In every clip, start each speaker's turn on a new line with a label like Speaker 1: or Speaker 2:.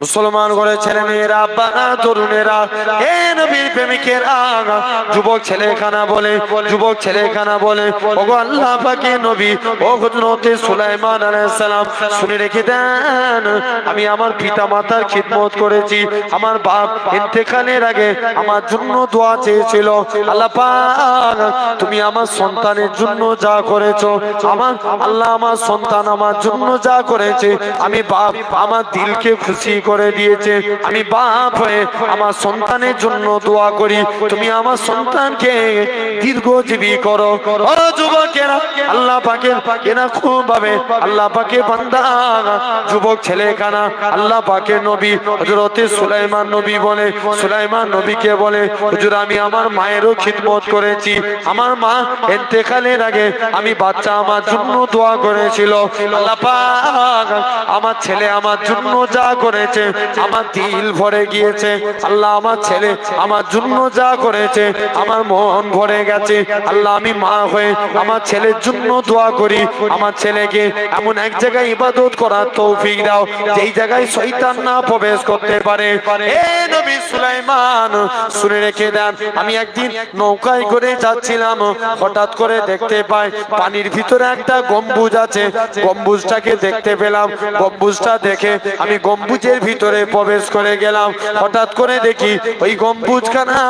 Speaker 1: মুসলমান ঘরে ছেলে মেয়েরা, আব্বারা, তরুণেরা, হে নবীর প্রেমিকেরা, যুবক ছেলেখানা বলে, যুবক ছেলেখানা বলে, ওগো আল্লাহ পাকের নবী, ও হযরত সুলাইমান আলাইহিস সালাম, শুনে রেখে দেন, আমি আমার পিতা মাতার খিদমত করেছি। আমার বাপ ইন্তেকালের আগে আমার জন্য দোয়া চেয়েছিল, আল্লাহ পাক তুমি আমার সন্তানের জন্য যা করেছো, আমার আল্লাহ আমার সন্তান আমার জন্য যা করেছে, আমি বাপ আমার দিলকে খুশি করে দিয়েছে। আমি বাপ হয়ে আমার সন্তানের জন্য দোয়া করি, তুমি আমার সন্তানকে দীর্ঘজীবী করো। ও যুবকেরা, আল্লাহ পাকের এরা খুব ভাবে আল্লাহ পাকের বান্দা, যুবক ছেলেখানা, আল্লাহ পাকের নবী হযরত সুলাইমান নবী বলে, সুলাইমান নবীকে বলে, হুজুর আমি আমার মায়েরও খিদমত করেছি, আমার মা ইন্তেকালের আগে আমি বাচ্চা আমার জন্য দোয়া করেছিল, আল্লাহ পাক আমার ছেলে আমার জন্য যা করেছে আমার দিল ভরে গিয়েছে, আল্লাহ আমার ছেলে আমার জন্য যা করেছে আমার মন ভরে গেছে। আল্লাহ আমি মা হয়ে আমার ছেলের জন্য দোয়া করি, আমার ছেলেকে এমন এক জায়গায় ইবাদত করার তৌফিক দাও যেই জায়গায় শয়তান না প্রবেশ করতে পারে। এ নবী সুলাইমান শুনে রেখে দেন, আমি একদিন নৌকায় করে যাচ্ছিলাম, হঠাৎ করে দেখতে পাই পানির ভিতরে একটা গম্বুজ আছে, গম্বুজটাকে দেখতে পেলাম, গম্বুজটা দেখে আমি গম্বুজের ভিতরে প্রবেশ করে গেলাম। হঠাৎ করে দেখি ওই গম্বুজখানা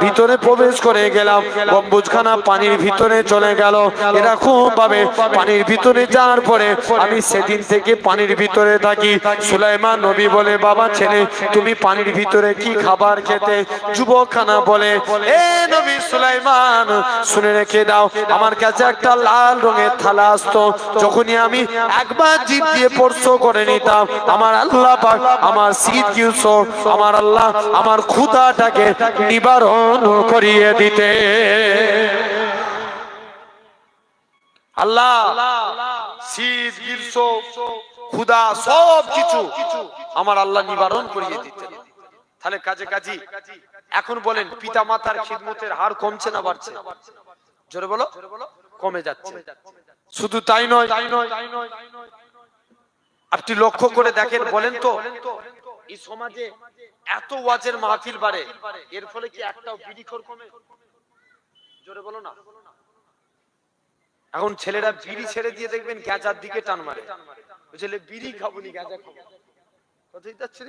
Speaker 1: ভিতরে প্রবেশ করে গেলাম, গম্বুজখানা পানির ভিতরে চলে গেল। এরকম ভাবে পানির ভিতরে যাওয়ার পরে আমি সেদিন থেকে পানির ভিতরে থাকি। সুলাইমান নবী বলে, বাবা ছেলে তুমি পানির ভিতরে কি খাবার খেতে? যুবকখানা বলে, এ নবী সুলাইমান শুনে রেখে দাও, আমার কাছে একটা লাল রঙের থালা আসতো, যখনই আমি একবার জিভ দিয়ে স্পর্শ করে নিতাম আমার আল্লাহ পাক আমার শীত গ্রীষ্ম আমার আল্লাহ আমার ক্ষুধাটাকে নিবারণ করিয়ে দিতে। আল্লাহ শীত গ্রীষ্ম ক্ষুধা সব কিছু আমার আল্লাহ নিবারণ করিয়ে দিতেন। তাহলে কাজে কাজী এখন বলেন পিতা মাতার খিদমতের হার কমছে না বাড়ছে? জোরে বলো, কমে যাচ্ছে। শুধু তাই নয়, আপনি লক্ষ্য করে দেখেন, বলেন তো এই সমাজে এত ওয়াজের মাহফিল বাড়ে, এর ফলে কি একটাও বিড়িখোর কমে? জোরে বলো না। এখন ছেলেরা বিড়ি ছেড়ে দিয়ে দেখবেন গাঁজার দিকে টান মারে, বুঝলে বিড়ি খাবো নি গাঁজা খাবো, কথাই যাচ্ছে।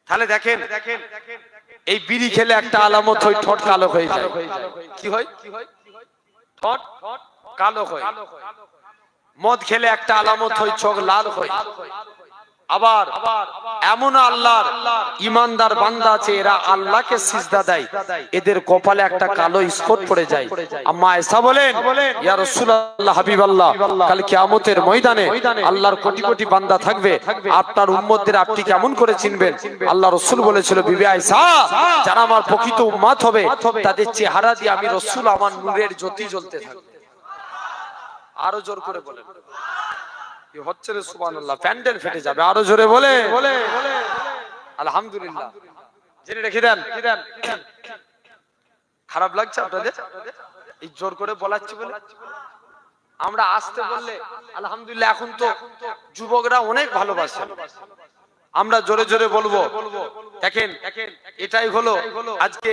Speaker 1: তাহলে দেখেন এই বিড়ি খেলে একটা আলামত হয় ঠোঁট কালো হয়ে যায়। কি হয়? ঠোঁট কালো হয়। মদ খেলে একটা আলামত হয় চোখ লাল হয়। আবার এমন আল্লাহর ইমানদার বান্দা আছে এরা আল্লাহকে সিজদা দেয়, এদের কপালে একটা কালো স্পট পড়ে যায়। আম্মা আয়েশা বলেন, ইয়া রাসূলুল্লাহ হাবিবাল্লাহ, কাল কিয়ামতের ময়দানে আল্লাহর কোটি কোটি বান্দা থাকবে, আপনার উম্মতদের আপনি কেমন করে চিনবেন? আল্লাহ রাসূল বলেছিল, বিবি আয়েশা, যারা আমার প্রকৃত উম্মত হবে তাদের চেহারা দিয়ে আমি রাসূল আমার নূরের জ্যোতি জ্বলতে থাকবে। আরো জোর করে বলেন, হচ্ছে রে সুবহানাল্লাহ, প্যান্ডেল ফেটে যাবে। আরো জোরে বলে আলহামদুলিল্লাহ। জেনে রেখে দেন, খারাপ লাগছে আপনাদের এই জোর করে বলাচ্ছি বলে? আমরা আসতে বললে আলহামদুলিল্লাহ এখন তো যুবকরা অনেক ভালোবাসে, আমরা জোরে জোরে বলবো। দেখেন এটাই হলো আজকে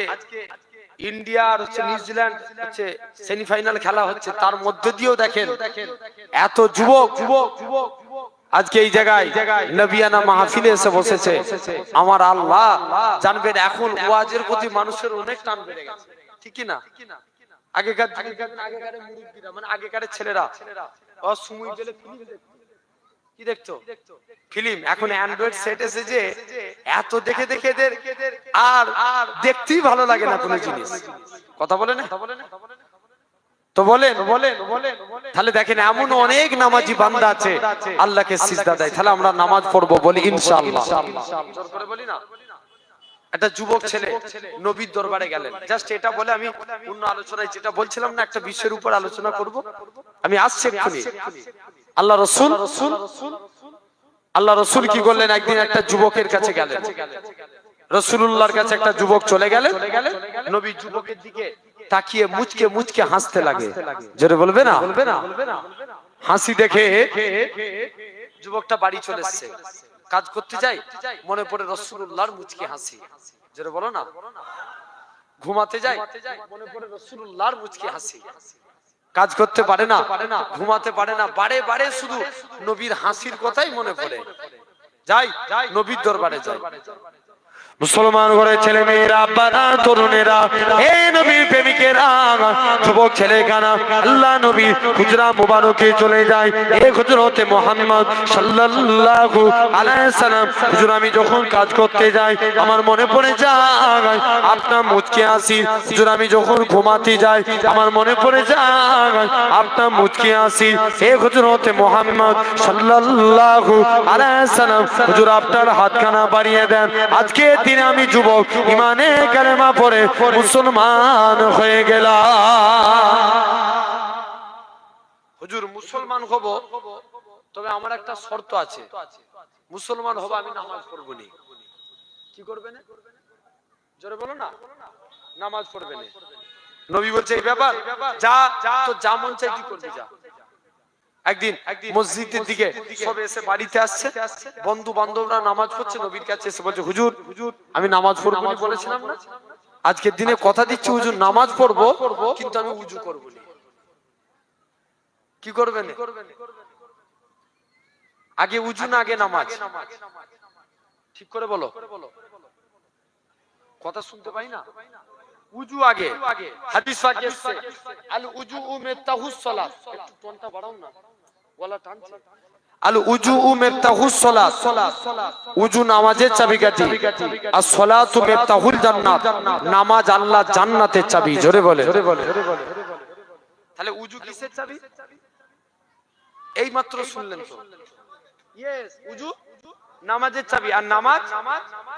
Speaker 1: ইন্ডিয়া আর হচ্ছে নিউজিল্যান্ড হচ্ছে সেমিফাইনাল খেলা হচ্ছে, তার মধ্যে দিয়েও দেখেন এত যুবক আজকে এই জায়গায় নবিয়ানা মাহফিলে এসে বসেছে। আমার আল্লাহ জানবেন এখন ওয়াজের প্রতি মানুষের অনেক টান বেড়ে গেছে, ঠিক কি না? আগেকার মুরব্বীরা মানে আগেকার ছেলেরা সময় গেলে কি দেখতো ফিল্ম, এখন অ্যান্ড্রয়েড সেট এসেছে, এত দেখে দেখে এদের আর দেখতেই ভালো লাগে না কোনো জিনিস। কথা বলে না তো বলেন। তাহলে দেখেন এমন অনেক নামাজি বান্দা আছে আল্লাহকে সিজদা দেয়। তাহলে আমরা নামাজ পড়বো, বলি ইনশাআল্লাহ। জোর করে বলি না। একটা যুবক ছেলে নবীর দরবারে গেলেন, জাস্ট এটা বলে আমি অন্য আলোচনায় যেটা বলছিলাম না, একটা বিষয়ের উপর আলোচনা করব, আমি আসছি এক্ষুনি। আল্লাহ রাসূল কি করলেন, একদিন একটা যুবকের কাছে গেলেন, রাসূলুল্লাহর কাছে একটা যুবক চলে গেলেন, নবী যুবকের দিকে তাকিয়ে মুচকে মুচকে হাসতে লাগে। জোরে বলবে না। হাসি দেখে যুবকটা বাড়ি চলে এসেছে। কাজ করতে যাই, মনে পড়ে রাসূলুল্লাহর মুচকি হাসি, জোরে বলো না। ঘুমাতে যাই, মনে পড়ে রাসূলুল্লাহর মুচকি হাসি। কাজ করতে পারে না, ঘুমাতে পারে না, বারে বারে শুধু নবীর হাসির কথাই মনে পড়ে। যাই নবীর দরবারে যাই। মুসলমান ঘরে ছেলে মেয়েরা, আব্বারা, তরুণেরা, এই নবীর প্রেমিকেরা, যুবক ছেলেখানা, আল্লাহ নবীর হুজরা মুবারকে চলে যায়। এই হুজরতে মুহাম্মদ সাল্লাল্লাহু আলাইহি সাল্লাম, হুজুর আমি যখন কাজ করতে যাই আমার মনে পড়ে যায় আপনার মুচকি হাসি। হুজুর আমি যখন ঘুমাতে যাই আমার মনে পড়ে যায় আপনার মুচকি হাসি। এই হুজরতে মুহাম্মদ সাল্লাল্লাহু আলাইহি সাল্লাম, হুজুর আপনার হাতখানা বাড়িয়ে দেন। আজকে দিনে আমি যুবক ইমানে কালেমা পড়ে মুসলমান হয়ে গেলাম। হুজুর মুসলমান হব, তবে আমার একটা শর্ত আছে। মুসলমান হব, আমি নামাজ পড়বো নি। কি করবে না? জোরে বলো না। নামাজ পড়বে না। নবী বলছে এই ব্যাপার, যা তো যা মন চাই কি করবি যা। একদিন মসজিদের দিকে সব এসে বাড়িতে আসছে, বন্ধু বান্ধবরা নামাজ পড়ছে, নবীর কাছে এসে বলছে হুজুর আমি নামাজ পড়বো না বলেছিলাম না, আজকের দিনে কথা দিচ্ছি হুজুর নামাজ পড়বো, কিন্তু আমি উজু করবো না। কি করবেন? আগে উজু না আগে নামাজ? ঠিক করে বলো, কথা শুনতে পাই না। উজু আগে, হাদিস পাকে আছে আল উজু মিফতাহুস সালাত। একটু টোনটা বাড়াও না, গলা টানছে। আল উজু মিফতাহুস সালাত, উজু নামাজের চাবিকাঠি। আর সালাতু মিফতাহুল জান্নাত, নামাজ আল্লাহ জান্নাতের চাবি। জোরে বলে। তাহলে উজু কিসের চাবি? এই মাত্র শুনলেন তো। ইয়েস, উজু নামাজের চাবি, আর নামাজ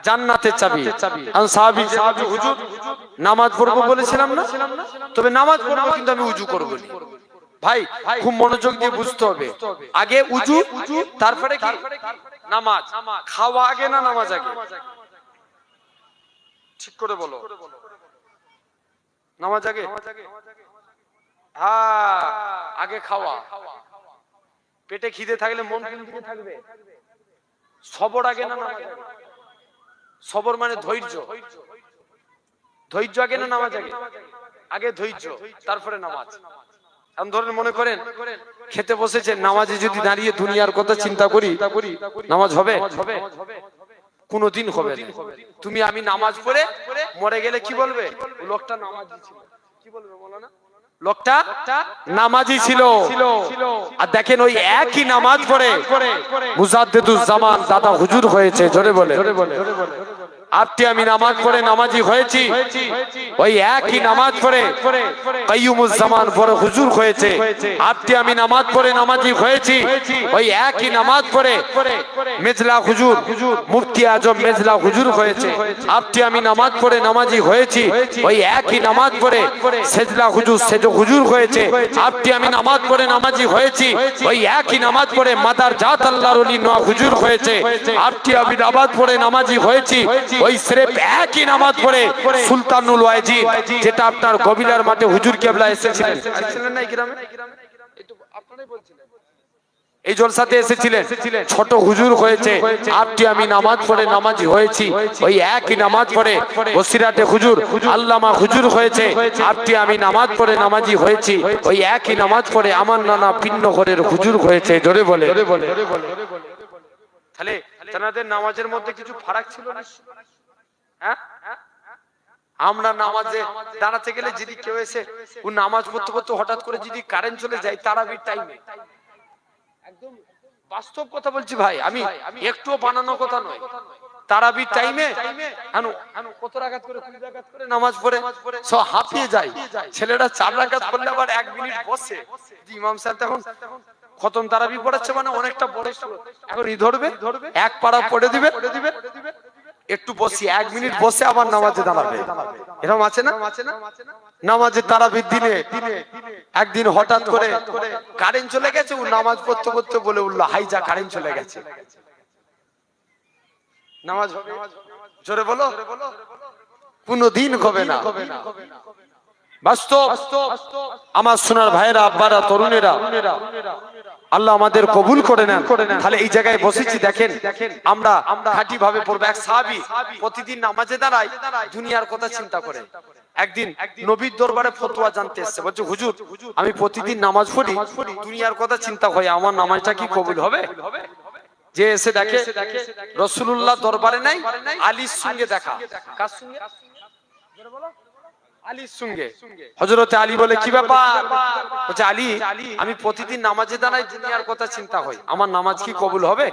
Speaker 1: জান্নাতের চাবি। আর সাহাবী হুজুর নামাজ পড়বো বলেছিলাম না, তবে নামাজ পড়বো কিন্তু আমি উজু করবো না। ভাই খুব মনোযোগ দিয়ে বুঝতে হবে, আগে উজু তারপরে কি নামাজ। খাওয়া আগে না নামাজ আগে? ঠিক করে বলো। নামাজ আগে? হ্যাঁ, আগে খাওয়া। পেটে খিদে থাকলে মন কোন দিকে থাকবে? সবর আগে না নামাজ আগে? সবর মানে ধৈর্য। ধৈর্য আগে না নামাজ আগে? আগে ধৈর্য, তারপরে নামাজ। এখন ধরেন মনে করেন খেতে বসেছেন, নামাজে যদি দাঁড়িয়ে দুনিয়ার কথা চিন্তা করি, নামাজ হবে? কোনদিন হবে না। তুমি আমি নামাজ পড়ে মরে গেলে কি বলবে? লোকটা নামাজি ছিল। কি বলবে বলো না? লোকটা নামাজি ছিল। আর দেখেন ওই একই নামাজ পড়ে মুজাদ্দিদুজ জামান দাদা হুজুর হয়েছে। জোরে বলে। আপনি আমি নামাজ পড়ে নামাজি হয়েছি, ওই একই নামাজ পড়ে কাইয়ুমুজ জামান পড়ে হুজুর হয়েছে। আপনি আমি নামাজ পড়ে নামাজি হয়েছি, ওই একই নামাজ পড়ে মেজলা হুজুর মুফতি আজম মেজলা হুজুর হয়েছে। আপনি আমি নামাজ পড়ে নামাজি হয়েছি, ওই একই নামাজ পড়ে সেজলা হুজুর সেজ হুজুর হয়েছে। আপনি আমি নামাজ পড়ে নামাজি হয়েছি, ওই একই নামাজ পড়ে মাদার জাত আল্লাহর ওলি নোয়া হুজুর হয়েছে। আপনি আমি নামাজ পড়ে নামাজি হয়েছি, ওই স্রেফ একই নামাজ পড়ে সুলতানুল ওয়াজিদ, যেটা আপনার কবিলার মাঠে হুজুর কেবলা এসেছিলেন। আসছিলেন না এই গ্রামে? একটু আপনারাই বলছিলেন, এই জলসাতে এসেছিলেন, ছোট হুজুর হয়েছে। আপনি আমি নামাজ পড়ে নামাজি হয়েছি, ওই একই নামাজ পড়ে বসিরাটে হুজুর আল্লামা হুজুর হয়েছে। আপনি আমি নামাজ পড়ে নামাজি হয়েছি, ওই একই নামাজ পড়ে আমার নানা পিন্ন ঘরের হুজুর হয়েছে। জোরে বলে। তাহলে তাদের নামাজের মধ্যে কিছু ফারাক ছিল না? হ্যাঁ, আমরা নামাজে দাঁড়াতে গেলে যদি কেউ এসে ও নামাজ পড়তে পড়তে হঠাৎ করে যদি কারেন্ট চলে যায় তারাবির টাইমে, একদম বাস্তব কথা বলছি ভাই, আমি একটুও বানানো কথা নয়, তারাবির টাইমে কত রাকাত করে 2 রাকাত করে নামাজ পড়ে সব হাঁপিয়ে যায়। ছেলেরা 4 রাকাত পড়লে আবার 1 মিনিট বসে, ইমাম সাহেব তখন খতম তারাবি পড়াচ্ছে, মানে অনেকটা বড় ছিল, এখন ই ধরবে এক পারা পড়ে দিবে, একটু বসি 1 মিনিট বসে আবার নামাজে দাঁড়াবে। এরকম আছে না? নামাজে তারাবির দিনে একদিন হঠাৎ করে কারেন্ট চলে গেছে, ও নামাজ পড়তে পড়তে বলে উঠলো হাই যা কারেন্ট চলে গেছে। নামাজ হবে? জোরে বলো। কোনদিন হবে না। বাস্তব আমার সোনার ভাইরা, আব্বারা, তরুণেরা, আল্লাহ আমাদের কবুল করে নেন। তাহলে এই জায়গায় বসেছি, দেখেন আমরা খাঁটি ভাবে পড়বো। এক সাহাবী প্রতিদিন নামাজে দাঁড়ায়, দুনিয়ার কথা চিন্তা করে। একদিন নবীর দরবারে ফতোয়া জানতে এসেছে, বলছে হুজুর আমি প্রতিদিন নামাজ পড়ি, দুনিয়ার কথা চিন্তা হয়, আমার নামাজটা কি কবুল হবে? যে এসে দেখে রাসূলুল্লাহ দরবারে নাই, আলীর সঙ্গে দেখা। কার সঙ্গে? আলীর সঙ্গে। হযরতে আলী বলে কি ব্যাপার? বলছে আলী আমি প্রতিদিন নামাজে দাঁড়াই, দুনিয়ার কথা চিন্তা হয়, আমার নামাজ কি কবুল হবে?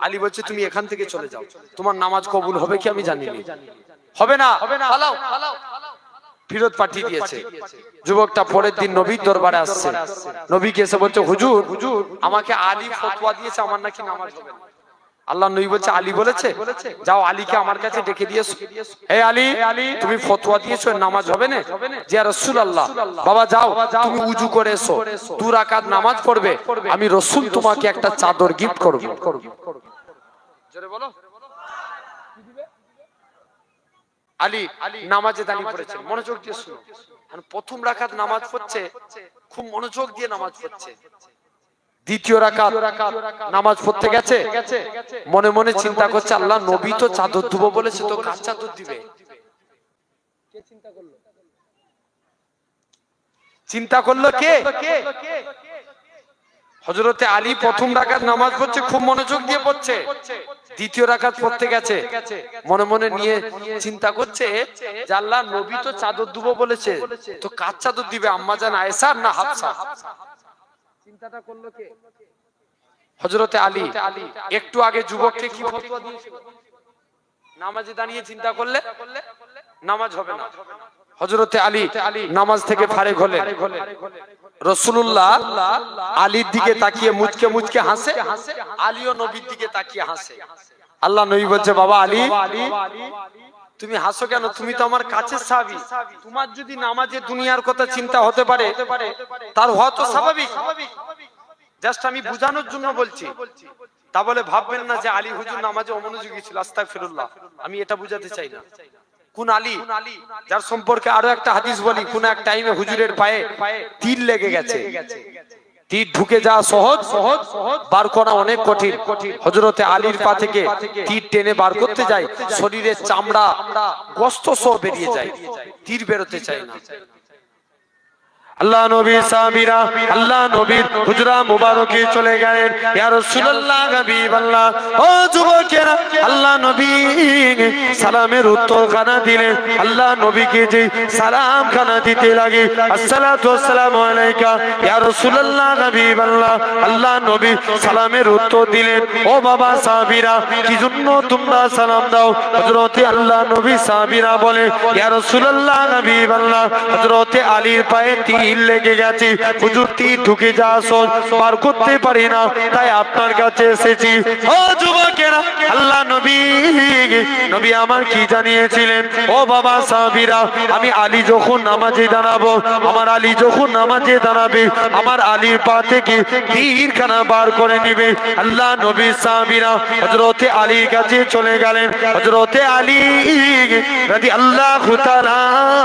Speaker 1: আলী বলছে তুমি এখান থেকে চলে যাও, তোমার নামাজ কবুল হবে কি আমি জানি না। হবে না, পালাও। ফিরত পাঠিয়ে দিয়েছে। যুবকটা পরের দিন নবীর দরবারে আসছে, নবীকে এসে বলছে হুজুর আমাকে আলী ফতোয়া দিয়েছে আমার নাকি নামাজ হবে না। আল্লাহ নবী বলছে আলী বলেছে, যাও আলীকে আমার কাছে ডেকে দিয়েছো। হে আলী তুমি ফতোয়া দিয়েছো নামাজ হবে না? যে রাসূলুল্লাহ, বাবা যাও তুমি উযু করে এসো, 2 রাকাত নামাজ পড়বে, আমি রাসূল তোমাকে একটা চাদর গিফট করব। জোরে বলো। আলী নামাজে দাঁড়িয়ে পড়েছেন, মনোযোগ দিয়ে শুনো। প্রথম রাকাত নামাজ পড়ছে, খুব মনোযোগ দিয়ে নামাজ পড়ছে। দ্বিতীয় রাকাত নামাজ পড়তে গেছে, মনে মনে চিন্তা করছে আল্লাহ নবী তো চাদর দেব বলেছে, তো কার চাদর দিবে? কে চিন্তা করলো? চিন্তা করলো কে? হযরতে আলী প্রথম রাকাত নামাজ পড়ছে, খুব মনোযোগ দিয়ে পড়ছে। দ্বিতীয় রাকাত পড়তে গেছে, মনে মনে নিয়ে চিন্তা করছে যে আল্লাহ নবী তো চাদর দেব বলেছে, তো কার চাদর দিবে? আম্মা জান আয়েশা না হাফসা? চিন্তাটা করলো কে? হযরতে আলী। একটু আগে যুবককে কি ফতোয়া দিয়েছিল? নামাজে দাঁড়িয়ে চিন্তা করলে নামাজ হবে না। হযরতে আলী নামাজ থেকে ফারেক হলেন। রাসূলুল্লাহ আলীর দিকে তাকিয়ে মুচকে মুচকে হাসে, আলীও নবীর দিকে তাকিয়ে হাসে। আল্লাহ নবী বলছে বাবা আলী তুমি হাসো কেন? তুমি তো আমার কাছের সাহাবী, তোমার যদি নামাজে দুনিয়ার কথা চিন্তা হতে পারে তার হওয়া তো স্বাভাবিক। জাস্ট আমি বুঝানোর জন্য বলছি, তা বলে ভাববেন না যে আলী হুজুর নামাজে অমনোযোগী ছিল, আস্তাগফিরুল্লাহ, আমি এটা বুঝাতে চাই না। কোন আলী? যার সম্পর্কে আরো একটা হাদিস বলি, কোন এক টাইমে হুজুরের পায়ে তীর লেগে গেছে, তীর ঢুকে যাওয়া সহজ, বার করা অনেক কঠিন। হযরতে আলীর পা থেকে তীর টেনে বার করতে যায়, শরীরের চামড়া গোশত সহ বেরিয়ে যায়, তীর বেরোতে চায় না। আল্লাহ নবী সাহাবীরা আল্লাহ নবীর হুজরা মুবারকে চলে গেলেন। ইয়া রাসূলুল্লাহ হাবিবাল্লাহ, ও যুবকেরা, আল্লাহ নবী সালামের উত্তর খানা দিলেন। আল্লাহ নবীকে যে সালাম খানা দিতে লাগে, আসসালাতু ওয়াসসালামু আলাইকা ইয়া রাসূলুল্লাহ হাবিবাল্লাহ, আল্লাহ নবী সালামের উত্তর দিলেন। ও বাবা সাহাবীরা, কি জন্য তোমরা সালাম দাও? হযরতে আল্লাহ নবী সাহাবীরা বলে ইয়া রাসূলুল্লাহ হাবিবাল্লাহ, হযরতে আলীর পায়ে তীর লেগে গেছে, হুজুর তীর ঢুকে যাওয়া সহজ, পার করতে পারি না, তাই আপনার কাছে এসেছি। ও যুবকেরা, আল্লাহ নবী আমার কি জানিয়েছিলেন? ও বাবা সাহাবীরা, আমি আলী যখন নামাজে দাঁড়াবো, আমার আলী যখন নামাজে দাঁড়াবে, আমার আলীর পা থেকে তীরখানা বার করে নেবে। আল্লাহ নবী সাহাবীরা হযরতে আলীর কাছে চলে গেলেন। হযরতে আলী রাদিয়াল্লাহু তাআলা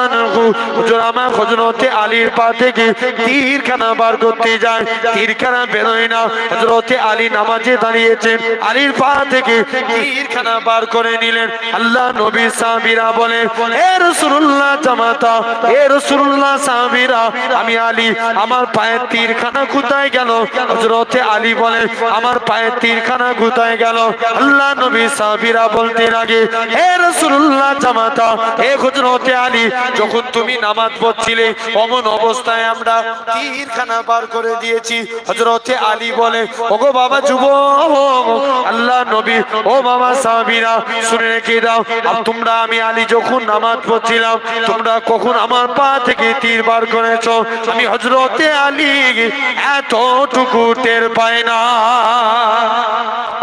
Speaker 1: আনহু হুজুর আমার হযরতে আলীর পা থেকে তীরখানা বার করতে যায়, তীরখানা বেরোয় না। হযরতে আলী নামাজে দাঁড়িয়েছেন, আলীর পা থেকে তীরখানা বার করে নিলেন। আল্লাহ নবী সাহাবীরা বলে হে রাসূলুল্লাহ জামাতা, হে রাসূলুল্লাহ সাহাবীরা, আমি আলী, আমার পায়ের তীরখানা কোথায় গেল? হযরতে আলী বলে আমার পায়ের তীরখানা কোথায় গেল? আল্লাহ নবী সাহাবীরা বলতে লাগে হে রাসূলুল্লাহ জামাতা, হে হযরতে আলী, যখন তুমি নামাজ পড়ছিলে অমন অবস্থায় আমরা তীরখানা বার করে দিয়েছি। হযরতে আলী বলে ওগো বাবা যুবক, আল্লাহ নবী, ও বাবা সাহাবীরা শুনে রেখে দাও, তোমরা আমি আলী যখন নামাজ পড়ছিলাম তোমরা কখন আমার পা থেকে তীর বার করেছো? আমি হযরতে আলী এতটুকু টের পাই না।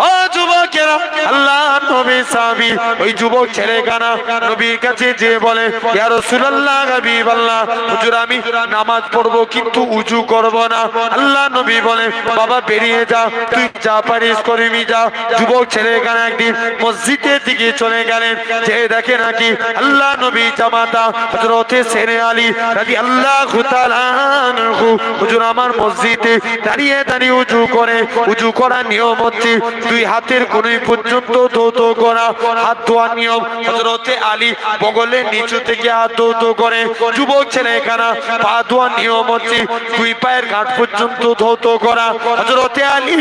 Speaker 1: ও যুবকেরা, যুবকেরা আল্লাহ নবী সাহাবী ওই যুবক ছেলেখানা নবীর কাছে যেয়ে বলে ইয়া রাসূলুল্লাহ হাবিবাল্লাহ হুজুর আমি নামাজ পড়বো কিন্তু উযু করব না। আল্লাহ নবী বলে বাবা বেরিয়ে যা, তুই যা পারিস করবি যা। যুবক ছেলেখানা একদিন মসজিদের দিকে চলে গেলেন, যে দেখে নাকি আল্লাহ নবী জামাতা হযরতে শেরে আলী রাদিয়াল্লাহু তাআলা আনহু হুজুর আমার মসজিদে দাঁড়িয়ে দাঁড়িয়ে উযু করে। উযু করার নিয়ম হচ্ছে দুই হাতের কোণে পর্যন্ত ধৌত করা। হাত ধোয়ার নিয়ম হযরতে আলী বগলের নিচু থেকে হাত ধৌত করে। যুবক ছেলেখানা পা ধোয়ার নিয়ম হচ্ছে দুই পায়ের ঘাট পর্যন্ত ধৌত করা। হযরতে আলী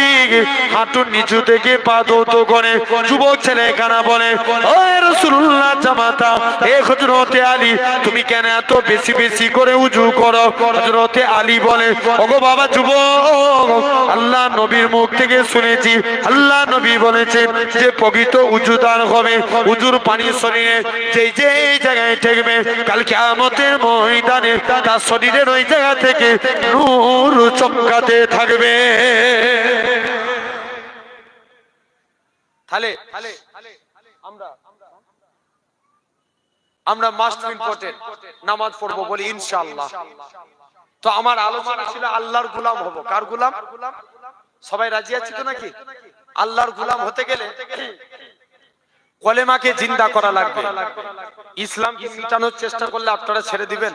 Speaker 1: হাঁটুর নিচু থেকে পা ধৌত করে। যুবক ছেলেখানা বলে ও রাসূলুল্লাহ জামাতা এ হযরতে আলী তুমি কেন এত বেশি বেশি করে উযু করো? হযরতে আলী বলে ওগো বাবা যুবক, আল্লাহ নবীর মুখ থেকে শুনেছি আল্লাহ নবী বলেছেন যে পবিত্র উযুদার হবে, উযুর পানি শরীরে যেই যেই জায়গায় ঠেকবে কাল কিয়ামতের ময়দানে তার শরীরের ওই জায়গা থেকে নূর চমকাতে থাকবে। তাহলে আমরা মাস্ট ইম্পর্টেন্ট নামাজ পড়বো বলি ইনশাআল্লাহ। তো আমার আলোচনা ছিল আল্লাহর গোলাম হব। কার গোলাম? সবাই রাজি আছে তো নাকি? আল্লাহর গোলাম হতে গেলে কলেমাকে জিন্দা করা লাগবে। ইসলামকে মিটানোর চেষ্টা করলে আপনারা ছেড়ে দিবেন?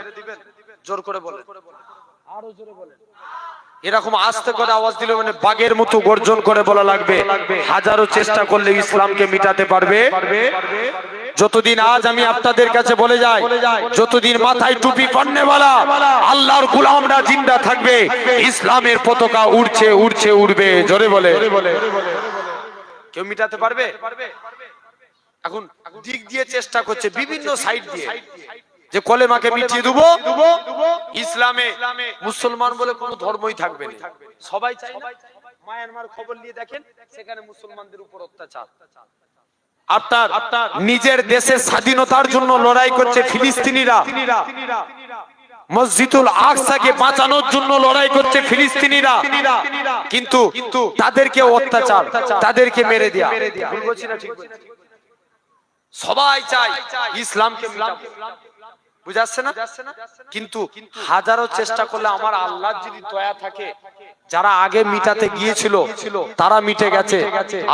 Speaker 1: জোর করে বলেন, আরো জোরে বলেন। এরকম আস্তে করে আওয়াজ দিলে মানে বাঘের মতো গর্জন করে বলা লাগবে। হাজারো চেষ্টা করলে ইসলামকে মিটাতে পারবে। যতদিন আজ আমি আপনাদের কাছে বলে যাই, যতদিন মাথায় টুপি পড়নেওয়ালা আল্লাহর গোলামরা জিন্দা থাকবে, ইসলামের পতাকা উড়ছে উড়ছে উড়বে। জোরে বলে, কেউ মিটাতে পারবে? এখন দিক দিয়ে চেষ্টা করছে বিভিন্ন সাইড দিয়ে যে কলেমাকে মিটিয়ে দেবো। ইসলামে মুসলমান বলে কোনো ধর্মই থাকবে না। সবাই চাই না। মায়ানমার খবর নিয়ে দেখেন, সেখানে মুসলমানদের উপর অত্যাচার। আপনার নিজের দেশের স্বাধীনতার জন্য লড়াই করছে ফিলিস্তিনিরা, মসজিদুল আকসাকে বাঁচানোর জন্য লড়াই করছে ফিলিস্তিনিরা, কিন্তু তাদেরকে অত্যাচার, তাদেরকে মেরে দেয়া। ভুল বলছি না ঠিক বলছি? সবাই চায় ইসলামকে মিটাবো, বুঝাচ্ছে না? কিন্তু হাজারো চেষ্টা করলে আমার আল্লাহর যদি দয়া থাকে, যারা আগে মিটাতে গিয়েছিল তারা মিটে গেছে,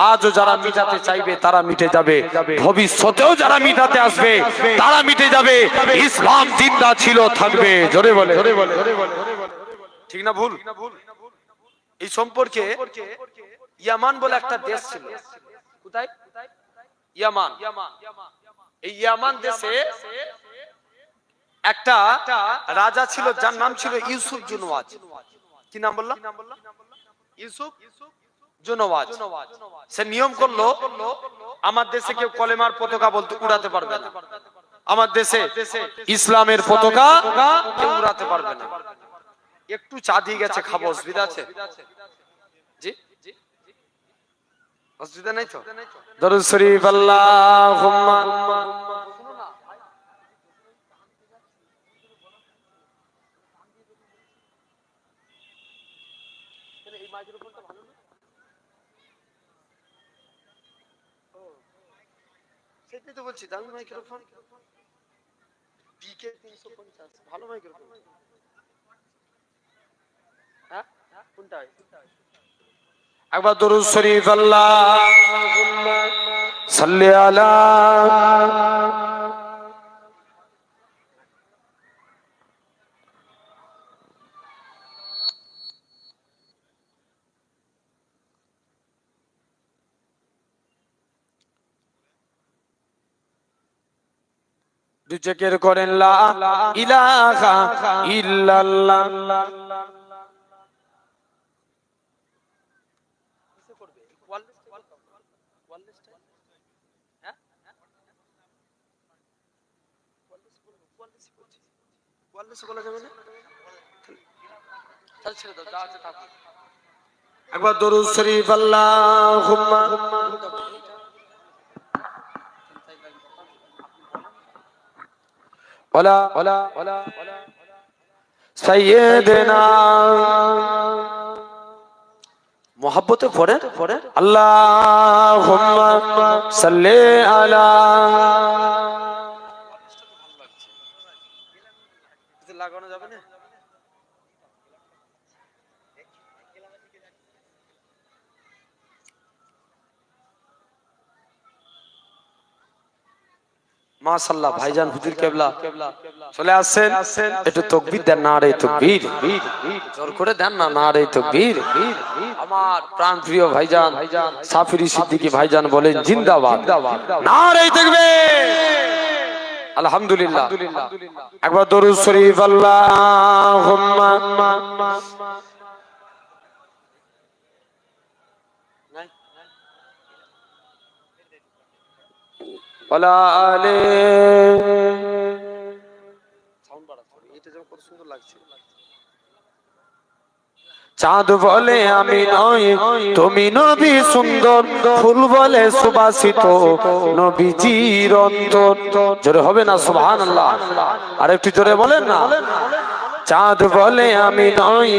Speaker 1: আজও যারা মিটাতে চাইবে তারা মিটে যাবে, ভবিষ্যতেও যারা মিটাতে আসবে তারা মিটে যাবে। ইসলাম জিন্দা ছিল, থাকবে। জোরে বলে, ঠিক না ভুল? এই সম্পর্কে ইয়ামান বলে একটা দেশ ছিল। কোথায়? ইয়ামান। এই ইয়ামান দেশে একটা রাজা ছিল যার নাম ছিল ইউসুফ জুনওয়াজ। কি নাম বললাম? ইউসুফ জুনওয়াজ। সে নিয়ম করলো আমার দেশে কেউ কলেমার পতাকা বলতে উড়াতে পারবে না, আমার দেশে ইসলামের পতাকা কেউ উড়াতে পারবে না। একটু চা দিয়ে গেছে, খাবো, অসুবিধা আছে? জি, অসুবিধা নাই তো? দরুদ শরীফ আল্লাহুম্মা। সেটাই তো বলছি, দামি মাইক্রোফোন DK 350, ভালো মাইক্রোফোন। হ্যাঁ, কোনটা? একবার দরুদ শরীফ আল্লাহুম্মা সাল্লি আলা। দুচেকের করেন লা ইলাহা ইল্লাল্লাহ। একবার দরুদ শরীফ আল্লাহুম্মা ওয়ালা সাইয়্যিদিনা মোহাব্বতে পড়ে আল্লাহুম্মা সাল্লি আলা লাগানো যাবে না মাশাআল্লাহ ভাইজান হুজুর কেবলা চলে আসেন একটু তাকবীর দেন নারে তাকবীর জোর করে দেন না নারে তাকবীর আমার প্রাণ প্রিয় ভাইজান সাফিরি সিদ্দিকী ভাইজান বলেন জিন্দাবাদ নারে তাকবীর আলহামদুলিল্লাহ একবার দরুদ শরীফ আল্লাহুম্মা ওয়ালা আলে সাউন্ড বাড়া থোড়ি এটা যেন কত সুন্দর লাগছে চাঁদ বলে আমি নই তুমি নবী সুন্দর ফুল বলে সুবাসিত নবীজির অন্তর জোরে হবে না সুবহানাল্লাহ আর একটু জোরে বলেন না চাঁদ বলে আমি নই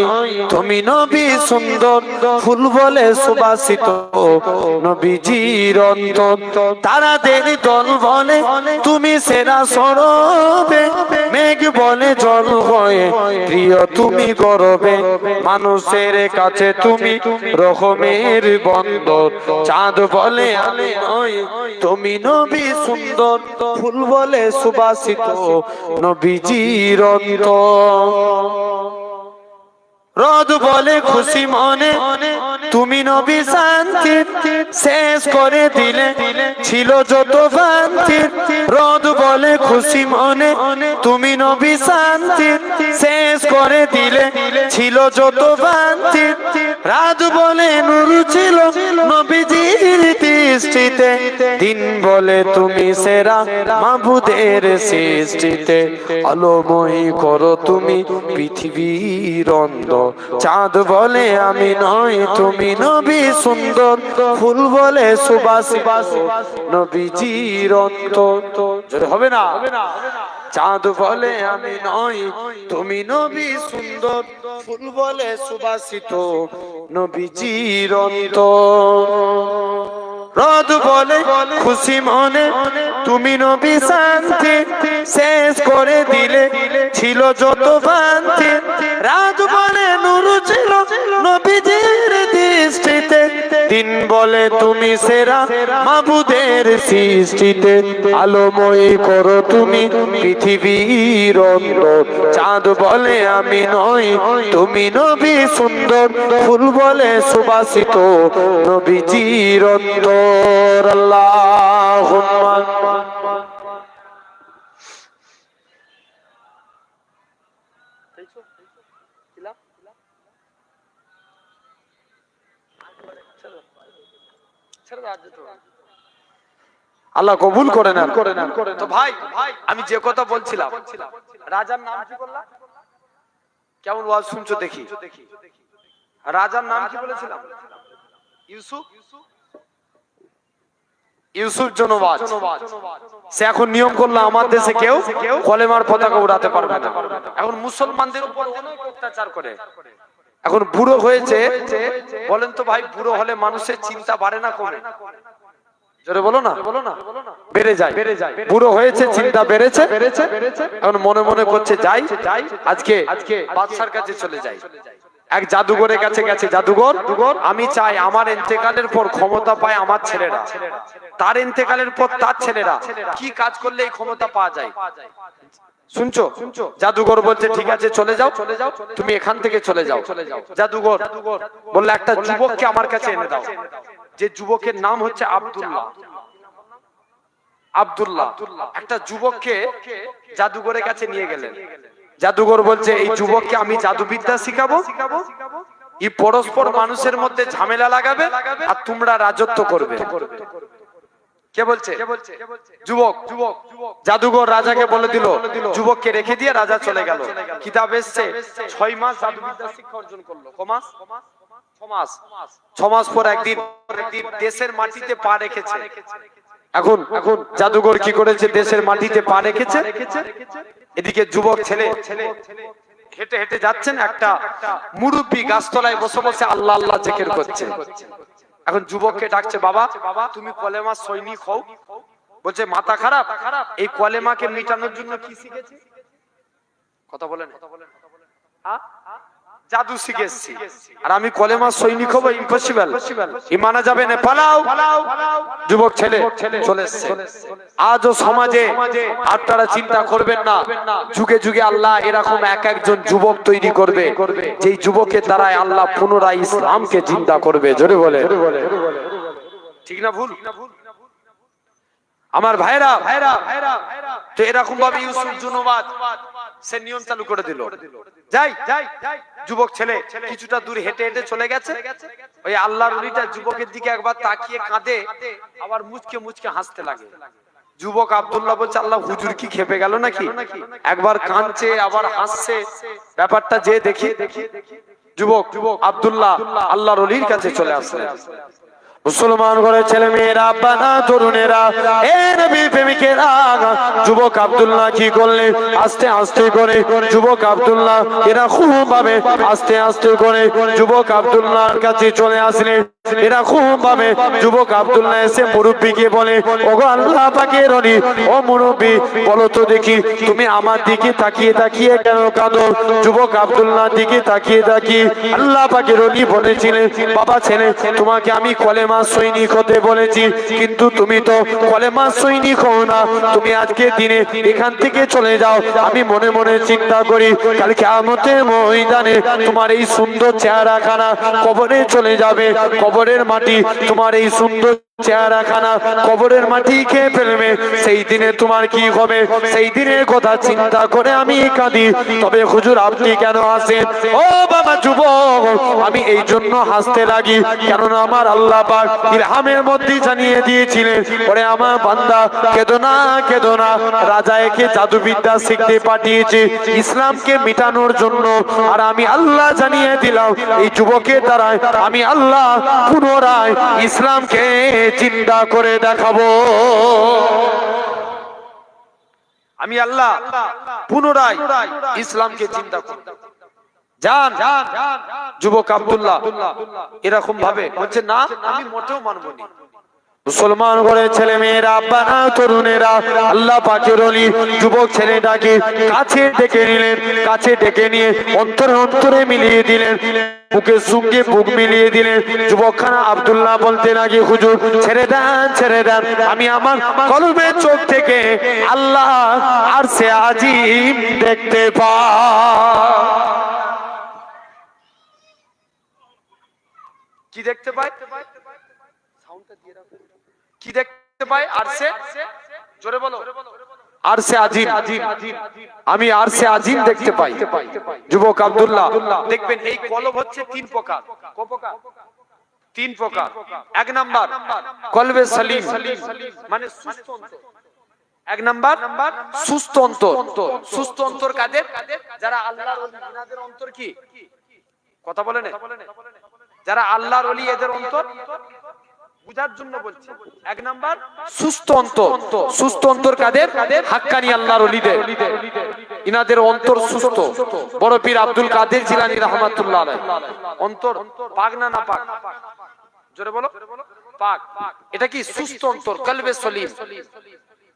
Speaker 1: তুমি নবী সুন্দর ফুল বলে সুবাসিত নবীজির অন্তর তারাদের দল বলে তুমি সেরা সরবে মেঘ বলে জল হয়ে প্রিয় তুমি গরবে মানুষের কাছে তুমি রহমের বন্দর চাঁদ বলে আমি নই তুমি নবী সুন্দর ফুল বলে সুবাসিত নবীজির অন্তর রোদ বলে খুশি মনে তুমি নবী শান্তি শেষ করে দিলে ছিল যত ভ্রান্তি রোদ বলে খুশি মনে তুমি নবী শান্তি শেষ করে দিলে ছিল যত ভ্রান্তি রাত বলে নূর ছিল নবীজির দৃষ্টিতে দিন বলে তুমি সেরা মাবুদের সৃষ্টিতে আলোময়ী করো তুমি পৃথিবীর অন্ধ চাঁদ বলে আমি নই তুমি নবী সুন্দর ফুল বলে সুবাসিত নবীজির অন্তর জোরে হবে না চাঁদ বলে আমি নই তুমি নবী সুন্দর ফুল বলে সুবাসিত নবীজির অন্তর রোদ বলে খুশি মনে তুমি নবী শান্তি শেষ করে দিলে ছিল যত ভ্রান্তি রাত বলে নূর ছিল নবীজির দৃষ্টিতে দিন বলে তুমি সেরা মাবুদের সৃষ্টিতে আলোময়ী করো তুমি পৃথিবীর অন্তর চাঁদ বলে আমি নই তুমি নবী সুন্দর ফুল বলে সুবাসিত নবীজির অন্তর আল্লাহুম্মা আল্লাহ কবুল করে নেন তো ভাই আমি যে কথা বলছিলাম রাজার নাম কি বললাম কেমন ওয়াজ শুনছো দেখি রাজার নাম কি বলেছিলাম ইউসুফ ইউসুফ জনবাজ সে এখন নিয়ম করলো আমার দেশে কেউ কলেমার পতাকা উড়াতে পারবে না এখন মুসলমানদের উপর অনেক অত্যাচার করে এখন বুড়ো হয়েছে বলেন তো ভাই বুড়ো হলে মানুষের চিন্তা বাড়ে না কমে জোরে বলো না বেড়ে যায় বুড়ো হয়েছে চিন্তা বেড়েছে এখন মনে মনে করছে যাই আজকে বাদশার কাছে চলে যাই এক জাদুঘরের কাছে গেছে জাদুঘর আমি চাই আমার ইন্তেকালের পর ক্ষমতা পায় আমার ছেলেরা তার ইন্তেকালের পর তার ছেলেরা কি কাজ করলে এই ক্ষমতা পাওয়া যায় শুনছো জাদুঘর বলছে ঠিক আছে চলে যাও তুমি এখান থেকে চলে যাও জাদুঘর বললে একটা যুবককে আমার কাছে এনে দাও যে যুবকের নাম হচ্ছে আব্দুল্লাহ একটা যুবককে জাদুঘরের কাছে নিয়ে গেলেন জাদুঘর বলছে এই যুবককে আমি জাদুবিদ্যা শিখাবো এই পরস্পর মানুষের মধ্যে ঝামেলা লাগাবে আর তোমরা রাজত্ব করবে কে বলছে যুবক জাদুঘর রাজাকে বলে দিল যুবককে রেখে দিয়ে রাজা চলে গেল কিতাব এসছে 6 মাস জাদুবিদ্যা শিক্ষা অর্জন করলো কমাস 6 মাস পর একদিন দেশের মাটিতে পা রেখেছে এখন জাদুঘর কি করেছে দেশের মাটিতে পা রেখেছে এদিকে যুবক ছেলে হেঁটে হেঁটে যাচ্ছেন, একটা মুরব্বী গাছতলায় বসে বসে আল্লাহ আল্লাহ জিকির করছে। এখন যুবককে ডাকছে, বাবা তুমি কলেমা সৈনিক হও। বলছে মাথা খারাপ, এই কলেমাকে মিটানোর জন্য কি শিখেছি? কথা বলেন, জাদু শিখেছি। আর আমি কলেমা সৈনিক হবো, ইম্পসিবল, মানা যাবে না, পালাও। যুবক ছেলে চলে এসেছে। আজও সমাজে আপনারা চিন্তা করবেন না, যুগে যুগে আল্লাহ এরকম এক একজন যুবক তৈরি করবে, যেই যুবকের দ্বারাই আল্লাহ পুনরায় ইসলামকে জিন্দা করবে। জোরে বলে, ঠিক না ভুল? আমার ভাইরা, তো এরকম ভাবে ইউসুফ জুনুবাদ সে নিয়ম চালু করে দিল। যাই যুবক ছেলে কিছুটা দূর হেঁটে হেঁটে চলে গেছে। ওই আল্লাহর ওলিটা যুবকের দিকে একবার তাকিয়ে কাঁদে, আবার মুচকে মুচকে হাসতে লাগে। যুবক আব্দুল্লাহ বলছে, আল্লাহ হুজুর কি খেপে গেল নাকি? একবার কাঁদছে আবার হাসছে, ব্যাপারটা যে দেখি। যুবক আব্দুল্লাহ আল্লাহর ওলির কাছে চলে আসলেন। মুসলমান ঘরের ছেলে মেয়েরা, আব্বানা, তরুণেরা, এ নবীর প্রেমিকেরা, যুবক আব্দুল্লাহ কি করলেন? আস্তে আস্তে করে যুবক আব্দুল্লাহ এরা খুব ভাবে আস্তে আস্তে করে যুবক আব্দুল্লাহর কাছে চলে আসলেন। এরা খুব ভাবে যুবক আব্দুল্লাহ এসে মুরব্বীকে বলে, ওগো আল্লাহ পাকের ওলি, ও মুরব্বী বলো তো দেখি, তুমি আমার দিকে তাকিয়ে তাকিয়ে কেন কাঁদো? যুবক আব্দুল্লাহর দিকে তাকিয়ে তাকিয়ে আল্লাহ পাকের ওলি বলেছিলেন, বাবা ছেলে, তোমাকে আমি কলেমা সৈনিক হতে বলেছি, কিন্তু তুমি তো কলেমা সৈনিক হও না। তুমি আজকে দিনে এখান থেকে চলে যাও। আমি মনে মনে চিন্তা করি, কাল কিয়ামতের ময়দানে তোমার এই সুন্দর চেহারাখানা কবরে চলে যাবে। কবরের মাটি তোমার এই সুন্দর চেহারাখানা কবরের মাটি খেয়ে ফেলবে। সেই দিনে তোমার কি হবে? সেই দিনের কথা চিন্তা করে আমি কাঁদি। তবে হুজুর আপনি কেন হাসেন? ও বাবা যুবক, আমি এই জন্য হাসতে লাগি, কেননা আমার আল্লাহ পাক ইলহামের মধ্যে জানিয়ে দিয়েছিলেন, ওরে আমার বান্দা কেঁদো না, কেঁদো না। রাজা একে জাদুবিদ্যা শিখতে পাঠিয়েছে ইসলামকে মিটানোর জন্য। আর আমি আল্লাহ জানিয়ে দিলাম, এই যুবকের দ্বারা আমি আল্লাহ পুনরায় ইসলামকে চিন্তা করে দেখাবো। আমি আল্লাহ পুনরায় ইসলামকে চিন্তা করব। জান যুবক আব্দুল্লাহ এরকম ভাবে বলছে, না আমি মোটেও মানব না। মুসলমান ঘরের ছেলে মেয়েরা, আব্বানা, তরুণেরা, আল্লাহ পাকের ওলি যুবক ছেলেটাকে কাছে ডেকে নিলেন। কাছে ডেকে নিয়ে অন্তরে অন্তরে মিলিয়ে দিলেন, বুকের সঙ্গে বুক মিলিয়ে দিলেন। যুবকখানা আব্দুল্লাহ বলতে লাগে, হুজুর ছেড়ে দেন, ছেড়ে দেন। আমি আমার কলবের চোখ থেকে আল্লাহ আরশে আজিম দেখতে পাই। কি দেখতে পাই? কি দেখতে পাই? আরশে, জোরে বলো, আরশে আজিম। আমি আরশে আজিম দেখতে পাই। যুবক আব্দুল্লাহ দেখবেন, এই কলব হচ্ছে তিন প্রকার। কয় প্রকার? তিন প্রকার। এক নাম্বার কলবে সালিম, মানে সুস্থ অন্তর। এক নাম্বার সুস্থ অন্তর। সুস্থ অন্তর কাদের? যারা আল্লাহর ওলি, এনাদের অন্তর কি? কথা বলেন, যারা আল্লাহর ওলি এদের অন্তর বুঝার জন্য বলছি। এক নাম্বার সুস্থ অন্তর। সুস্থ অন্তর কাদের? হাক্কানি আল্লাহর ওলিদের, ইনাদের অন্তর সুস্থ। বড় পীর আব্দুল কাদের জিলানী রাহমাতুল্লাহ আলাইহি অন্তর পাক না পাক? জোরে বলো, পাক। এটা কি? সুস্থ অন্তর, কলবে সলিম।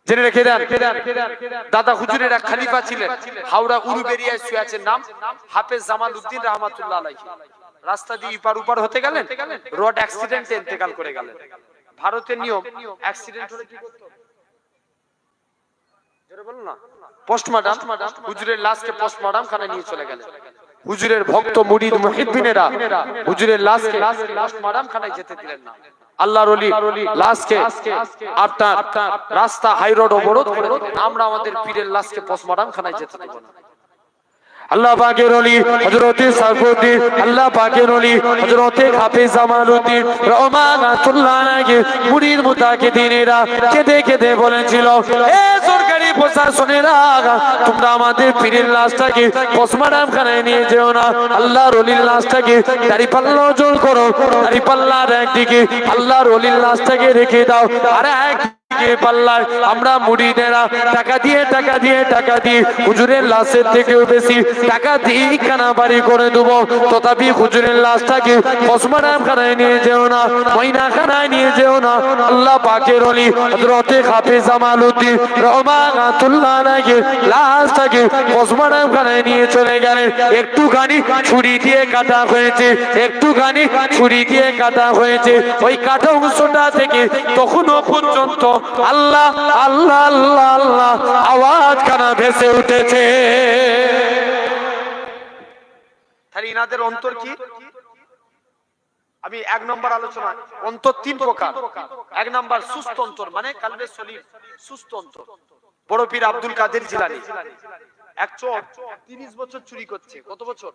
Speaker 1: জেনে রেখে দেন, দাদা হুজুরের এক খলিফা ছিলেন, হাওড়া উরুবেরিয়ায় শুয়ে আছেন, নাম হাফেজ জামাল উদ্দিন রাহমাতুল্লাহ আলাইহি। রাস্তা দিয়ে ইপার উপার হতে গেলেন, রোড অ্যাক্সিডেন্টে ইন্তেকাল করে গেলেন। ভারতের নিয়ম, অ্যাক্সিডেন্ট হলে কি করতে হবে? জোরে বলুন না, পোস্টমর্টম। হুজুরের লাশকে পোস্টমর্টম খানায় নিয়ে চলে গেলেন। হুজুরের ভক্ত মুরিদ মুহিব্বিনেরা হুজুরের লাশকে পোস্টমর্টম খানায় যেতে দিলেন না। আল্লাহর ওলি লাশকে আপনার রাস্তা হাই রোড অবরোধ করে দিলেন। আমরা আমাদের পীরের লাশকে পোস্টমর্টম খানায় যেতে দেব না। আল্লাহ পাকের ওলি হযরতে সাইফুদ্দিন, আল্লাহ পাকের ওলি হযরতে হাফেজ জামালউদ্দিন রহমাতুল্লাহ আলাইহি মুরিদ মুতাকিদিনেরা কেঁদে কেঁদে বলেছিল, এ সরকারি প্রশাসনেরা, তোমরা আমাদের পীরের লাশটাকে পোস্টমর্টম খানায় নিয়ে যেও না। আল্লাহর ওলির লাশটাকে দাড়িপাল্লা জোর করো, দাড়িপাল্লার একদিকে আল্লাহর ওলির লাশটাকে রেখে দাও, আর এক থেকে পাল্লায় আমরা মুরিদেরা টাকা দিয়ে হুজুরের লাশের থেকেও বেশি টাকা দিয়ে কানাবাড়ি করে দেবো। তথাপি হুজুরের লাশটাকে পোস্টমর্টম খানায় নিয়ে যেও না, ময়নাখানায় নিয়ে যেও না। আল্লাহ পাকের ওলি হযরত হাফেজ জামালউদ্দিন রহমাতুল্লাহ আলাইহি লাশটাকে পোস্টমর্টম খানায় নিয়ে চলে গেলেন। একটুখানি ছুরি দিয়ে কাটা হয়েছে, একটুখানি ছুরি দিয়ে কাটা হয়েছে। ওই কাটা অংশটা থেকে তখনও পর্যন্ত আল্লাহ আল্লাহ আল্লাহ আল্লাহ আওয়াজ কানা ভেসে উঠেছে। তাহলে ইনাদের অন্তর কি? আমি এক নম্বর আলোচনা, অন্তর তিন প্রকার। এক নম্বর সুস্থ অন্তর, মানে কালবে সলিম, সুস্থ অন্তর। বড় পীর আব্দুল কাদের জিলানী এক চোর 30 বছর চুরি করছে। কত বছর?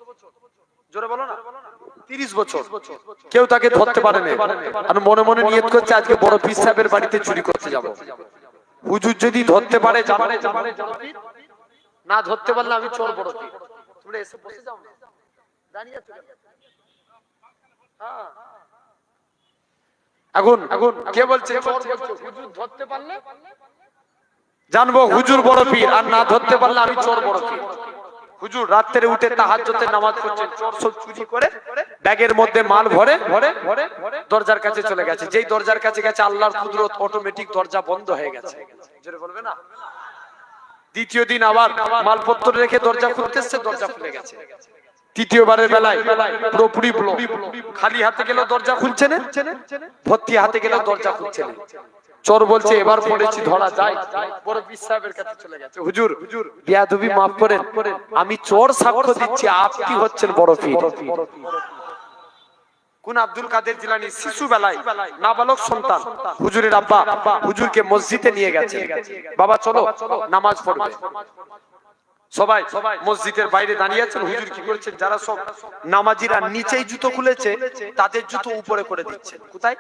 Speaker 1: জোরে বলো না। 30 বছর। কেউ তাকে ধরতে পারে না। আর মনে মনে নিয়ত করছে আজকে বড় পীর সাহেবের বাড়িতে চুরি করতে যাব। হুজুর যদি ধরতে পারে, না ধরতে পারলে আমি চোর বড় পীর। তোমরা এসে বসে যাও না, দাঁড়িয়ে আছো কেন? এখন কে বলছে চোর বলছে? হুজুর ধরতে পারলে জানবো হুজুর বড় পীর, আর না ধরতে পারলে আমি চোর বড় পীর। হুজুর রাত্রে উঠে তাহাজ্জুদের নামাজ পড়ছেন, চোর সব চুরি করে ব্যাগের মধ্যে মাল ভরে দরজার কাছে চলে গেছে। যেই দরজার কাছে গেছে আল্লাহর কুদরত, অটোমেটিক দরজা বন্ধ হয়ে গেছে। জোরে বলবে না। দ্বিতীয় দিন আবার মালপত্র রেখে দরজা খুলতেছে, দরজা খুলে গেছে। তৃতীয়বারের বেলায় পুরোপুরি খালি হাতে গেলেও দরজা খুলছে না, ভর্তি হাতে গেলেও দরজা খুলছে না। চোর বলছে এবার পড়েছি, ধরা যায়। বড় পীর সাহেবের কাছে চলে গেছে। হুজুর বেয়াদবি মাফ করেন, আমি চোর সাক্ষ্য দিচ্ছি আপনি হচ্ছেন বড় পীর। কোন আব্দুল কাদের জিলানী শিশু বেলায় নাবালক সন্তান, হুজুরের আব্বা হুজুরকে মসজিদে নিয়ে গেছে। বাবা চলো নামাজ পড়বে। সবাই মসজিদের বাইরে দাঁড়িয়ে আছেন। হুজুর কি করেছেন? যারা সব নামাজিরা নিচেই জুতো খুলেছে তাদের জুতো উপরে করে দিচ্ছেন। কোথায়?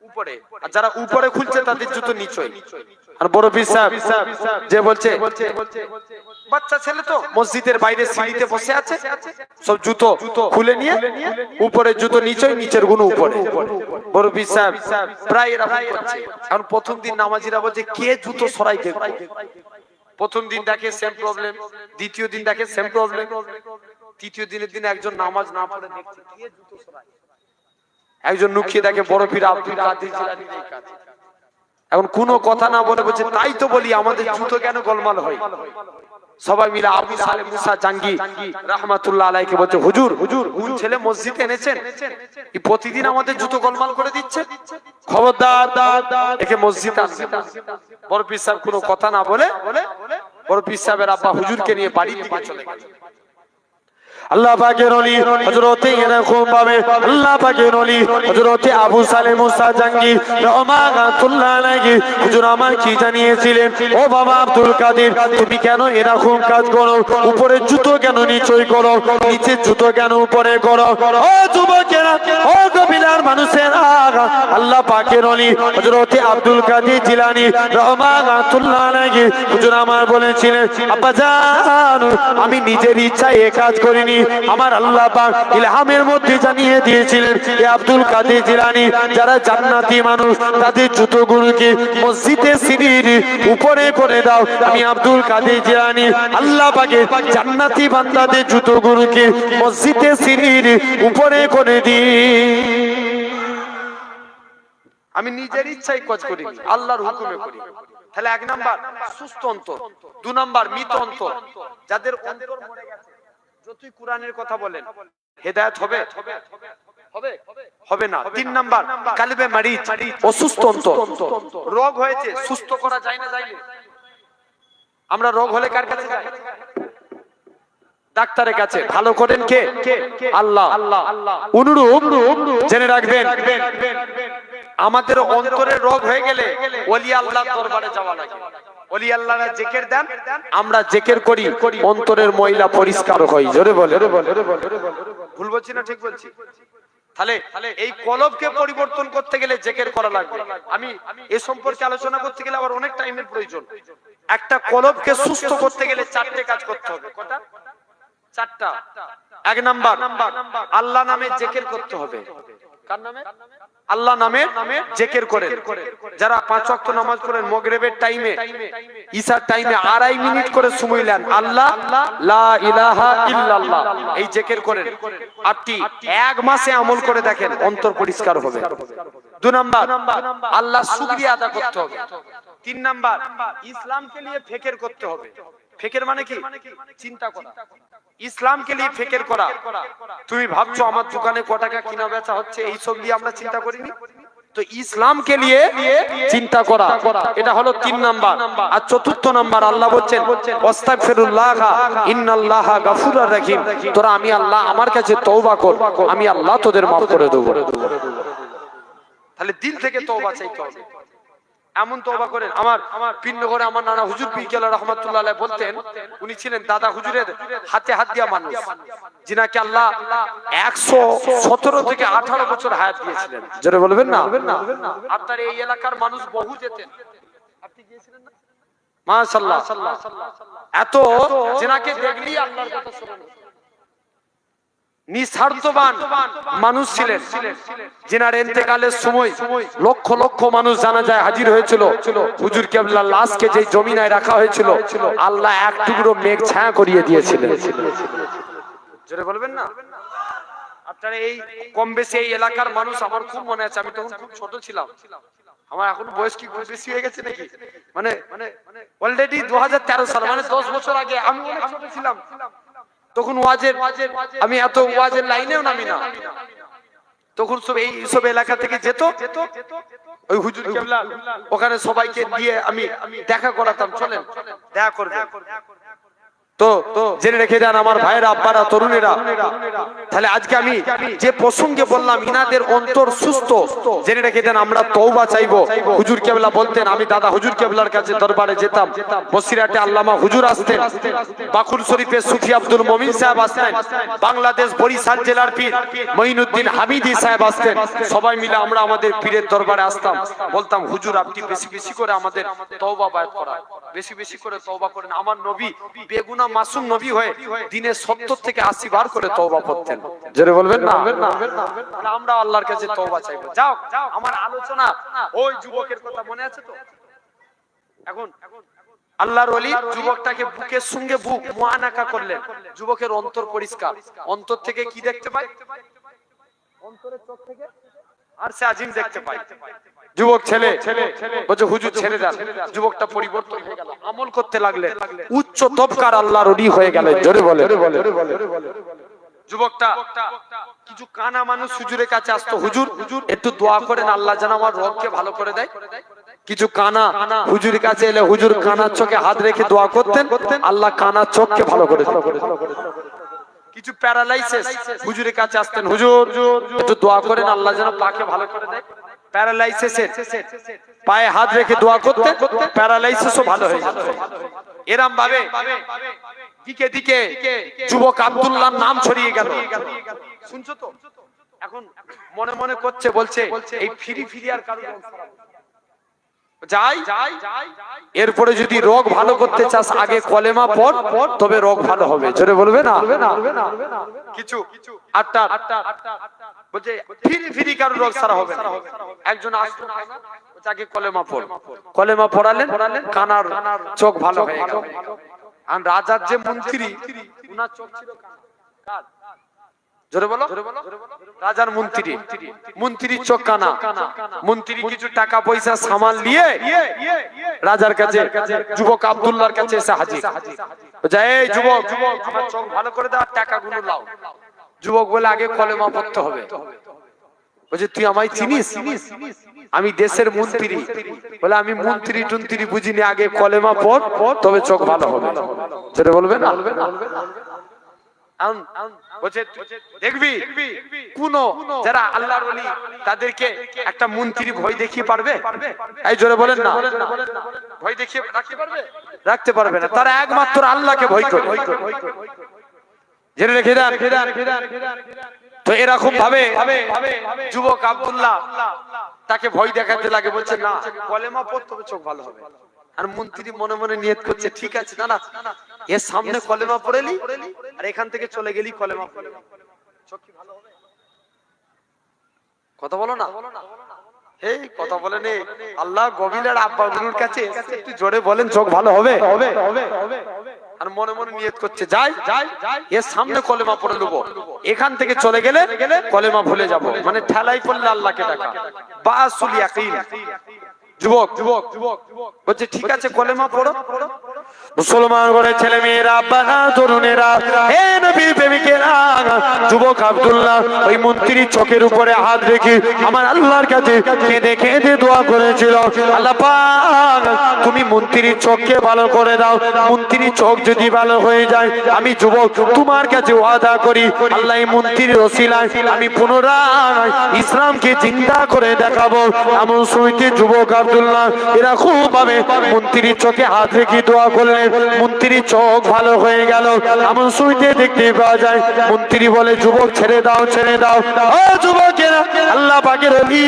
Speaker 1: উপরে। আর যারা উপরে খুলছে তাদের জুতো নিচেই। আর বড় পীর সাহেব যে বলছে বাচ্চা ছেলে তো মসজিদের বাইরে সিঁড়িতে বসে আছে, সব জুতো খুলে নিয়ে উপরে জুতো নিচেই, নিচের গুলো উপরে। বড় পীর সাহেব প্রায় এরকম করছে। এখন প্রথম দিন নামাজিরা বলছে কে জুতো সরাই দেখবো। প্রথম দিন দেখে সেম প্রবলেম, দ্বিতীয় দিন দেখে সেম প্রবলেম, তৃতীয় দিনের দিন একজন নামাজ না পড়ে দেখছে কে জুতো সরায়। একজন নুকিয়ে দেখে বড় পীর আব্দুল কাদের জিলানী এই কাজ। এখন কোনো কথা না বলে বলছে তাই তো বলি আমাদের জুতো কেন গোলমাল হয়। সবাই মিলে আবু সালেম মুসা জাঙ্গি রাহমাতুল্লাহ আলাইহি বলছে হুজুর কোন ছেলে মসজিদে এনেছেন, এই প্রতিদিন আমাদের জুতো গোলমাল করে দিচ্ছে, খবরদার একে মসজিদে আনবেন না। বড় পীর সাহেব কোনো কথা না বলে বড় পীর সাহেবের আব্বা হুজুরকে নিয়ে বাড়ির দিকে চলে গেল। আল্লাহ পাকের ওলি হযরত এরকম ভাবে আল্লাহ পাকের ওলি হযরত আবু সালেম মুসা জাঙ্গি রাহমাতুল্লাহ আলাইহি হুজুর আমার কি জানিয়েছিলেন, ও বাবা আব্দুল কাদের তুমি কেন এরকম কাজ করো? উপরে জুতো কেন নিচেই করো, নিচে জুতো কেন উপরে করো? ও যুবকেরা, ও কবিলার মানুষেরা, আল্লাহ পাকের ওলি হযরত আব্দুল কাদের জিলানী রাহমাতুল্লাহ আলাইহি হুজুর আমার বলেছিলেন আব্বা জান আমি নিজের ইচ্ছায় এই কাজ করিনি, আমার আল্লাহ পাক ইলহামের মধ্যে জানিয়ে দিয়েছিলেন এ আব্দুল কাদের জিলানী যারা জান্নাতি মানুষ তাদের জুতোগুলোকে মসজিদের সিঁড়ির উপরে করে দাও। আমি আব্দুল কাদের জিলানী আল্লাহ পাকের জান্নাতি বান্দাদের জুতোগুলোকে মসজিদের সিঁড়ির উপরে করে দিই। আমি নিজের ইচ্ছায় কাজ করি, আল্লাহর হুকুমে করি। তাহলে এক নাম্বার সুস্থ অন্তর, দুই নাম্বার মৃত অন্তর, যাদের অন্তর মরে গেছে যতই কোরআনের কথা বলেন হেদায়েত হবে হবে না। তিন নাম্বার কালবে মারিজ, অসুস্থ অন্তর, রোগ হয়েছে সুস্থ করা যায় না। যাইলে আমরা রোগ হলে কার কাছে যাই? ডাক্তারের কাছে। ভালো করেন কে? আল্লাহ। অনুরূপ জেনে রাখবেন আমাদের অন্তরে রোগ হয়ে গেলে ওলি আল্লাহর দরবারে যাওয়া লাগে। ওলি আল্লাহরা জিকির দেন, আমরা জিকির করি, অন্তরের ময়লা পরিষ্কার হয়। জোরে বলে। ভুল বলছি না ঠিক বলছি? তাহলে এই কলবকে পরিবর্তন করতে গেলে জিকির করা লাগবে। আমি এ সম্পর্কে আলোচনা করতে গেলে আবার অনেক টাইমের প্রয়োজন। একটা কলবকে সুস্থ করতে গেলে চারটে কাজ করতে হবে। কটা? চারটা। এক নাম্বার আল্লাহ নামে জিকির করতে হবে। কার নামে? আল্লাহ নামে জিকির করেন। যারা 5 ওয়াক্ত নামাজ পড়েন মাগরিবের টাইমে, ঈশার টাইমে আড়াই মিনিট করে সময় নেন, আল্লাহ লা ইলাহা ইল্লাল্লাহ এই জিকির করেন। আপনি এক মাসে আমল করে দেখেন, অন্তর পরিষ্কার হবে। 2 নাম্বার, আল্লাহ শুকরিয়া আদা করতে হবে। 3 নাম্বার, ইসলামকে নিয়ে ফিকির করতে হবে। ফিকির মানে কি? চিন্তা করা। ইসলামকে নিয়ে ফিকির করা। তুমি ভাবছো আমার দোকানে ক টাকা কিনা বেচা হচ্ছে, এই সব নিয়ে আমরা চিন্তা করিনি? তো ইসলামকে নিয়ে চিন্তা করা, এটা হলো 3 নাম্বার। আর 4র্থ নাম্বার, আল্লাহ বলেন আস্তাগফিরুল্লাহ ইন্নাল্লাহা গাফুরুর রহিম। তোরা আমি আল্লাহ আমার কাছে তওবা কর, আমি আল্লাহ তোদের maaf করে দেব। তাহলে দিল থেকে তওবা চাইতে হবে। এমন তওবা করেন। আমার পিন্নগরে আমার নানা হুজুর পীর কেবলা রাহমাতুল্লাহ আলাইহি বলতেন, উনি ছিলেন দাদা হুজুরের হাতে হাত দিয়া মানুষ, যিনাকে আল্লাহ 117 থেকে 18 বছর হায়াত দিয়েছিলেন। জোরে বলবেন না? আপনার এই এলাকার মানুষ বহু যেতেন, আপনি গিয়েছিলেন না? মাশাআল্লাহ, এত যিনাকে দেখলি আল্লাহর কথা শোনেন। নিঃস্বার্থবান মানুষ ছিলেন, যিনার ইন্তেকালের সময় লক্ষ লক্ষ মানুষ জানাজায় হাজির হয়েছিল। হুজুর কেবলার লাশকে যে জমিনায় রাখা হয়েছিল, আল্লাহ এক টুকরো মেঘ ছায়া করিয়ে দিয়েছিলেন। জোরে বলবেন না? আপনারা এই কম বেশি এই এলাকার মানুষ, আমার খুব মনে আছে, আমি তখন খুব ছোট ছিলাম। আমার এখন বয়স কি খুব বেশি হয়ে গেছে নাকি? মানে অলরেডি 2013 সাল, মানে 10 বছর আগে আমি অনেক ছোট ছিলাম। তখন ওয়াজের, আমি এত ওয়াজের লাইনেও নামি না। তখন সব এলাকা থেকে যেত, ওই হুজুর কেবলা ওখানে সবাইকে দিয়ে আমি দেখা করাতাম, চলেন দেখা করবেন। তো জেনে রেখে দেন আমার ভাইরা, আব্বারা, তরুণেরা। তাহলে আজকে আমি যে প্রসঙ্গে বললাম, ইনাদের অন্তর সুস্থ, জেনে রেখে দেন আমরা তওবা চাইবো। হুজুর কেবলা বলতেন, আমি দাদা হুজুর কেবলার কাছে দরবারে যেতাম। বসিরহাটে আল্লামা হুজুর আসতেন, বাকুর শরীফে সুফি আব্দুল মুমিন সাহেব আসতেন, বাংলাদেশ বরিশাল জেলার পীর মঈনুদ্দিন হামিদি সাহেব আসতেন। সবাই মিলে আমরা আমাদের পীরের দরবারে আসতাম, বলতাম হুজুর আপনি বেশি বেশি করে আমাদের তওবা বায়াত করান, বেশি বেশি করে তওবা করেন। আমার নবী বেগুনা মাসুম নবী হয়ে দিনে 70 থেকে 80 বার করে তওবা করতেন। জোরে বলবেন না? আমরা আল্লাহর কাছে তওবা চাইবো। যাও, আমার আলোচনা ওই যুবকের কথা মনে আছে তো? এখন আল্লাহর ওলি যুবকটাকে বুকের সঙ্গে বুক মুআনাকা করলেন। যুবকের অন্তর পরিষ্কার, অন্তর থেকে কি দেখতে পায়? অন্তরের চোখ থেকে আরশে আজিম দেখতে পায়। যুবক ছেলে বলছে হুজুর ছেড়ে দেন। যুবকটা পরিবর্তন হয়ে গেল, আমল করতে লাগলেন, উচ্চ তবকার আল্লাহর ওলি হয়ে গেলেন। জোরে বলে। যুবকটা কিছু কানা মানুষ হুজুরের কাছে আসতো, হুজুর একটু দোয়া করেন আল্লাহ যেন আমার রোগকে ভালো করে দেয়। কিছু কানা হুজুরের কাছে এলে হুজুর কানার চোখে হাত রেখে দোয়া করতেন, আল্লাহ কানার চোখকে ভালো করে দেয়। কিছু প্যারালাইসিস হুজুরের কাছে আসতেন, হুজুর একটু দোয়া করেন আল্লাহ যেন পাকে ভালো করে দেয়। প্যারালাইসিসের পায়ে হাত রেখে দোয়া করতেন, প্যারালাইসিসও ভালো হয়ে যেত। এরম ভাবে দিকে দিকে যুবক আব্দুল্লাহর নাম ছড়িয়ে গেল। শুনছো তো? এখন মনে মনে করছে, বলছে এই ফিরি ফিরি আর কারো যাই। এরপরে যদি রোগ ভালো করতে চাস আগে কলেমা পড়, তবে রোগ ভালো হবে। জোরে বলবে না? কিছু আটটা বলছে ফিরি ফিরি কারো রোগ সারা হবে। একজন আসতো আগে কলেমা পড়, কলেমা পড়ালেন, কানার চোখ ভালো হয়ে গেল। আর রাজার যে মন্ত্রী, উনার চোখ ছিল কার? জোরে বলো। রাজার মন্ত্রী, মন্ত্রীর চোখ কানা। মন্ত্রী কিছু টাকা পয়সা সামাল নিয়ে রাজার কাছে, যুবক আব্দুল্লাহর কাছে এসে হাজির। এই যুবক, আমার চোখ ভালো করে দাও, টাকাগুলো লাও। যুবক বলে আগে কলেমা পড়তে হবে। বলছে তুই আমায় চিনিস? আমি দেশের মন্ত্রী। বলে আমি মন্ত্রী টন্ত্রী বুঝিনি, আগে কলেমা পড় তবে চোখ ভালো হবে। যেটা বলবে না? দেখবি কোন যারা আল্লাহর ওলি তাদেরকে একটা মন্ত্রী ভয় দেখিয়ে পারবে? এই জোরে বলেন না। ভয় দেখিয়ে রাখতে পারবে? রাখতে পারবে না। তারা একমাত্র আল্লাহকে ভয় করে। জেনে রেখে দেন। তো এরকম ভাবে যুবক আব্দুল্লাহ তাকে ভয় দেখাতে লাগে, বলছে না কলেমা পড় তবে চোখ ভালো হবে। আর মন্ত্রী মনে মনে নিয়ত করছে ঠিক আছে না, এর সামনে কলেমা পড়েলি আর এখান থেকে চলে গেলি কলেমা পড়ে, চোখ কি ভালো হবে? কথা বলো না, এই কথা বলেন। আল্লাহ গভীরের আব্বা গুরুর কাছে একটু জোরে বলেন, চোখ ভালো হবে। আর মনে মনে নিয়ত করছে যাই এর সামনে কলেমা পড়ে নেবো, এখান থেকে চলে গেলে কলেমা ভুলে যাব, মানে ঠেলাই পড়লে আল্লাহকে ডাকা বাসুল ইয়াকিন। যুবক বলছে ঠিক আছে কলেমা পড়ো। মুসলমান ঘরে ছেলে মেয়েরা, আব্বারা, তরুণেরা, হে নবীর প্রেমিকেরা, যুবক আব্দুল্লাহ ওই মন্ত্রীর চোখের উপরে হাত রেখে আমার আল্লাহর কাছে কেঁদে কেঁদে দোয়া করেছিল, আল্লাহ পাক তুমি মন্ত্রীর চোখকে ভালো করে দাও। মন্ত্রীর চোখ যদি ভালো হয়ে যায়, আমি যুবক তোমার কাছে ওয়াদা করি আল্লাহ এই মন্ত্রীর ওসিলায় আমি পুনরায় ইসলামকে জিন্দা করে দেখাবো। এমন শুনতে যুবক আব্দুল্লাহ এরা খুব ভাবে মন্ত্রীর চোখে হাত রেখে দোয়া করলেন, মন্ত্রীর চোখ ভালো হয়ে গেল। এমন শুনতে দেখতে পাওয়া যায় মন্ত্রী বলে যুবক ছেড়ে দাও ছেড়ে দাও। ও যুবকেরা, আল্লাহ পাকের ওলি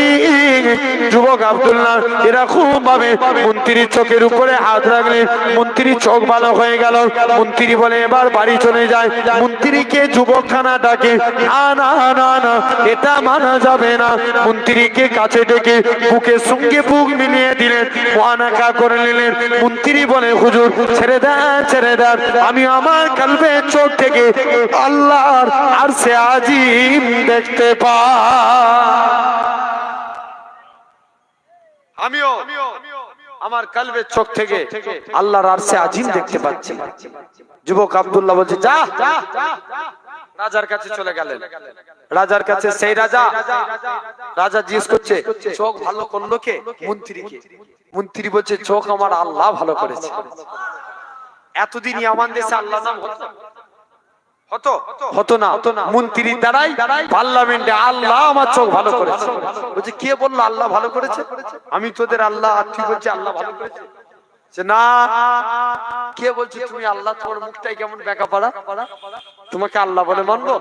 Speaker 1: যুবক আব্দুল্লাহ এরা খুব ভাবে মন্ত্রীর চোখের উপরে হাত রাখলেন, মন্ত্রীর চোখ ভালো হয়ে গেল। মন্ত্রী বলে এবার বাড়ি চলে যায়। মন্ত্রীকে যুবকখানা ডাকে, না না না না এটা মানা যাবে না। মন্ত্রীকে কাছে ডেকে বুকের সঙ্গে বুক মিলিয়ে দিলেন, মুআনাকা করে নিলেন। মন্ত্রী বলে হুজুর ছেড়ে দেন ছেড়ে দেন, আমি আমার কলবে চোখ থেকে আল্লাহর আরশে আজিম দেখতে পাই। আমিও আমার কলবের চোখ থেকে আল্লাহর আরশে আজিম দেখতে পাচ্ছি। যুবক আব্দুল্লাহ বলছে যা, রাজার কাছে চলে গেলেন। রাজার কাছে সেই রাজা জিজ্ঞেস করছে চোখ ভালো করলো কে? মন্ত্রীকে। মন্ত্রী বলছে চোখ আমার আল্লাহ ভালো করেছে। এতদিনই আমাদের দেশে আল্লাহ নাম হতো না। মন্ত্রীর দ্বারাই পার্লামেন্টে আল্লাহ আমার চোখ ভালো করেছে। বলছে কে বললো আল্লাহ ভালো করেছে? আমি তোদের আল্লাহ। আর তুই বলছি আল্লাহ ভালো করেছে? না, কে বলছে তুমি আল্লাহ? তোমার মুখটাই কেমন বেঁকা পাড়া, তোমাকে আল্লাহ বলে মানবো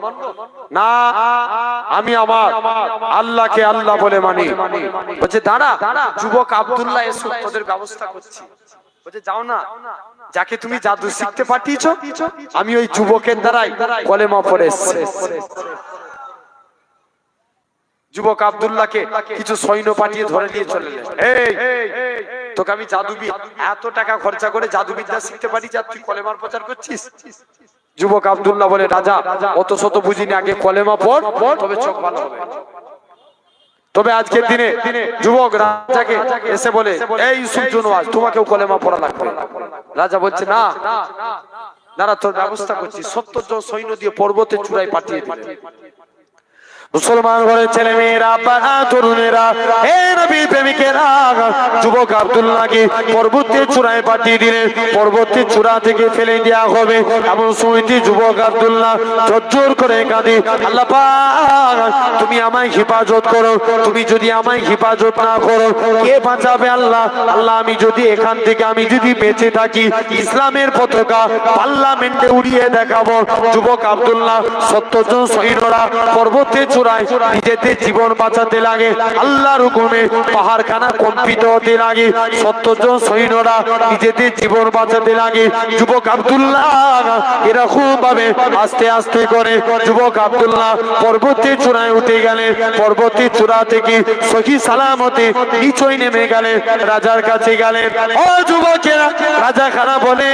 Speaker 1: না? আমি আমার আল্লাহকে আল্লাহ বলে মানি। বলছে দাঁড়া যুবক আব্দুল্লাহ, এসো তোদের ব্যবস্থা করছি। বলছে যাও না, যাকে তুমি জাদু শিখতে পাঠিয়েছ আমি ওই যুবকের দ্বারাই কলেমা পড়ে এসেছি। যুবক আব্দুল্লাহকে কিছু সৈন্য পাঠিয়ে ধরে নিয়ে চলে এলেন। তোকে আমি জাদুবিদ, এত টাকা খরচা করে জাদুবিদ্যা শিখতে পারি যা তুই কলেমার প্রচার করছিস? যুবক আব্দুল্লাহ বলে রাজা অত শত বুঝিনি, আগে কলেমা পড় তবে চোখ ভালো হবে। তবে আজকের দিনে যুবক রাজাকে এসে বলে এই ইউসুফ জুনওয়াজ তোমাকেও কলেমা পড়া লাগবে। রাজা বলছে না দাঁড়া তোর ব্যবস্থা করছি। 70 জন সৈন্য দিয়ে পর্বতের চূড়ায় পাঠিয়ে দিলেন। মুসলমান ঘরের ছেলে মেয়েরা, আব্বারা, তরুণেরা, হে নবীর প্রেমিকেরা, যুবক আব্দুল্লাহকে পর্বতের চূড়ায় পাঠিয়ে দিলেন। পর্বতের চূড়া থেকে ফেলে দেওয়া হবে এমন সময়তে যুবক আব্দুল্লাহ ঝরঝর করে কাঁদে, আল্লাহ পাক তুমি আমায় হেফাজত করো। তুমি যদি আমায় হেফাজত না করো কে বাঁচাবে? আল্লাহ আল্লাহ আমি যদি এখান থেকে আমি যদি বেঁচে থাকি ইসলামের পতাকা পার্লামেন্টে উড়িয়ে দেখাবো। যুবক আব্দুল্লাহ 70 জন সৈন্যরা পর্বতের নিজেদের জীবন বাঁচাতে লাগে, আল্লাহর হুকুমে পাহাড়খানা কম্পিত হতে লাগে। 70 জন সৈন্যরা নিজেদের জীবন বাঁচাতে লাগে। যুবক আব্দুল্লাহ এরকম ভাবে আস্তে আস্তে করে যুবক আব্দুল্লাহ পর্বতের চূড়ায় উঠে গেলেন। পর্বতের চূড়া থেকে সহি সালামতে নিচই নেমে গেলেন, রাজার কাছে গেলেন। ও যুবকেরা, রাজা খানা বলে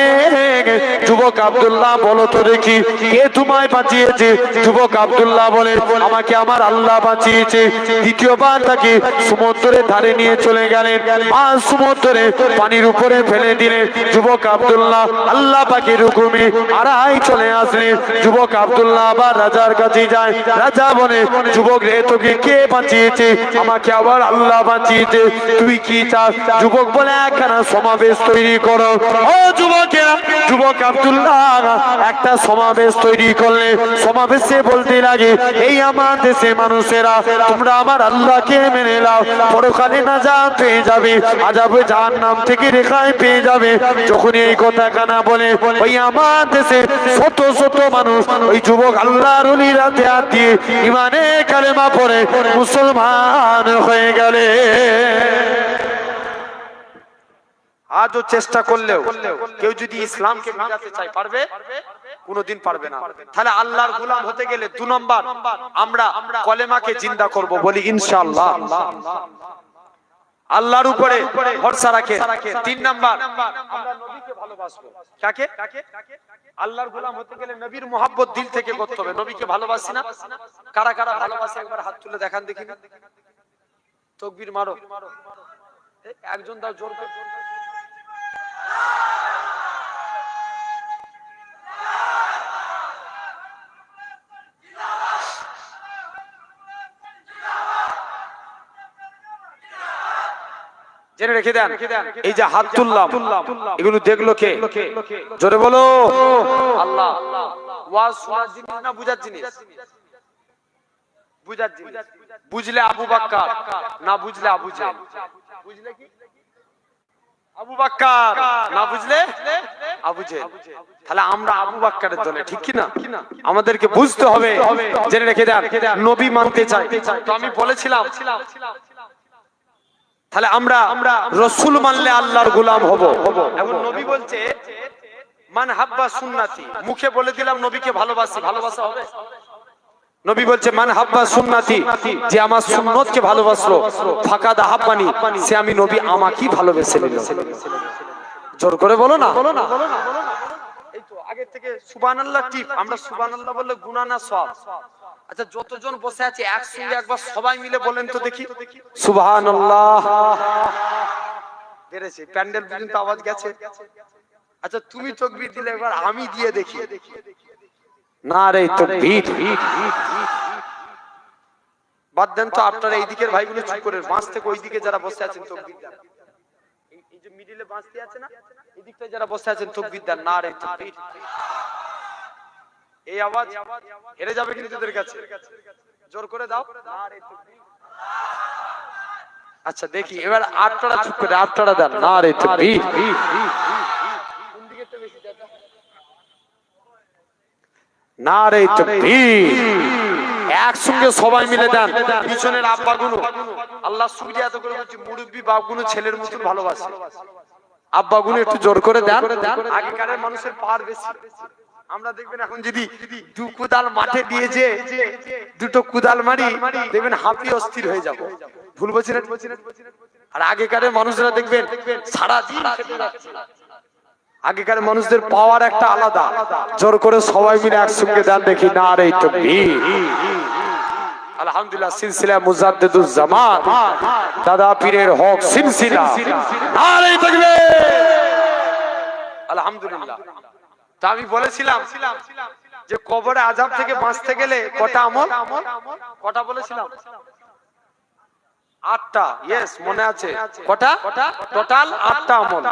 Speaker 1: যুবক আব্দুল্লাহ বলো তো দেখি কে তোমায় বাঁচিয়েছে? যুবক আব্দুল্লাহ বলে আমাকে আমার আল্লাহ বাঁচিয়েছে। দ্বিতীয়বার তাকে সমুদ্রের ধারে নিয়ে চলে গেলেন, আর সমুদ্রে পানির উপরে ফেলে দিলেন। যুবক আব্দুল্লাহ আল্লাহ পাকের হুকুমে আড়াই চলে আসলেন। যুবক আব্দুল্লাহ আবার রাজার কাছে যায়। রাজা বলে যুবক রে তোকে কে বাঁচিয়েছে? আমাকে আবার আল্লাহ বাঁচিয়েছে, তুই কি চাস? যুবক বলে একখানা সমাবেশ তৈরি করো। ও যুবকেরা, যুবক আব্দুল্লাহ একটা সমাবেশ তৈরি করলে সমাবেশে বলতে লাগে এই আমার দেশে মানুষেরা তোমরা আমার আল্লাহকে মেনে নাও, পরকালে নাজাত পেয়ে যাবে, আযাবে জাহান্নাম থেকে রেহাই পেয়ে যাবে। যখন এই কথা কানা বলে ওই আমার দেশে শত শত মানুষ ওই যুবক আল্লাহর ওলির হাতে হাত দিয়ে ইমানে কালেমা পড়ে মুসলমান হয়ে গেলে। আজও চেষ্টা করলেও কেউ যদি ইসলামকে মিটাতে চায় পারবে? কোনোদিন পারবে না। তাহলে আল্লাহর গোলাম হতে গেলে 2 নম্বর আমরা কলেমাকে জিন্দা করব, বলি ইনশাআল্লাহ। আল্লাহর উপরে ভরসা রাখে। 3 নম্বর আমরা নবীকে ভালোবাসবো। কাকে? আল্লাহর গোলাম হতে গেলে নবীর মোহাব্বত দিল থেকে করতে হবে। নবীকে ভালোবাসি না? কারা কারা ভালোবাসে একবার হাত তুলে দেখান দেখি। তাকবীর মারো। একজন দাও জোর করে। জেনে রেখে দেন, এই যে হাত তুললাম এগুলো দেখলো কে? জোরে বলো আল্লাহ। ওয়াজ শোনার জিনিস না বুঝার জিনিস? বুঝার জিনিস। বুঝলে আবু বকর, না বুঝলে আবু জেহেল। বুঝলে কি? আবু বকর, না বুঝলে আবু জেহেল। তাহলে আমরা আবু বকরের দলে, ঠিক কি না? আমাদেরকে বুঝতে হবে। জেনে রেখে দেন, নবী মানতে চাই। তো আমি বলেছিলাম তাহলে আমরা রাসূল মানলে আল্লাহর গোলাম হব। এখন নবী বলছে মান হাব্বা সুন্নতি, মুখে বলে দিলাম নবীকে ভালোবাসি, ভালোবাসা হবে? নবী বলছে মান হাব্বা সুন্নতি, যে আমার সুন্নতকে ভালোবাসলো, ফাকাদ হাব্বানি, সে আমি নবী আমাকেই ভালোবেসে নিল। জোর করে বলো না। এই তো আগে থেকে সুবহানাল্লাহ টিপ। আমরা সুবহানাল্লাহ বললে গুনাহ না সওয়াব? আচ্ছা যতজন বসে আছে একসঙ্গে একবার সবাই মিলে বলেন তো দেখি সুবহানাল্লাহ। বেরেছে প্যান্ডেল পর্যন্ত আওয়াজ গেছে। আচ্ছা তুমি তাকবীর দিলে একবার আমি দিয়ে দেখি। নারে তাকবীর। বাদ দেন তো আপনারা এই দিকের ভাইগুলো চুপ করে, বাঁশ থেকে ওই দিকে যারা বসে আছেন তাকবীর দেন। এই যে মিডিলে বাঁশটি আছে না, এই দিকটায় যারা বসে আছেন তাকবীর দেন। নারে তাকবীর। এই আওয়াজ হেরে যাবে কিন্তু তোদের কাছে। জোর করে দাও। আচ্ছা দেখি এবার আপনারা চুপ করে আপনারা দেন। নারে তাকবীর। কোন দিকে তো বেশি দাদা? নারে তাকবীর। একসঙ্গে সবাই মিলে দেন। পিছনের আব্বাগুলো, আল্লাহ সুবিধা এত করে বলছি, মুরব্বি বাপগুলো ছেলের মতন ভালোবাসে। আব্বাগুলো একটু জোর করে দেন। আগেকার মানুষের পার বেশি। আমরা দেখবেন এখন যদি 2 কুদাল মাঠে দিয়েছে, 2টো কুদাল মারি, দেখবেন হাঁপি অস্থির হয়ে যাব। ভুল বলছি না? আর আগেকার মানুষরা দেখবেন সারা দিন খেতে যাচ্ছে। আগেকার মানুষদের পাওয়ার একটা আলাদা। জোর করে সবাই মিলে একসঙ্গে দেন দেখি। নারে তাকবীর। আলহামদুলিল্লাহ সিলসিলা মুজাদ্দিদুজ জামান দাদা পীরের হক সিলসিলা। নারে তাকবীর। আলহামদুলিল্লাহ। তা আমি বলেছিলাম যে কবরে আযাব থেকে বাঁচতে গেলে কটা আমল? কটা বলেছিলাম? 8টা। ইয়েস মনে আছে। কটা? টোটাল 8টা আমল।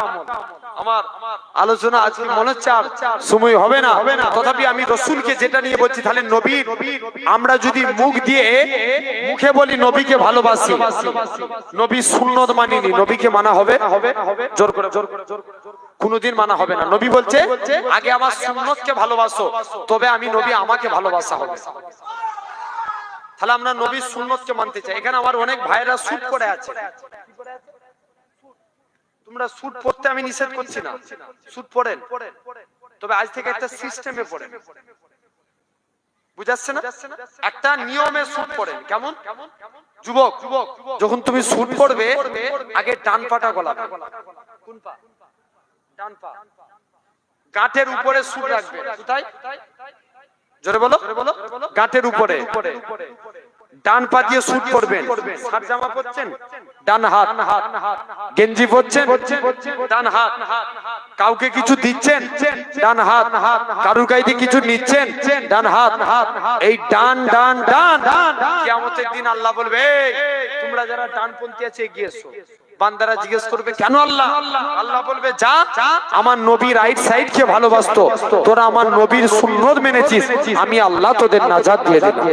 Speaker 1: আমার আলোচনা আজকে মনে হচ্ছে আর সময় হবে না, তথাপি আমি রাসূলকে যেটা নিয়ে বলছি, তাহলে নবী আমরা যদি মুখ দিয়ে মুখে বলি নবীকে ভালোবাসি, নবী সুন্নত মানিনি, নবীকে মানা হবে? জোর করে কোনদিন মানা হবে না। নবী বলছে আগে আমার সুন্নতকে ভালোবাসো, তবে আমি নবী আমাকে ভালোবাসা হবে। তাহলে আমরা নবীর সুন্নতকে মানতে চাই। এখানে আমার অনেক ভাইরা স্যুট পরে আছে। তোমরা স্যুট পরতে আমি নিষেধ করছি না, স্যুট পরেন, তবে আজ থেকে একটা সিস্টেমে পরেন। বুঝাচ্ছে না? একটা নিয়মে স্যুট পরেন। কেমন? যুবক যখন তুমি স্যুট পরবে আগে ডান পাটা গলাবে। কোন পা? ডান পা। গাঁটের উপরে স্যুট রাখবে। কোথায়? জোরে বলো। গাঁটের উপরে। ডান পা দিয়ে স্যুট পরবেন। শার্ট জামা পরছেন ডান হাত, গেঞ্জি পরছেন ডান হাত, কাউকে কিছু দিচ্ছেন ডান হাত, কারুর কাছে কিছু নিচ্ছেন ডান হাত। এই ডান ডান ডান কিয়ামতের দিন আল্লাহ বলবে তোমরা যারা ডানপন্থী আছে এগিয়ে এসো। বান্দারা জিজ্ঞেস করবে কেন আল্লাহ? আল্লাহ বলবে যা আমার নবী রাইট সাইড কে ভালোবাসতো, তোরা আমার নবীর সুন্নত মেনেছিস, আমি আল্লাহ তোদের নাজাত দিয়ে দিলাম।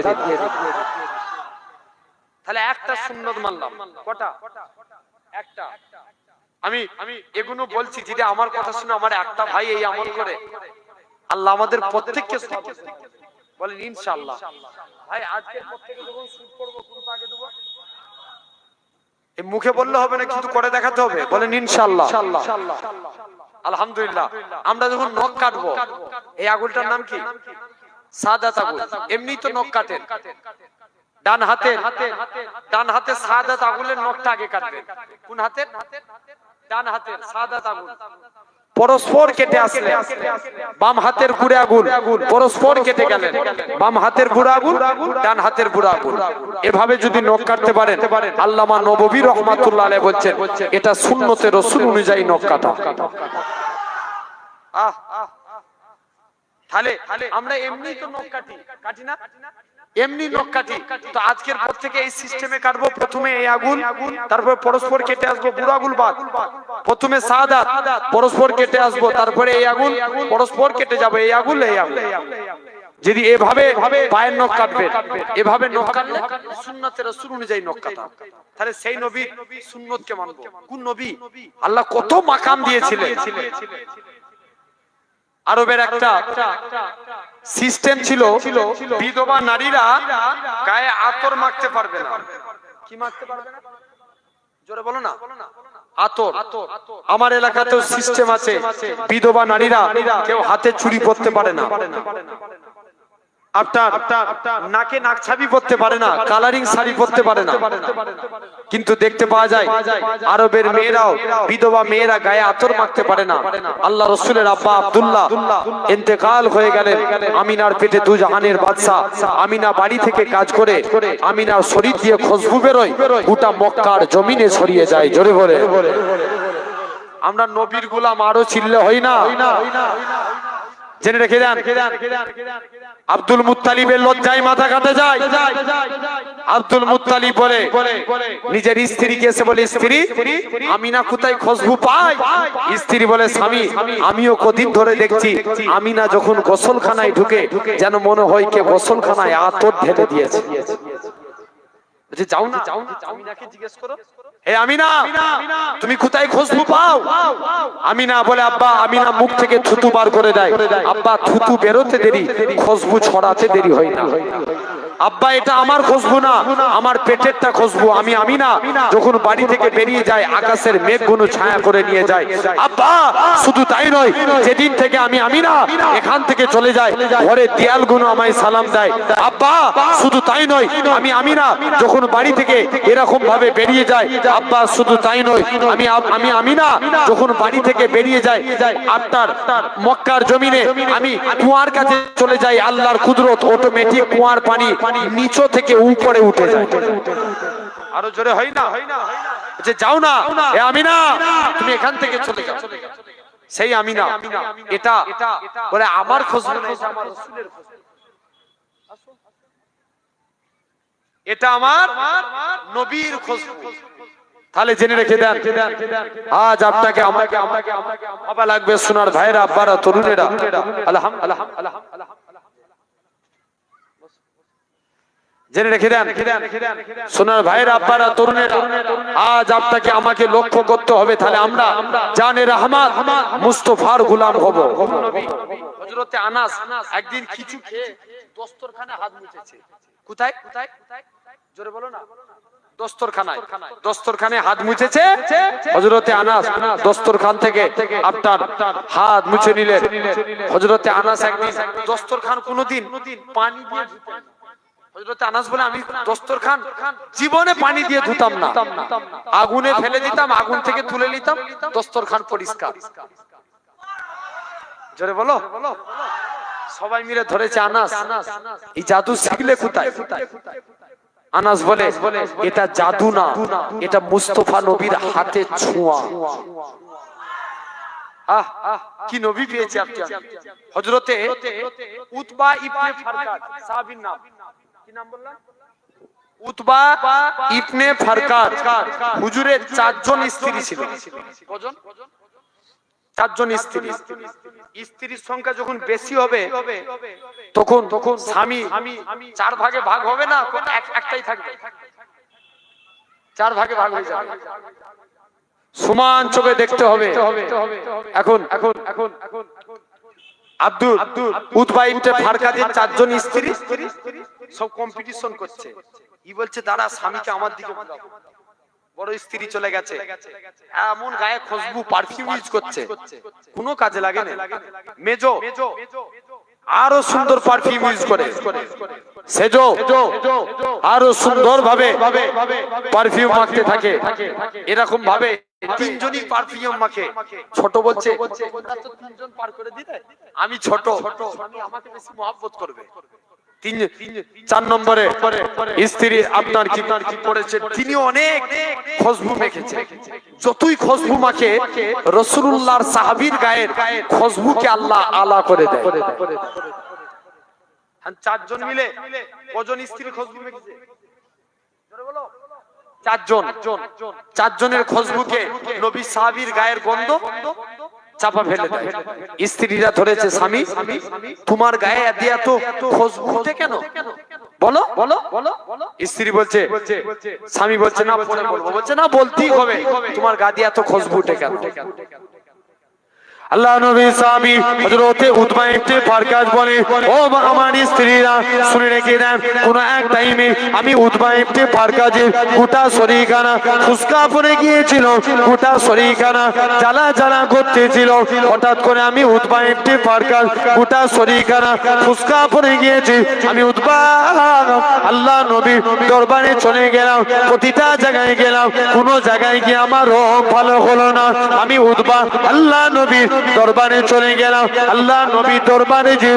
Speaker 1: তাহলে একটা সুন্নত মানলাম। কটা? একটা। আমি এগুলো বলছি যদি আমার কথা শুনে আমার একটা ভাই এই আমল করে, আল্লাহ আমাদের প্রত্যেককে সওয়াব দেবে। বলেন ইনশাআল্লাহ। ভাই আজকের পর থেকে যখন শুট করব কোন পাকে দেব? এই মুখে বললে হবে না, কিন্তু করে দেখাতে হবে। বলেন ইনশাআল্লাহ।
Speaker 2: আলহামদুলিল্লাহ। আমরা যখন নখ কাটবো, এই আঙুলটার নাম কি? সাদাত আঙুল। এমনি তো নখ কাটেন, ডান হাতে সাদাত আঙুলের নখটা আগে কাটবেন। কোন হাতের? ডান হাতের সাদাত আঙুল পরস্পর কেটে আসলে বাম হাতের বুড়া আঙুল পরস্পর কেটে গেলেন, বাম হাতের বুড়া আঙুল ডান হাতের বুড়া আঙুল, এভাবে যদি নখ কাটতে পারেন, আল্লামা নববী রহমাতুল্লাহ আলাইহি বলছেন এটা সুন্নতে রাসূল অনুযায়ী নখ কাটা। তাহলে আমরা এমনি তো নখ কাটি না, এমনি নখ কাটি। তো আজকের পর থেকে এই সিস্টেমে কাটবো। প্রথমে এই আগুন, তারপর পরস্পর কেটে আসবো বুড়ো আগুন বাদ, প্রথমে সাদাত পরস্পর কেটে আসবো, তারপরে এই আগুন পরস্পর কেটে যাবে, এই আগুন এই আগুন। যদি এভাবে পায়ের নখ কাটবে, এভাবে নখ কাটলে সুন্নতে রাসূল অনুযায়ী নখ কাটা। তাহলে সেই নবীর সুন্নতকে মানবো। কোন নবী? আল্লাহ কত মাকাম দিয়েছিলেন। আরবের একটা সিস্টেম ছিল, বিধবা নারীরা গায়ে আতর মাখতে পারবে না। কি মাখতে পারবে না? জোরে বলো না। আতর। আমার এলাকাতেও সিস্টেম আছে, বিধবা নারীরা কেউ হাতে চুড়ি পরতে পারে না, আপনার নাকে নাক ছাবি পরতে পারে না, কালারিং শাড়ি পরতে পারে না। কিন্তু দেখতে পাওয়া যায় আরবের মেয়েরাও, বিধবা মেয়েরা গায়ে আতর মাখতে পারে না। আল্লাহ রাসূলের আব্বা আব্দুল্লাহ ইন্তেকাল হয়ে গেলেন। আমিনার পেটে দু জাহানের বাদশা। আমিনা বাড়ি থেকে কাজ করে, আমিনার শরীর দিয়ে খুশবু বেরোয়, গোটা মক্কার জমিনে ছড়িয়ে যায়। জোরে বলে আমরা নবীর গোলাম আরো চিল্লে হই না। জেনে রেখে দেন, আব্দুল মুত্তালিবের লজ্জায় মাথা কাটে যায়। আব্দুল মুত্তালিব বলে নিজের স্ত্রীকে এসে বলে, স্ত্রী আমিনা কোথায় খুশবু পায়? স্ত্রী বলে, স্বামী আমিও কদিন ধরে দেখছি আমিনা যখন গোসলখানায় ঢুকে যেন মনে হয় কে গোসলখানায় আতর ঢেলে দিয়েছে। যাও না, আমিনাকে জিজ্ঞেস করো, হে আমিনা তুমি কোথায় খুশবু পাও? আমিনা বলে, আব্বা আমিনা মুখ থেকে থুতু বার করে দেয়। আব্বা থুতু বেরোতে দেরি, খুশবু ছড়াতে দেরি হয় না। আব্বা এটা আমার খুশবু না, আমার পেটেরটা খুশবু। আমি আমিনা যখন বাড়ি থেকে বেরিয়ে যায় আকাশের মেঘগুলো ছায়া করে নিয়ে যায়। আব্বা শুধু তাই নয়, যেদিন থেকে আমি আমিনা এখান থেকে চলে যায় ঘরের দেয়ালগুলো আমায় সালাম দেয়। আব্বা শুধু তাই নয়, আমি আমিনা যখন বাড়ি থেকে এরকম ভাবে বেরিয়ে যায়, আব্বা শুধু তাই নয়, আমি আমিনা যখন বাড়ি থেকে বেরিয়ে যায় আপনার মক্কার জমিনে আমি কুয়ার কাছে চলে যাই, আল্লাহর কুদরত অটোমেটিক কুয়ার পানি নিচে থেকে উপরে উঠে যায়। আরো জোরে হয় না? যে যাও না এ আমিনা তুমি এখান থেকে চলে যাও। সেই আমিনা এটা বলে আমার খুশবু না, এটা আমার রাসূলের খুশবু, এটা আমার নবীর খুশবু। তাহলে জেনে রেখে দেন, আজ আপনাকে আমাকে ভাবা লাগবে সোনার ভাইরা, আব্বারা, তরুণেরা, আলহামদুলিল্লাহ জেনে রেখে দেন সোনার ভাইরা, আব্বারা, তরুণেরা, আজ আপনাকে আমাকে লক্ষ্য করতে হবে। তাহলে আমরা জানে রহমত মুস্তাফার গোলাম হব। হযরতে আনাস একদিন কিছু খেয়ে দস্তরখানে হাত মুছেছে। কোথায়? জোরে বলো না। দস্তরখানে হাত মুছেছে হযরতে আনাস। দস্তরখান থেকে আপনার হাত মুছে নিলেন। হযরতে আনাস একদিন দস্তরখান কোনদিন পানি দিয়ে ধুতেন। হযরতে আনাস বলে, আমি দস্তরখান জীবনে পানি দিয়ে ধুতাম না, আগুনে ফেলে দিতাম, আগুন থেকে তুলে নিতাম, দস্তরখান পরিষ্কার। জোরে বলো। সবাই মিলে ধরেছে আনাস এই জাদু শিখলে কোথায়? আনাস বলে, এটা জাদু না, এটা মুস্তাফা নবীর হাতে ছোঁয়া। কি নবী পেয়েছে আপনি। হযরতে উতবা ইবনে ফারকাত সাহাবীর নাম, কি নাম বললাম? Utba ibn Farqad. হুজুরের 4 জন স্ত্রী ছিল। কজন? 4 জন স্ত্রী। স্ত্রীর সংখ্যা যখন বেশি হবে তখন স্বামী 4 ভাগে ভাগ হবে না, একটাই থাকবে, 4 ভাগে ভাগ হয়ে যাবে। সমান চোখে দেখতে হবে। এখন আব্দুল উতবা ইবনে ফারকাতের 4 জন স্ত্রী সব কম্পিটিশন করছে। ই বলছে, দাঁড়া স্বামীকে আমার দিকে বুলাবো, বড় স্ত্রী চলে গেছে, এমন গায়ে খুশবু পারফিউম ইউজ করছে, কোনো কাজে লাগে না। মেজো আরো সুন্দর পারফিউম ইউজ করে, সেজো আরো সুন্দর ভাবে পারফিউম মাখতে থাকে। এরকম ভাবে তিনজনই পারফিউম মাখে। ছোট বলছে তিনজন পার করে দিতে, আমি ছোট, স্বামী আমাকে বেশি মহব্বত করবে। 4 নম্বরে স্ত্রী আপনার কি করেছে, তিনি অনেক খুশবু মেখেছে। যতই খুশবু মাখে রাসূলুল্লাহর সাহাবীর গায়ের খুশবুকে আল্লাহ আলা করে দেয়। 4 জন মিলে কজন স্ত্রী খুশবু মেখেছে? জোরে বলো। 4 জন। 4 জনের খুশবুকে নবী সাহাবীর গায়ের গন্ধ চাপা ফেলে দেয়। স্ত্রীরা ধরেছে, স্বামী তোমার গায়ে এত খুশবু উঠে কেন, বলো বলো। স্ত্রী বলছে, স্বামী বলছে না পরে বলবো, বলছে না বলতেই হবে, তোমার গা দিয়ে এত খুশবু উঠে কেন? আল্লাহ নবী সাহাবী হযরতে উতবা ইবনে ফারকাজ বলে, ও আমার স্ত্রীরা শুনে রেখে দেন, কোন এক টাইমে আমি উতবা ইবনে ফারকাজের গোটা শরীরখানা ফুসকা পড়ে গিয়েছিল, গোটা শরীরখানা জ্বালা জ্বালা করতেছিল। হঠাৎ করে আমি উতবা ইবনে ফারকাজ গোটা শরীরখানা ফুসকা পড়ে গিয়েছে। আমি উতবা আল্লাহ নবীর দরবারে চলে গেলাম, প্রতিটা জায়গায় গেলাম, কোন জায়গায় গিয়ে আমার রোগ ভালো হলো না। আমি উতবা আল্লাহ নবীর দরবারে চলে গেলাম, আল্লাহ নবী দরবারে যে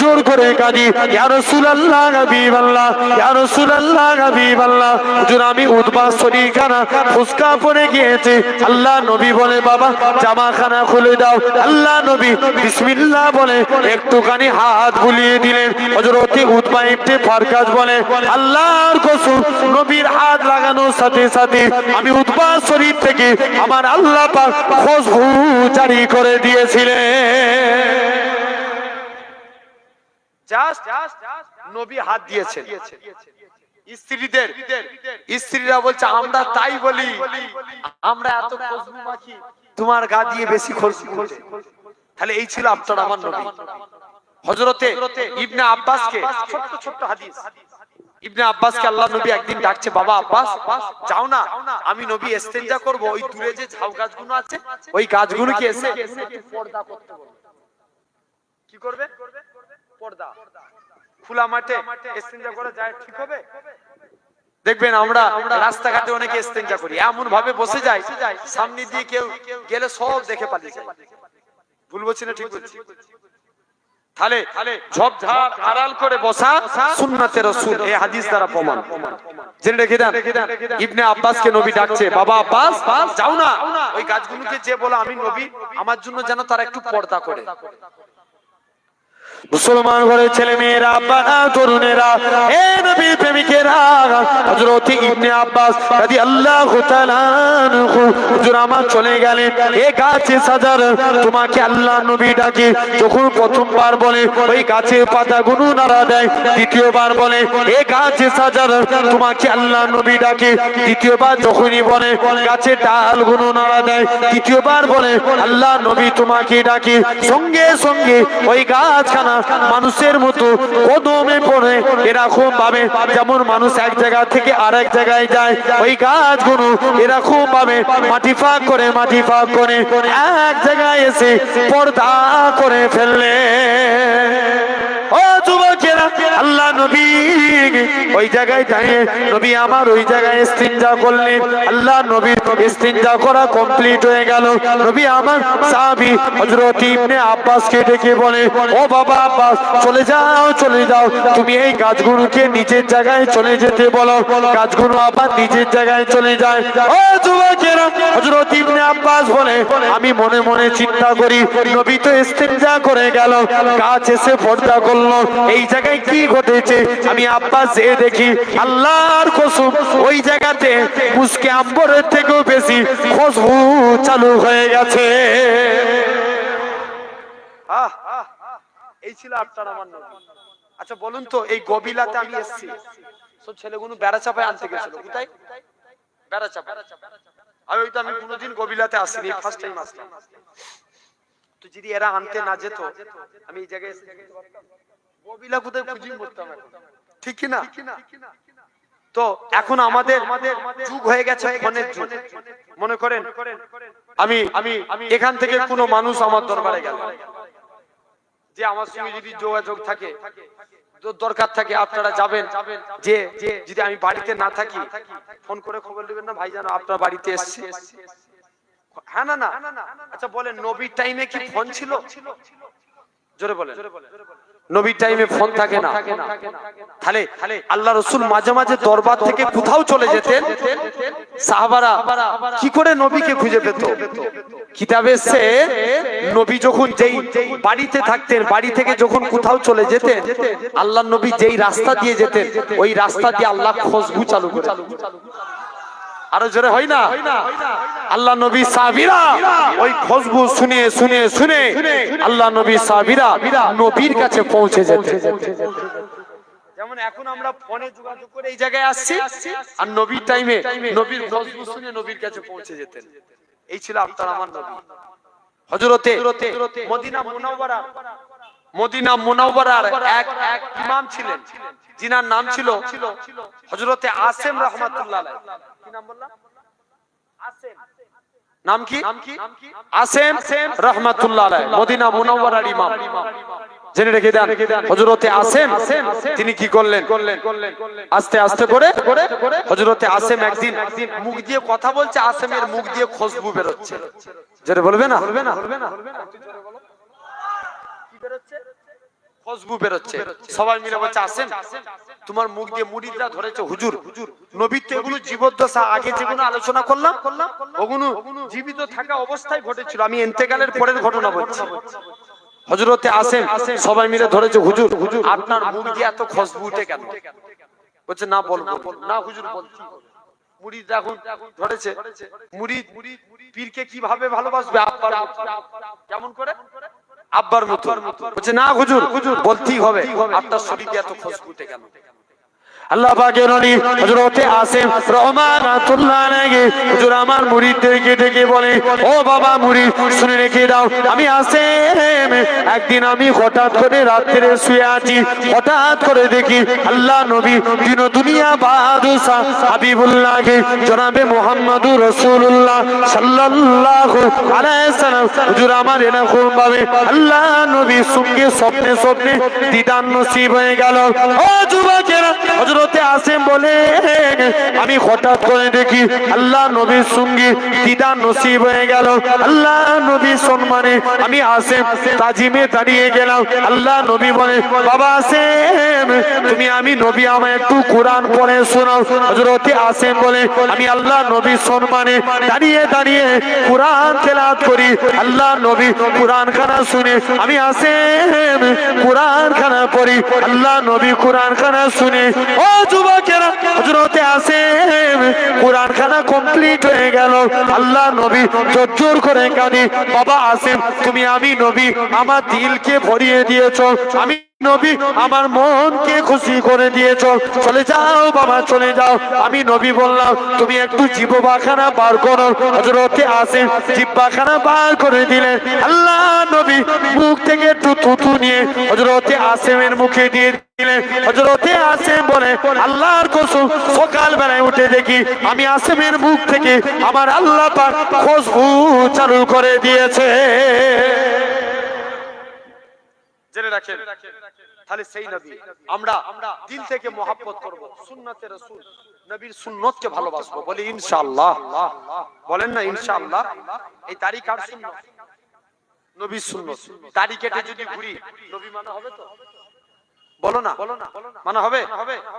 Speaker 2: জোর করে কাঁদি, ইয়া রাসূলুল্লাহ হাবিবাল্লাহ, ইয়া রাসূলুল্লাহ হাবিবাল্লাহ, হুজুর আমি উতবা শরীরখানা ফুসকা পড়ে গিয়েছে। আল্লাহ নবী বলে, বাবা জামাখানা খুলে দাও। আল্লাহ নবী বিসমিল্লাহ বলে একটুখানি হাত বুলিয়ে দিলেন। হযরত উতবা ইবনে ফারকাজ বলে, আল্লাহর কসম, নবীর হাত লাগানোর সাথে সাথে আমি উতবা শরীর থেকে আমার আল্লাহ পাক খুশবু জারি করে দিয়েছিলেন। জাস্ট নবী হাত দিয়েছেন। স্ত্রীরা বলছে, আমরা তাই বলি, আমরা এত খুশবু মাখি, তোমার গা দিয়ে বেশি খুশবু ওঠে। তাহলে এই ছিল আপনার আমার নবী। হযরতে ইবনে আব্বাসকে, ছোট্ট ছোট্ট হাদিস, ইবনে আব্বাসকে আল্লাহ নবী একদিন ডাকছে, বাবা আব্বাস যাও না, আমি নবী ইস্তেঞ্জা করব, ওই দূরে যে ঝাউ গাছগুলো আছে ওই গাছগুলোকে এসে পর্দা করতে বলো। কি করবে? পর্দা। খোলা মাঠে ইস্তেঞ্জা করা যায়, ঠিক হবে? দেখবেন আমরা রাস্তাঘাটে অনেকে ইস্তেঞ্জা করি, এমন ভাবে বসে যায় সামনে দিয়ে কেউ গেলে সব দেখে পালিয়ে যায়। ভুল বলছি না ঠিক বলছি? তাহলে ঝোপঝাড় আড়াল করে বসা সুন্নাতে রাসূল, এই হাদিস দ্বারা প্রমাণ। জেনে রেখে দেন, ইবনে আব্বাসকে নবী ডাকছে, বাবা আব্বাস যাও না, ওই গাছগুলোকে যে বলে আমি নবী, আমার জন্য যেন তারা একটু পর্দা করে। মুসলমান ঘরের ছেলে মেয়েরা, আব্বারা, তরুণেরা, হে নবীর প্রেমিকেরা, হযরত ইবনে আব্বাস রাদিয়াল্লাহু তাআলা আনহু হুজুর আমার চলে গেলেন। এই গাছে সাজার তোমাকে আল্লাহ নবী ডাকে, যখন প্রথমবার বলে ওই গাছের পাতাগুলো নাড়া দেয়, দ্বিতীয়বার বলে এই গাছে সাজার তোমাকে আল্লাহ নবী ডাকে, দ্বিতীয়বার যখনই বলে গাছের ডালগুলো নাড়া দেয়, তৃতীয়বার বলে আল্লাহ নবী তোমাকে ডাকে, সঙ্গে সঙ্গে ওই গাছখানা মানুষের মতো কদমে পড়ে এরকম ভাবে, যেমন মানুষ এক জায়গা থেকে আরেক জায়গায় যায়, ওই গাছগুলো এরকম ভাবে মাটি ফাঁক করে এক জায়গায় এসে পর্দা করে ফেললে। ও যুবকেরা, আল্লাহ নবী ওই জায়গায় দাঁড়িয়ে নবী আমার ওই জায়গায় ইস্তিনজা করলেন। আল্লাহ নবীর ইস্তিনজা করা কমপ্লিট হয়ে গেল। নবী আমার সাহাবী হযরত ইবনে আব্বাসকে ডেকে বলে, ও বাবা আব্বাস, চলে যাও, তুমি এই গাছগুলোকে নিচের জায়গায় চলে যেতে বলো। গাছগুলো আবার নিচের জায়গায় চলে যায়। ও যুবকেরা, হযরত ইবনে আব্বাস বলে, আমি মনে মনে চিন্তা করি, নবী তো ইস্তিনজা করে গেল, গাছ এসে পর্দা করলো, এই জায়গায় কি ঘটেছে? আমি আব্বাস যেয়ে দেখি, আল্লাহর কসম, ওই জায়গাতে মুসকে আম্বরের থেকেও বেশি খুশবু চালু হয়ে গেছে। এই ছিল আপনার আমার নবী। আচ্ছা বলুন তো, এই গবিলাতে আমি এসেছি, সব ছেলেগুলো বেড়া চাপায় আনতে গেছিল, কোথায়? বেড়া চাপা। আমি কোনোদিন গবিলাতে আসিনি, ফার্স্ট টাইম আসলাম। তো যদি এরা আনতে না যেত, আমি এই জায়গায় গবিলা কোথায় খুঁজে করতাম, ঠিক কি না? তো এখন আমাদের যুগ হয়ে গেছে ফোনের যুগ। মনে করেন আমি এখান থেকে কোনো মানুষ আমার দরবারে গেল, যে আমার সঙ্গে যদি যোগাযোগ থাকে, দরকার থাকে, আপনারা যাবেন, যে যদি আমি বাড়িতে না থাকি ফোন করে খবর নেবেন না, ভাইজান আপনার বাড়িতে এসেছি। হ্যাঁ না না, আচ্ছা বলেন নবীর টাইমে কি ফোন ছিল? জোরে বলেন। নবীর টাইমে ফোন থাকে না। তাহলে আল্লাহ রাসূল মাঝে মাঝে দরবার থেকে কোথাও চলে যেতেন, সাহাবারা কি করে নবীকে খুঁজে পেত? কিতাবে সে নবী যখন যেই বাড়িতে থাকতেন, বাড়ি থেকে যখন কোথাও চলে যেতেন, আল্লাহ নবী যেই রাস্তা দিয়ে যেতেন ওই রাস্তা দিয়ে আল্লাহ খুশবু চালু করে। আরো জোরে হয় না? আল্লাহ নবী সাহাবীরা ওই খুশবু শুনে শুনে শুনে আল্লাহ নবী সাহাবীরা নবীর কাছে পৌঁছে যেতেন। যেমন এখন আমরা ফোনে যোগাযোগ করে এই জায়গায় আসছি, আর নবীর টাইমে নবীর খুশবু শুনে নবীর কাছে পৌঁছে যেতেন। এই ছিল আপনার আমার নবী। হযরতে মদিনা মুনাওয়ারার এক ইমাম ছিলেন, যিনার নাম ছিল হযরতে আসেম রাহমাতুল্লাহ আলাইহি। কি নাম বললাম? আসেম। নাম কি? আসেম রাহমাতুল্লাহ আলাইহি, মদিনা মুনাওয়ারার ইমাম। জেনে রেখে দেন, হযরতে আসেম তিনি কি করলেন, আস্তে আস্তে করে হযরতে আসেম একদিন মুখ দিয়ে কথা বলছে, আসেমের মুখ দিয়ে খুশবু বের হচ্ছে। জোরে বলবে না? কি বের হচ্ছে? খুশবু বের হচ্ছে। সবাই মিলে বলছে, আসেম তোমার মুখ দিয়ে মুরিদরা ধরেছে। হুজুর নবীর তো এগুলো জীবদ্দশা, আগে যেগুলো আলোচনা করলাম ওগুলো জীবিত থাকা অবস্থায় ঘটেছিল, আমি ইন্তেকালের পরের ঘটনা বলছি। হযরতে আসেম সবাই মিলে ধরেছে, হুজুর আপনার মুখ দিয়ে এত খুশবু উঠে কেন? বলছে না বলবো না হুজুর, বলছি। মুরিদ এখন ধরেছে, মুরিদ পীরকে কিভাবে ভালোবাসবে? আব্বার মতো। কেমন করে? আব্বার মতো। বলছে না হুজুর বলতেই হবে, আপনার শরীরে এত খুশবু উঠে কেন? আল্লাহ পাকের নবী হযরতে আসেম রাহমাতুল্লাহ আলাইহি হুজুর আমার মুরিদদেরকে ডেকে বলে, ও বাবা মুরিদ শুনে রেখে দাও, আমি আসেম একদিন আমি হঠাৎ করে রাতে শুয়ে আছি, হঠাৎ করে দেখি আল্লাহ নবী দিন দুনিয়া বাদশা হাবিবুল্লাহকে জনাবে মুহাম্মদুর রাসূলুল্লাহ সাল্লাল্লাহু আলাইহি সাল্লাম হুজুর আমার এরকম ভাবে আল্লাহ নবীর সঙ্গে স্বপ্নে স্বপ্নে দিদার নসিব হয়ে গেল। ও যুবকেরা, হযরতে আসেম বলে আমি হঠাৎ করে দেখি আল্লাহ নবীর সঙ্গে দিদার নসিব হয়ে গেল। আল্লাহ নবীর সম্মানে আমি আসেম তাজিমে দাঁড়িয়ে গেলাম। আল্লাহ নবী বলে, বাবা আসেম তুমি আমি নবী আমায় একটু কোরআন পড়ে শোনাও। হযরতে আসেম বলে, আমি আল্লাহ নবীর সম্মানে দাঁড়িয়ে দাঁড়িয়ে কোরআন তেলাওয়াত করি। আল্লাহ নবী কোরআন খানা শুনে আমি আসেম কোরআন খানা পড়ি। আল্লাহ নবী কোরআন খানা শুনে, ও যুবকেরা, হযরতে আসেম কোরআন খানা কমপ্লিট হয়ে গেল। আল্লাহ নবী জোর করে কাঁদে, বাবা আসেম তুমি আমি নবী আমার দিলকে ভরিয়ে দিয়েছো, আমি নবী আমার মনকে খুশি করে দিয়েছো, চলে যাও বাবা চলে যাও। আমি নবী বললাম, তুমি একটু জিহ্বাখানা বার করো। হযরতে আসেম জিহ্বাখানা বার করে দিলেন। আল্লাহ নবী মুখ থেকে একটু থুথু নিয়ে হযরতে আসেমের মুখে দিয়ে দিলেন। হযরতে আসেম বলে, আল্লাহর কসম সকাল বেলায় উঠে দেখি আমি আসেমের মুখ থেকে আমার আল্লাহ পাক খুশবু চালু করে দিয়েছে। জেনে রাখেন, তাহলে সেই নবী আমরা দিল থেকে মহব্বত করব, সুন্নতে রাসূল নবীর সুন্নতকে ভালোবাসবো। বলি ইনশাআল্লাহ। বলেন না ইনশাআল্লাহ। এই তারিখ আর সুন্নত, নবীর সুন্নত। দাড়ি কেটে যদি ঘুরি নবী মানা হবে তো? বলো না মানা হবে?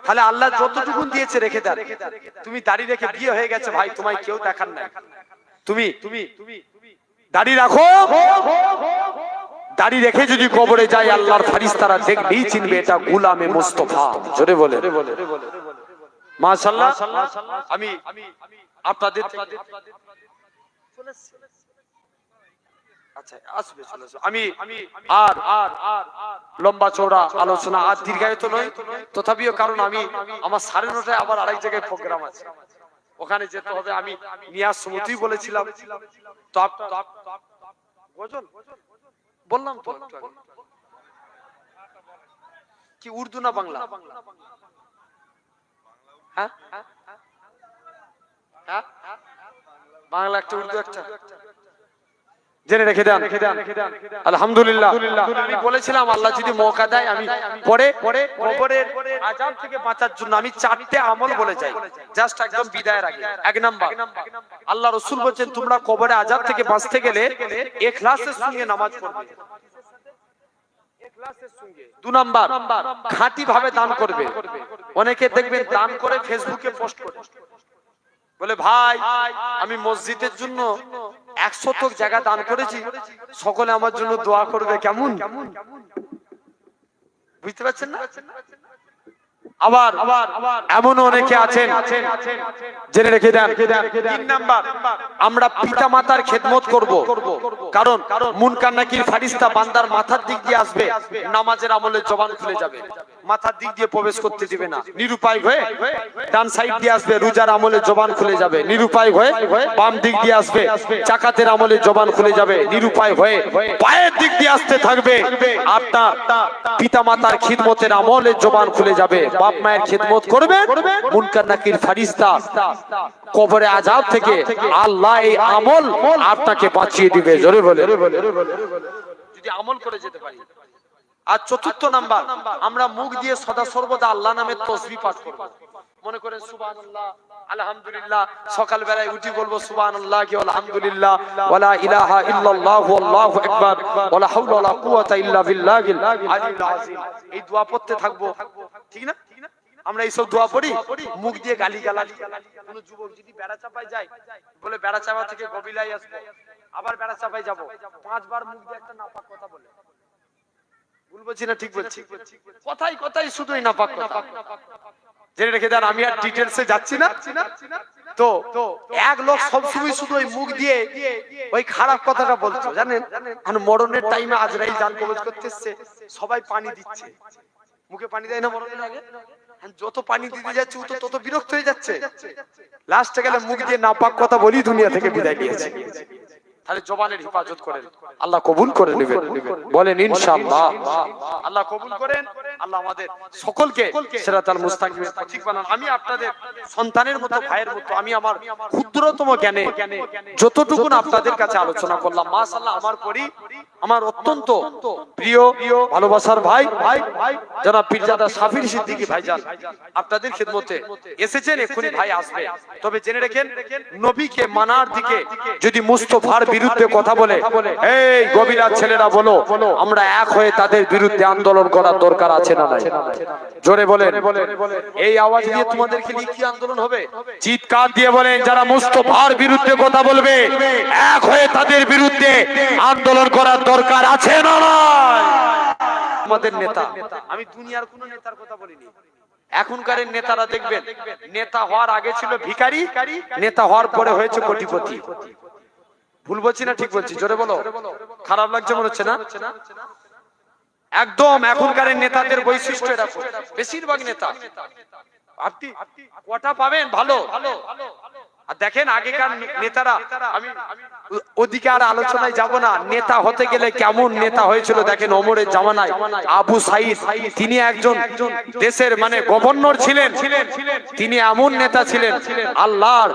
Speaker 2: তাহলে আল্লাহ যতটুকু দিয়েছে রেখে দেন। তুমি দাড়ি রেখে বিয়ে হয়ে গেছে ভাই, তোমায় কেউ দেখার নাই, তুমি দাড়ি রাখো। দাড়ি রেখে যদি কবরে যায় আল্লাহর ফেরেশতারা দেখবেই চিনবে এটা গোলামে মুস্তাফা। জোরে বলে মাশাআল্লাহ। আমি আপনাদের আচ্ছা আসবে চলে আসবে। আমি আর লম্বা চওড়া আলোচনা আর দীর্ঘায়িত নয়, তথাপিও কারণ আমি আমার 9:30টায় আবার আরেক জায়গায় প্রোগ্রাম আছে, ওখানে যেতে হবে। আমি নিয়াজ সুমতি বলেছিলাম তো গজল বললাম তো, কি উর্দু না বাংলা? হ্যাঁ হ্যাঁ? বাংলা একটা উর্দু একটা জেনে রেখে দেন। আলহামদুলিল্লাহ আমি বলেছিলাম আল্লাহ যদি মৌকা দেয় আমি পরে কবরের আযাব থেকে বাঁচার জন্য আমি 4টে আমল বলে যাই জাস্ট একদম বিদায়ের আগে। 1 নাম্বার, আল্লাহ রাসূল বলেন তোমরা কবরের আযাব থেকে বাঁচতে গেলে ইখলাসের সঙ্গে নামাজ পড়বে। 2 নাম্বার, খাঁটি ভাবে দান করবে। অনেকে দেখবেন দান করে ফেসবুকে পোস্ট করে বলে ভাই আমি মসজিদের জন্য 1 শতক জায়গা দান করেছি, সকলে আমার জন্য দোয়া করবে। কেমন বুঝতে পারছেন না? আবার এমন অনেকে আছেন জেনে রেখে দেন। 3 নাম্বার, আমরা পিতা মাতার খেদমত করব, কারণ মুনকার নাকির ফারিস্তা বান্দার মাথার দিক দিয়ে আসবে, নামাজের আমলে জবান খুলে যাবে, মাথার দিক দিয়ে প্রবেশ করতে দিবে না। নিরুপায় হয়ে ডান সাইড দিয়ে আসবে, রোজার আমলে জবান খুলে যাবে। নিরুপায় হয়ে বাম দিক দিয়ে আসবে, জাকাতের আমলে জবান খুলে যাবে। নিরুপায় হয়ে পায়ের দিক দিয়ে আসতে থাকবে, আপনার পিতা মাতার খিদমতের আমলে জবান খুলে যাবে। বাপ মায়ের খিদমত করবে, মুনকার নাকির ফারিস্তা কবরে আযাব থেকে আল্লাহ এই আমল আপনাকে বাঁচিয়ে দিবে। জোরে বলে যদি আমল করে যেতে পারি। আর 4র্থ নাম্বার, আমরা মুখ দিয়ে সদা সর্বদা আল্লাহ নামের তাসবিহ পাঠ করব। মনে করেন সুবহানাল্লাহ, আলহামদুলিল্লাহ, সকাল বেলায় উঠি বলবো সুবহানাল্লাহ কি আলহামদুলিল্লাহ ওয়ালা ইলাহা ইল্লাল্লাহু আল্লাহু আকবার ওয়ালা হাওলা ওয়ালা কুওয়াতা ইল্লা বিল্লাহিল আলিয়্যিল আযীম। এই দোয়া পড়তে থাকবো, ঠিক না? আমরা এইসব দোয়া পড়ি, মুখ দিয়ে গালিগালাজ। কোন যুবক যদি বেড়া চাপায় যায়, বলে বেড়া চাপা থেকে গবিলায় আসবো, আবার বেড়া চাপায় যাব, 5 বার মুখ দিয়ে একটা নাপাক কথা বলে। ভুল বলছি না ঠিক বলছি? কথাই কথাই শুধুই নাপাক কথা। জেনে রেখে দেন, আমি আর ডিটেইলসে যাচ্ছি না। তো এক লোক সবসময় শুধু ওই মুখ দিয়ে ওই খারাপ কথাটা বলছো, জানেন? আর মরণের টাইমে আজরাইল জান কবজ করতে এসেছে, সবাই পানি দিচ্ছে, মুখে পানি দেয় না মরণের আগে? যত পানি দিতে যাচ্ছে ও তত বিরক্ত হয়ে যাচ্ছে, লাস্টে গেলে মুখ দিয়ে নাপাক কথা বলি দুনিয়া থেকে বিদায় নিয়েছে। তাহলে জবানের হেফাজত করেন, আল্লাহ কবুল করে নেবেন, বলেন ইনশাআল্লাহ। আল্লাহ কবুল করেন, আল্লাহ আমাদের সকলকে সিরাতাল মুস্তাকিম ঠিক বানান। আমি আপনাদের সন্তানের মতো, ভাইয়ের মতো, আমি আমার ক্ষুদ্রতম জ্ঞানে যতটুকু আপনাদের কাছে আলোচনা করলাম, মাশাআল্লাহ আমার পরি আমার অত্যন্ত প্রিয় ভালোবাসার ভাই জনাব পীরজাদা শাফির সিদ্দিকী ভাইজান আপনাদের খিদমতে এসেছেন। এক্ষুনি ভাই আসবে। তবে জেনে রাখেন, নবীকে মানার দিকে যদি মুস্তাফার বিরুদ্ধে কথা বলে, এই গভীরা ছেলেরা বলো, আমরা এক হয়ে তাদের বিরুদ্ধে আন্দোলন করার দরকার আছে না নাই? জোরে বলেন। এই আওয়াজ দিয়ে তোমাদেরকে নিয়ে কি আন্দোলন হবে? চিৎকার দিয়ে বলেন, যারা মুস্তাফার বিরুদ্ধে কথা বলবে, এক হয়ে তাদের বিরুদ্ধে আন্দোলন করার দরকার আছে না নাই? আমাদের নেতা, আমি দুনিয়ার কোন নেতার কথা বলিনি। এখনকার নেতারা দেখবেন, নেতা হওয়ার আগে ছিল ভিখারি, নেতা হওয়ার পরে হয়েছে কোটিপতি। ভুল বলছি না ঠিক বলছি? জোরে বলো। খারাপ লাগছে মনে হচ্ছে না? একদম এখনকার নেতাদের বৈশিষ্ট্য এরকম। বেশিরভাগ নেতা আপনি কটা পাবেন ভালো, আর দেখেন আগেকার নেতারা, আমি ওদিকে আর আলোচনায় যাব না। নেতা হতে গেলে কেমন নেতা হয়েছিল দেখেন। ওমরের জামানায় আবু সাইদ, তিনি একজন দেশের মানে গভর্নর ছিলেন, তিনি এমন নেতা ছিলেন, আল্লাহর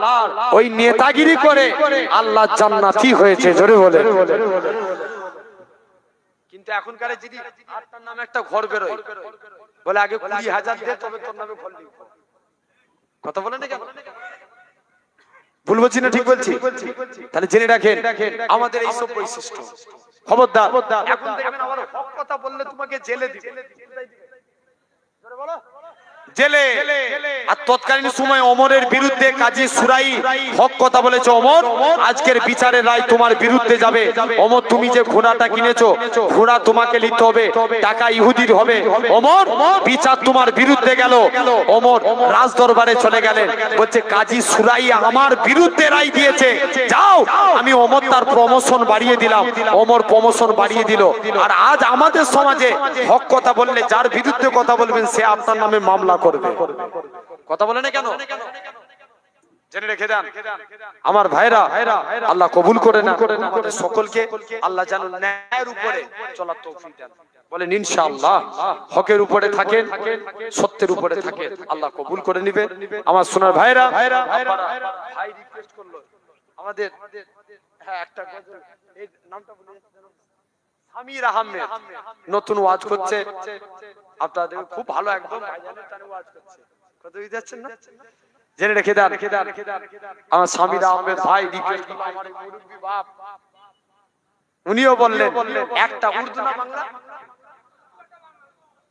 Speaker 2: ওই নেতাগিরি করে আল্লাহ জান্নাতি হয়েছে। জোরে বলে। কিন্তু এখনকার যদি আপনার নামে একটা ঘর বেরোয়, বলে আগে 20,000 দে তবে তোর নামে ঘর লিখব। কথা বলেন না কেন? ভুল বলছি না ঠিক বলছি? তাহলে জেনে রাখেন আমাদের এই সব বৈশিষ্ট্য। খবরদার, এখন দেখবেন আবার হক কথা বললে তোমাকে জেলে দিবে। জোরে বলো। জেলে। আর তৎকালীন সময় ওমরের বিরুদ্ধে কাজী সুরাই হক কথা বলেছে, ওমর আজকের বিচারের রায় তোমার বিরুদ্ধে যাবে। ওমর তুমি যে ঘোড়াটা কিনেছো, ঘোড়া তোমাকে নিতে হবে, টাকা ইহুদির হবে। ওমর বিচার তোমার বিরুদ্ধে গেল। ওমর রাজ দরবারে চলে গেলেন, বলছে কাজী সুরাই আমার বিরুদ্ধে রায় দিয়েছে, যাও। আমি ওমর তার প্রমোশন বাড়িয়ে দিলাম। ওমর প্রমোশন বাড়িয়ে দিল। আর আজ আমাদের সমাজে হক কথা বললে যার বিরুদ্ধে কথা বলবেন সে আপনার নামে মামলা করবে। কথা বলে না কেন? জেনে রেখে দেন আমার ভাইরা, আল্লাহ কবুল করে না আমাদের সকলকে, আল্লাহ যেন ন্যায়ের উপরে চলার তৌফিক দেন। বলেন ইনশাআল্লাহ। হকের উপরে থাকেন, সত্যের উপরে থাকেন, আল্লাহ কবুল করে নিবে। আমার সোনার ভাইরা, ভাই রিকোয়েস্ট করলো আমাদের, হ্যাঁ একটা গজল, এই নামটা বলে সামির আহমেদ নতুন ওয়াজ করছে, আপনাদের খুব ভালো একদম ভাইজানের টানে ওয়াজ করছে। কত যাচ্ছেন না, জেনে রেখে দেন আমার সামির আহমেদ ভাই রিকোয়েস্ট করলো, আমার এই মুরব্বি বাপ, উনিও বললেন একটা উর্দু না বাংলা,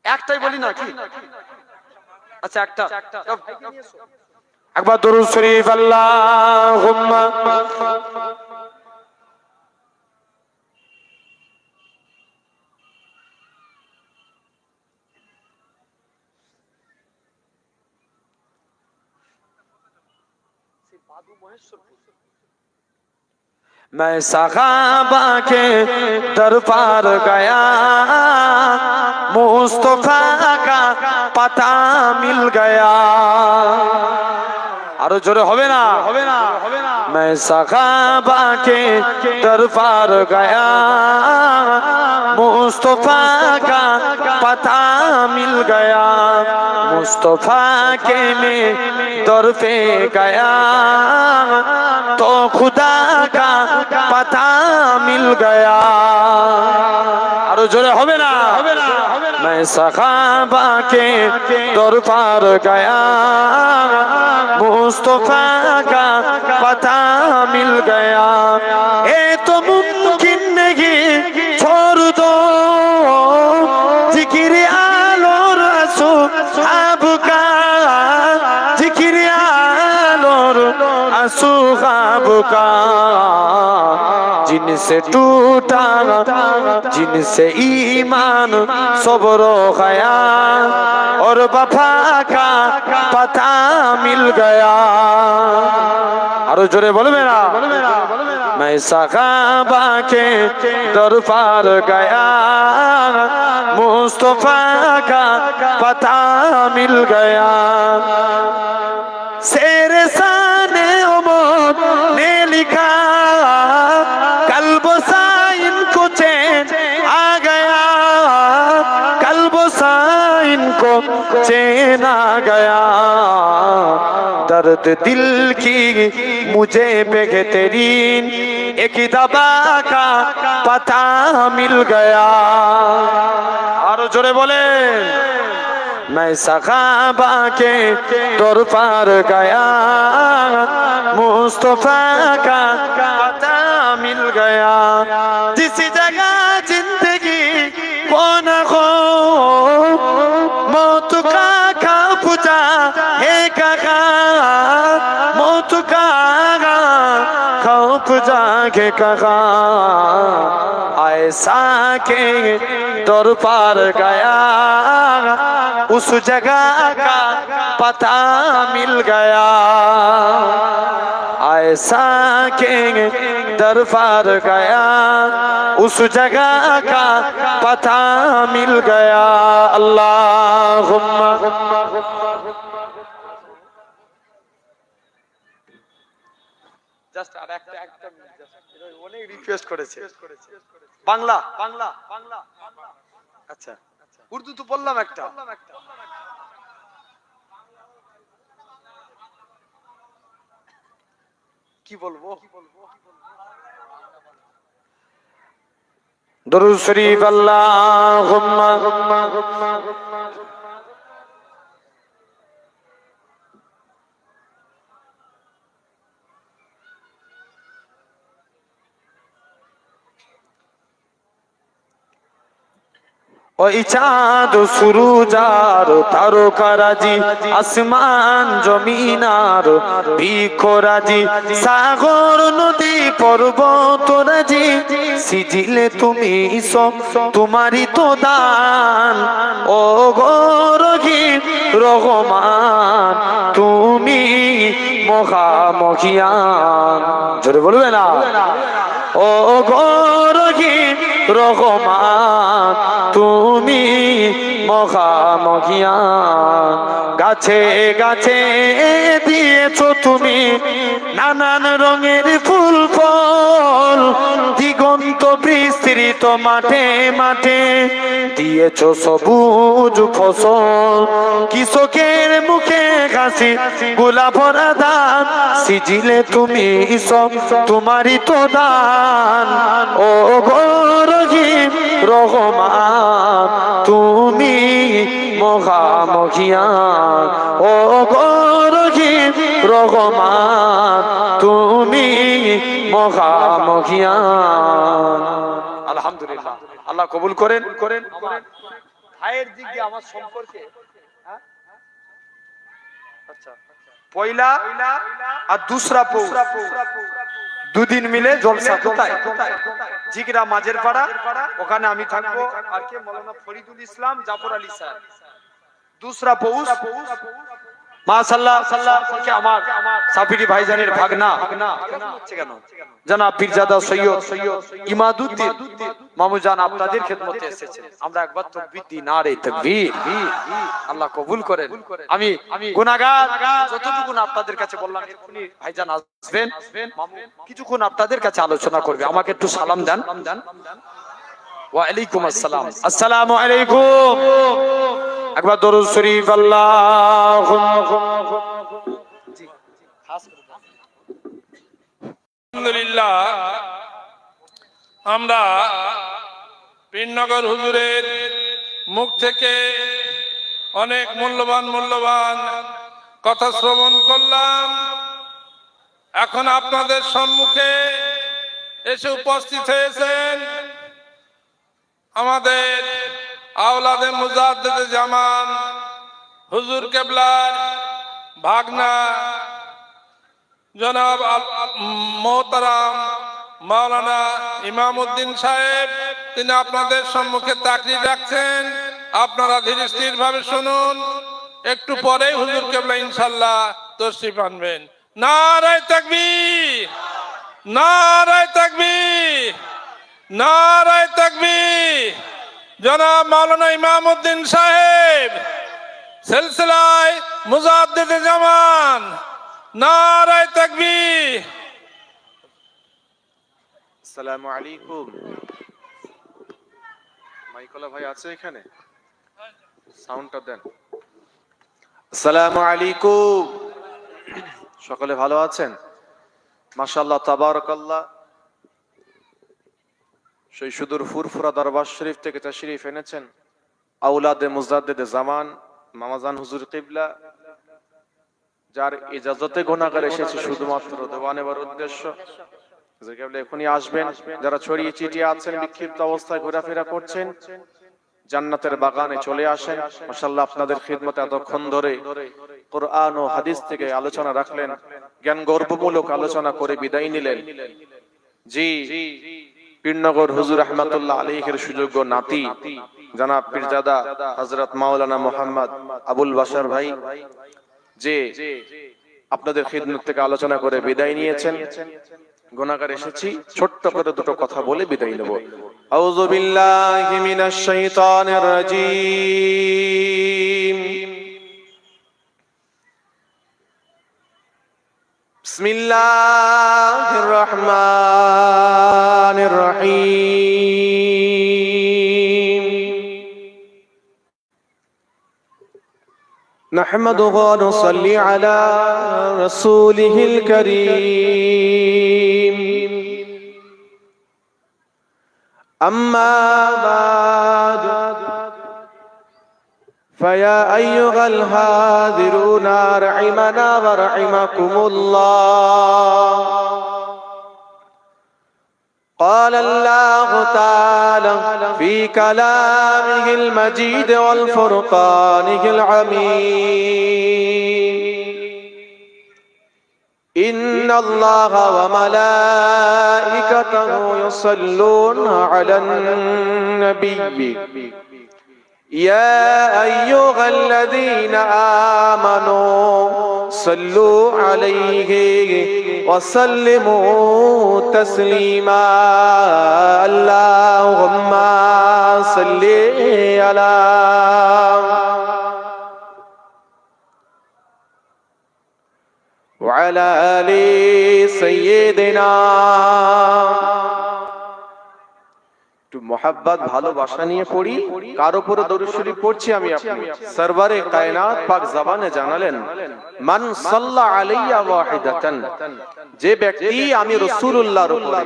Speaker 2: একটাই বলি না কি, আচ্ছা একটা একবার দরুদ শরীফ আল্লাহুম্মা मैं सहाबा के दरबार गया, मुस्तफा का पता मिल गया। আরো জোরে হবে না, मैं सहाबा के दरबार गया, मुस्तफा का पता मिल गया, मुस्तफा के मैं दर पे गया तो खुदा का पता मिल गया। আরো জোরে হবে না, मैं सहाबा के दरबार गया, मुस्तफा का पता मिल गया। ये तो मुमकिन नहीं, छोड़ दो जिक्र आलो असहाब का, जिक्र आलो असहाब का, जिनसे टूटा जिनसे ईमान सब्र गया और वफा का पता मिल गया। আরো জোরে বলবে না, मैं सहाबा के दरबार गया, मुस्तफा का पता मिल गया। शेरे साने उमर ने लिखा, कल्ब साइन को चैन आ गया, कल्ब साइन को चैन आ गया। दर्द दिल की मुझे बेहतरीन एक दवा का पता मिल गया। आरो जोरे बोले, मैं सहाबा के दरबार गया, मुस्तफा का पता मिल गया। जिस जगह जिंदगी को न हो, मौत का खौफ है कहा, मौत का खौफ जाके कहा, ऐसा के दरबार गया, उस जगह का पता मिल गया। ऐसा के दरबार गया, उस जगह का पता मिल गया। अल्लाहुम्मा জাস্ট আর একটা অনেক রিকোয়েস্ট করেছে বাংলা বাংলা বাংলা, আচ্ছা উর্দু তো বললাম একটা, কি বলবো, দরুদ শরীফ আল্লাহুম্মা ওই চাঁদ সূরজ আর তারকারাজি, আসমান জমিন আর বৃক্ষরাজি, সাগর নদী পর্বত রাজি, সিজিলে তুমি সব তোমারই তো দান। ও গো রহিম রহমান তুমি মহামহিয়ান, জোরে বলবে না, ও গো রহিম
Speaker 1: রহমান তুমি মহামহিয়ান। গাছে গাছে দিয়েছো তুমি নানান রঙের ফুল ফল, দিগন্ত বিস্তৃত মাঠে মাঠে দিয়েছো সবুজ ফসল। কৃষকের মুখে হাসি গোলা ভরা দান, সিজিলে তুমি সব তোমারই তো দান। ও গো রহিম রহমান তুমি মহামহিয়ান। ও গো রহিম রহমান তুমি মহামহিয়ান।
Speaker 2: আলহামদুলিল্লাহ, আল্লাহ কবুল করেন। আমার ভাইয়ের দিক দিয়ে আমার সম্পর্কে আচ্ছা পয়লা আর দুসরা পৌষ দুদিন মিলে জলসা। কোথায়? জিগরা মাঝের পাড়া, ওখানে আমি থাকবো। আর কে? মৌলানা ফরিদুল ইসলাম, জাফর আলী স্যার। দুসরা পৌষ মাশাআল্লাহ আমার সাফিরি ভাইজানের ভাগনা জনাব পীরজাদা সৈয়দ ইমাদউদ্দিন মামুজান আপনাদের খেদমতে এসেছেন। আমরা একবার তাকবীর দিই, নারে তাকবীর। আল্লাহ কবুল করেন। আমি গুনাহগার, যতটুকু আপনাদের কাছে বললাম এক্ষুনি ভাইজান আসবেন, মামু কিছুক্ষণ আপনাদের কাছে আলোচনা করবে। আমাকে একটু সালাম দেন। ওয়া আলাইকুম আসসালাম। আসসালামু আলাইকুম। একবার দরুদ শরীফ
Speaker 3: আলহামদুলিল্লাহ, আমরা পীরনগর হুজুরের মুখ থেকে অনেক মূল্যবান কথা শ্রবণ করলাম। এখন আপনাদের সম্মুখে এসে উপস্থিত হয়েছেন আমাদের আওলাদে মুজাদ্দিদে জামান হুজুর কেবলার ভাগনা জনাব মোহতারাম মাওলানা ইমামউদ্দিন সাহেব। তিনি আপনাদের সম্মুখে তাকরীর রাখছেন, আপনারা ধীর স্থির ভাবে শুনুন। একটু পরেই হুজুর কেবলা ইনশাআল্লাহ তশরিফ আনবেন। নারায়ে তাকবীর, নারায়ে তাকবীর, নারায়ে তাকবীর। জনাব মাওলানা ইমামউদ্দিন সাহেব সিলসিলায়ে মুজাদ্দিদে জামান, নারায়ে তাকবীর।
Speaker 4: আসসালামু আলাইকুম। মাইকলা ভাই আছে এখানে? সাউন্ডটা দেন। আসসালামু আলাইকুম। সকলে ভালো আছেন? মাশাআল্লাহ, তাবারাকাল্লাহ। সেই সুদূর ফুরফুরা দরবার শরীফ থেকে তাশরীফ এনেছেন আওলাদে মুজাদ্দিদে জামান মামাজান হুজুর কিবলা, যার ইজাজতে গুনাহগার এসেছে শুধুমাত্র দেওয়া নেবার উদ্দেশ্য। হুজুর কিবলা এখনই আসবেন। যারা ছড়িয়ে ছিটিয়ে আছেন, বিক্ষিপ্ত অবস্থায় ঘোরাফেরা করছেন, জান্নাতের বাগানে চলে আসেন। মাশাআল্লাহ, আপনাদের খিদমতে এতক্ষণ ধরে কোরআন ও হাদিস থেকে আলোচনা রাখলেন, জ্ঞান গর্বমূলক আলোচনা করে বিদায় নিলেন। জি, পীরনগর হুজুর রাহমাতুল্লাহ আলাইহির সুযোগ্য নাতি জনাব পীরজাদা হযরত মাওলানা মুহাম্মদ আবুল বাশার ভাই যে আপনাদের খিদমত থেকে আলোচনা করে বিদায় নিয়েছেন। গুনাহগার এসেছি, ছোট্ট করে দুটো কথা বলে বিদায় নেব। আউযু বিল্লাহি মিনাশ শাইতানির রাজীম। বিসমিল্লাহির রহমানির রহিম। নাহমাদুহু ওয়া নুসাল্লি আলা রাসূলিহিল কারীম। আম্মা বা'দু فيا أيها الحاضرون رحمنا ورحمكم الله. قال الله تعالى في كلامه المجيد والفرقانه الحميد: إن الله وملائكته يصلون على النبي يا أيها الذين آمنوا صلوا عليه وسلموا تسليما. اللهم সাইয়্যিদিনা। একটু মোহাব্বত ভালোবাসা নিয়ে পড়ি, কার উপরে দরুদ শরীফ পড়ছি আমি আপনি। সরওয়ারে কায়নাত পাক জবানে জানালেন, মান সাল্লা আলাইয়া ওয়াহিদাতান, যে ব্যক্তি আমি রাসূলুল্লাহর উপরে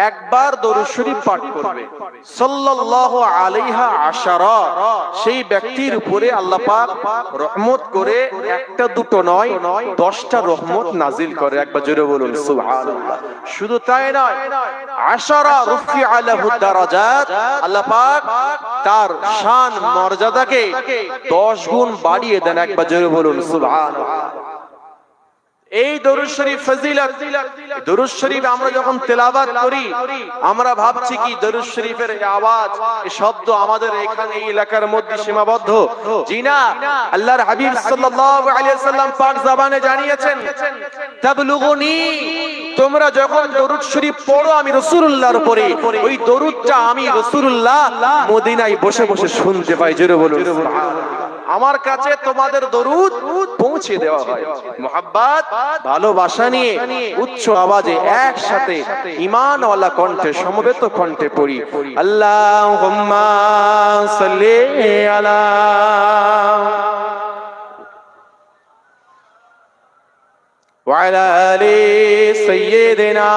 Speaker 4: একবার দরুদ শরীফ পাঠ করবে, সাল্লাল্লাহু আলাইহা আশারা, সেই ব্যক্তির উপরে আল্লাহ পাক রহমত করে একটা দুটো নয় 10টা রহমত নাজিল করে। একবার জোরে বলুন সুবহানাল্লাহ। শুধু তাই নয়, আশারা রুফিআ লাহু দারাজাত, আল্লাহ পাক তার শান মর্যাদাকে 10 গুণ বাড়িয়ে দেন। একবার জোরে বলুন সুবহানাল্লাহ। এই দরুদ শরীফ ফজিলত, দরুদ শরীফ আমরা যখন তেলাওয়াত করি আমরা ভাবছি কি দরুদ শরীফের এই আওয়াজ, এই শব্দ আমাদের এখানে এই এলাকার মধ্যে সীমাবদ্ধ। জি না, আল্লাহর হাবিব সাল্লাল্লাহু আলাইহি ওয়াসাল্লাম পাক জবানে জানিয়েছেন, তাবলুগুনি, তোমরা যখন দরুদ শরীফ পড়ো আমি রাসূলুল্লাহর উপরে, ওই দরুদটা আমি রাসূলুল্লাহ মদিনায় বসে বসে শুনতে পাই। জোরে বলুন সুবহানাল্লাহ। আমার কাছে তোমাদের দরুদ পৌঁছে দেওয়া হয়। মুহাব্বত ভালোবাসা নিয়ে উচ্চ আওয়াজে একসাথে ঈমানওয়ালা কণ্ঠে সমবেত কণ্ঠে পড়ি, আল্লাহুম্মা সাল্লি আলা ওয়া আলা আলি সাইয়্যিদিনা।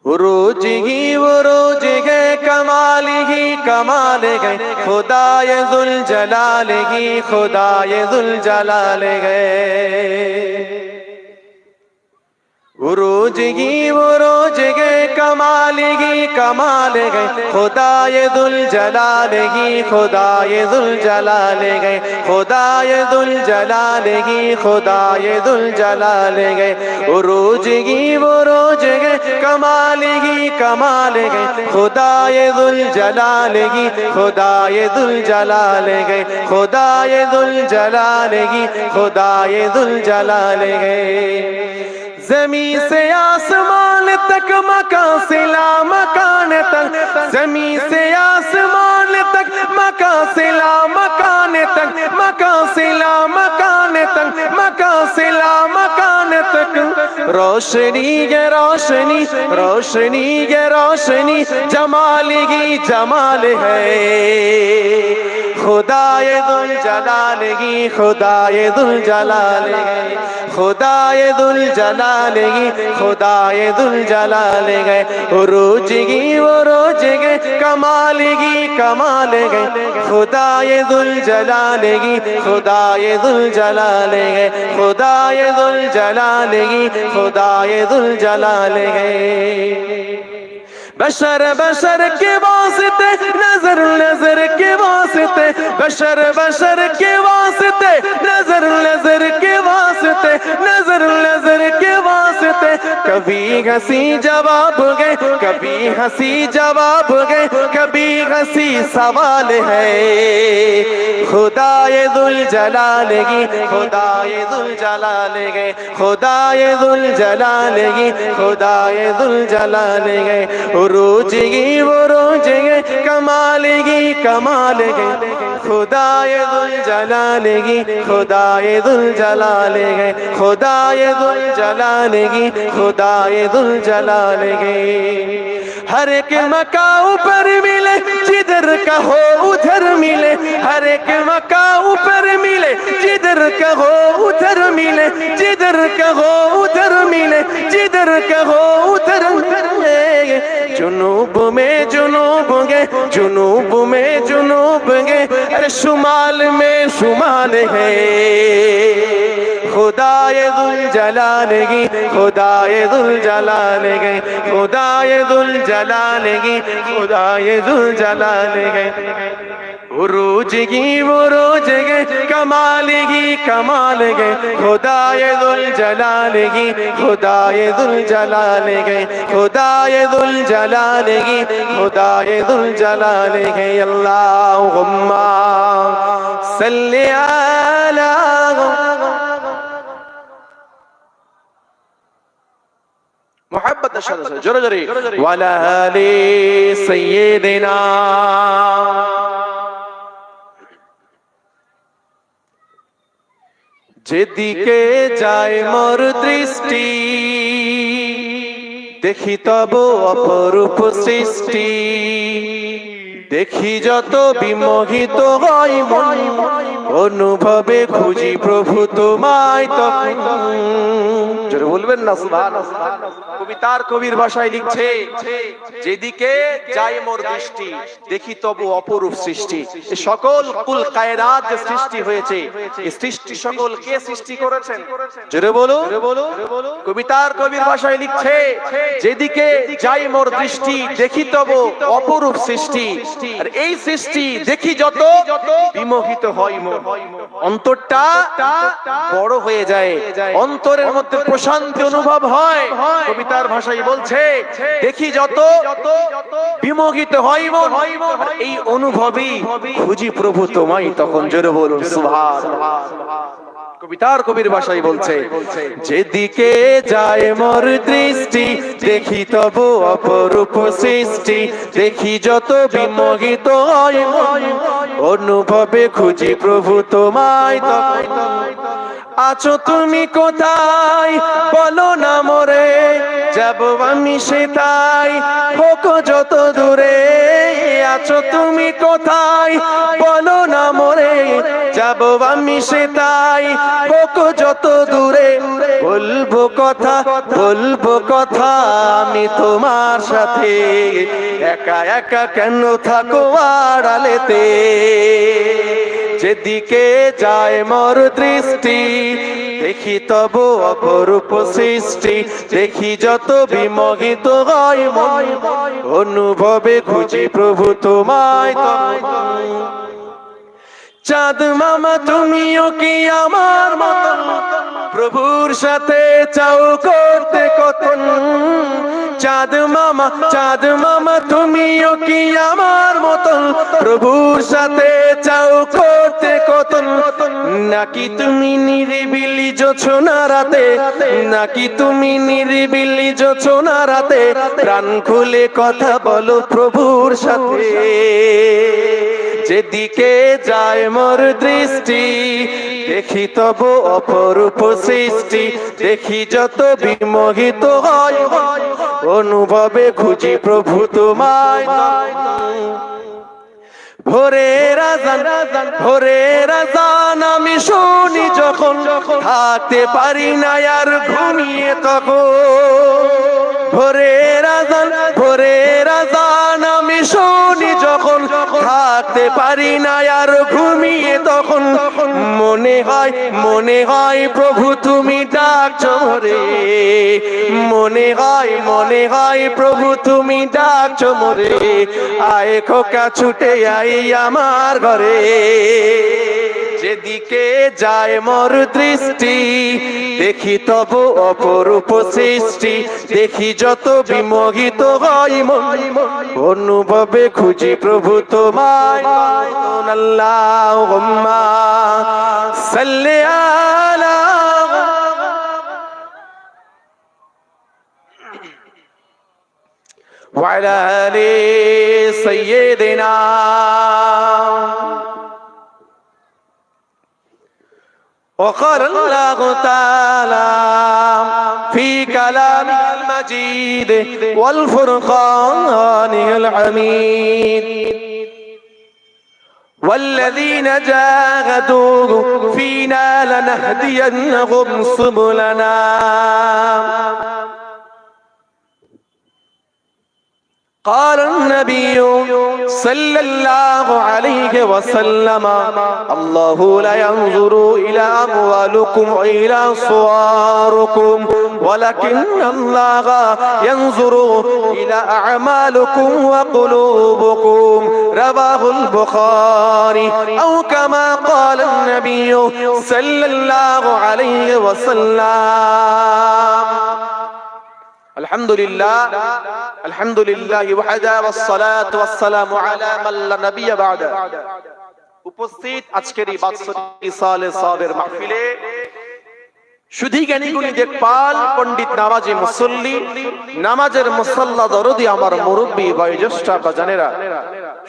Speaker 4: रोज ही वो रोज है कमाल ही कमाल है, खुदाए जुल जलाल ही खुदाए जुल जलाल है। वो रोज ही वो रोज है कमाल ही कमाल है, खुदाए दुल जलाल ही खुदाए दुल जलाल है, खुदाए दुल जलाल ही खुदाए दुल जलाल है। वो रोज ही वो रोज है कमाल ही कमाल है, खुदाए दुल जलाल ही खुदाए दुल जलाल है, खुदाए दुल जलाल ही खुदाए दुल जलाल है। ज़मीं से आसमान तक मकान से ला मकान तक, ज़मीं से आसमान तक मकान से ला मकान तक, मकान से ला मकान तक, मकान से ला मकान तक, रोशनी ये रोशनी रोशनी ये रोशनी जमाल ही जमाल है, खुदाए दुल जलाल ही खुदाए दुल जलाल है, खुदाए दुल जलाल ही खुदाए दुल जलाल है। रोज ही वो रोज है कमाल ही कमाल है, खुदाए दुल जलाल ही खुदाए दुल जलाल है, खुदाए दुल जलाल ही खुदाए दुल जलाल है। बशर बशर के वास्ते नजर नजर के वास्ते, बशर बशर के वास्ते नजर नजर के वास्ते, नजर नजर के वास्ते, कभी हंसी जवाब गए कभी हंसी जवाब गए कभी हंसी सवाल है, खुदाए दुल जलाल ही खुदाए दुल जलाल है, खुदाए दुल जलाल ही खुदाए दुल जलाल है। रोज ही वो रोज है कमाल ही कमाल है, खुदाए दुल जलाल ही खुदाए दुल जलाल है, खुदाए दुल जलाल ही खुदाए दुल जलाल है। हर एक मकाम पर मिले जिधर कहो उधर मिले, हर एक मकाम पर मिले जिधर कहो उधर मिले, जिधर कहो उधर मिले, जिधर कहो उधर मिले। जुनूब में जुनूब गे जुनूब में जुनूब गे, अरे शुमाल में शुमाल है, खुदाए दुल जलाल ही खुदाए दुल जलाल है, खुदाए दुल जलाल ही खुदाए दुल जलाल है। रोज ही वो रोज है कमाल ही कमाल है, खुदाए दुल जलाल ही खुदाए दुल जलाल है, खुदाए दुल जलाल ही खुदाए दुल जलाल है। अल्लाहुम्मा सल्ली अला मोहब्बत जोरे जोरे वाला आले सय्यिदिना। যেদিকে যায় মোর দৃষ্টি দেখি তব অপরূপ সৃষ্টি, দেখি যত বিমোহিত হয় মন, অনুভবে খুঁজি প্রভু তোমায় তখন। জোরে বলবেন না সুবহানাল্লাহ। কবিতার কবির ভাষায় লিখছে, যেদিকে যায় মোর দৃষ্টি দেখি তবু অপরূপ সৃষ্টি। এই সকল কুল কায়নাত যে সৃষ্টি হয়েছে, এই সৃষ্টি সকল কে সৃষ্টি করেছেন? জোরে বলো। কবিতার কবির ভাষায় লিখছে, যেদিকে যায় মোর দৃষ্টি দেখি তবু অপরূপ সৃষ্টি, আর এই সৃষ্টি দেখি যত বিমোহিত হয় মন, অন্তরটা বড় হয়ে যায়, অন্তরের মধ্যে প্রশান্তি অনুভব হয়। কবিতার ভাষায় বলছে, দেখি যত বিমোহিত হয় মন, এই অনুভবই খুঁজি প্রভু তোমায় তখন। জোরে বলুন সুবহানাল্লাহ। কবিতার কবির ভাষায় বলছে, যেদিকে যায় মোর দৃষ্টি দেখি তব অপরূপ সৃষ্টি, দেখি যত বিমোহিত হয় মন, অনুভবে খুঁজি প্রভু তোমায় তখন। আছো তুমি কোথায় বলো না মোরে, যাব আমি সেটাই হোক যত দূরে। আছো তুমি কোথায় বলো না মোরে, যাব আমি সেটাই হোক যত দূরে। বলবো কথা আমি তোমার সাথে, একা একা কেন থাকো আড়ালেতে। যেদিকে যায় মোর দৃষ্টি দেখি তব অপরূপ সৃষ্টি, দেখি যত বিমোহিত হয় মন, অনুভবে খুঁজি প্রভু তোমায় তখন। চাঁদ মামা তুমিও কি আমার মতন, প্রভুর সাথে চাও করতে কথন। চাঁদ মামা তুমিও কি আমার মতন, প্রভুর সাথে চাও করতে কথন। নাকি তুমি নিরিবিলি জোছনা রাতে, নাকি তুমি নিরিবিলি জোছনা রাতে, প্রাণ খুলে কথা বলো প্রভুর সাথে। যেদিকে যায় মোর দৃষ্টি দেখি তব অপরূপ সৃষ্টি, দেখি যত বিমোহিত হয় অনুভবে খুঁজি প্রভু তোমায়। ভোরের আযান আমি শুনি যখন, থাকতে পারি না আর ঘুমিয়ে তখন। ভোরের আযান আমি শুনি যখন, থাকতে পারি না আর ঘুমিয়ে তখন। মনে হয় প্রভু তুমি ডাকছো মোরে, মনে হয় প্রভু তুমি ডাকছো মোরে। আয় খোকা ছুটে আই আমার ঘরে। যেদিকে যায় মোর দৃষ্টি দেখি তব অপরূপ সৃষ্টি, দেখি যত বিমোহিত হয় মন, অনুভবে খুঁজি প্রভু তোমায়। আল্লাহুম্মা সাল্লি আলা ওয়া আলা আলি সাইয়্যিদিনা। وقال الله تعالى في كلامه المجيد والفرقان الحميد، والذين جاهدوا فينا لنهدينهم سبلنا. قال النبي صلى الله عليه وسلم الله لا ينظر إلى أموالكم وإلى صوركم ولكن الله ينظر إلى أعمالكم وقلوبكم. رواه البخاري. أو كما قال النبي صلى الله عليه وسلم. আলহামদুলিল্লাহ ওয়াহদা ওয়াসসালাতু ওয়াসসালামু আলা মান লা নাবিয়্যা বা'দা। উপস্থিত আজকের এই বাৎসরিক ইসালে সাদের মাহফিলে সুধী জ্ঞানী গুণী দেখপাল পণ্ডিত নামাজি মুসল্লি, নামাজের মুসাল্লা দরদি আমার মুরব্বী বয়োজ্যেষ্ঠ বাজানেরা,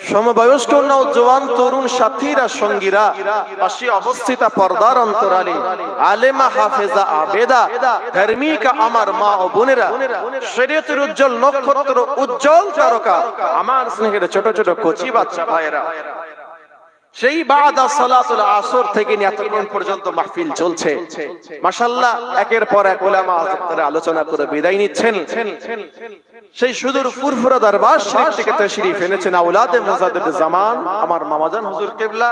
Speaker 4: সমবয়স্ক নওজোয়ান তরুণ সাথীরা সঙ্গীরা পাশে অবস্থিত পর্দার অন্তরালে আলেমা হাফেজা আবেদা ধার্মিকা আমার মা ও বোনেরা শরীয়তের উজ্জ্বল নক্ষত্র উজ্জ্বল তারকা আমার স্নেহের ছোট ছোট কচি বাচ্চা ভাইয়েরা, সেই বাদা সালাতুল আসর থেকে নিয়ে এতক্ষণ পর্যন্ত মাহফিল চলছে। মাশাআল্লাহ, একের পর এক উলামা আপনারা আলোচনা করে বিদায় নিচ্ছেন। সেই সুদূর ফুরফুরা দরবার শরীফ থেকে তাশরীফ এনেছেন আওলাদে মুজাদ্দিদ জামান আমার মামাজান হুজুর কিবলা,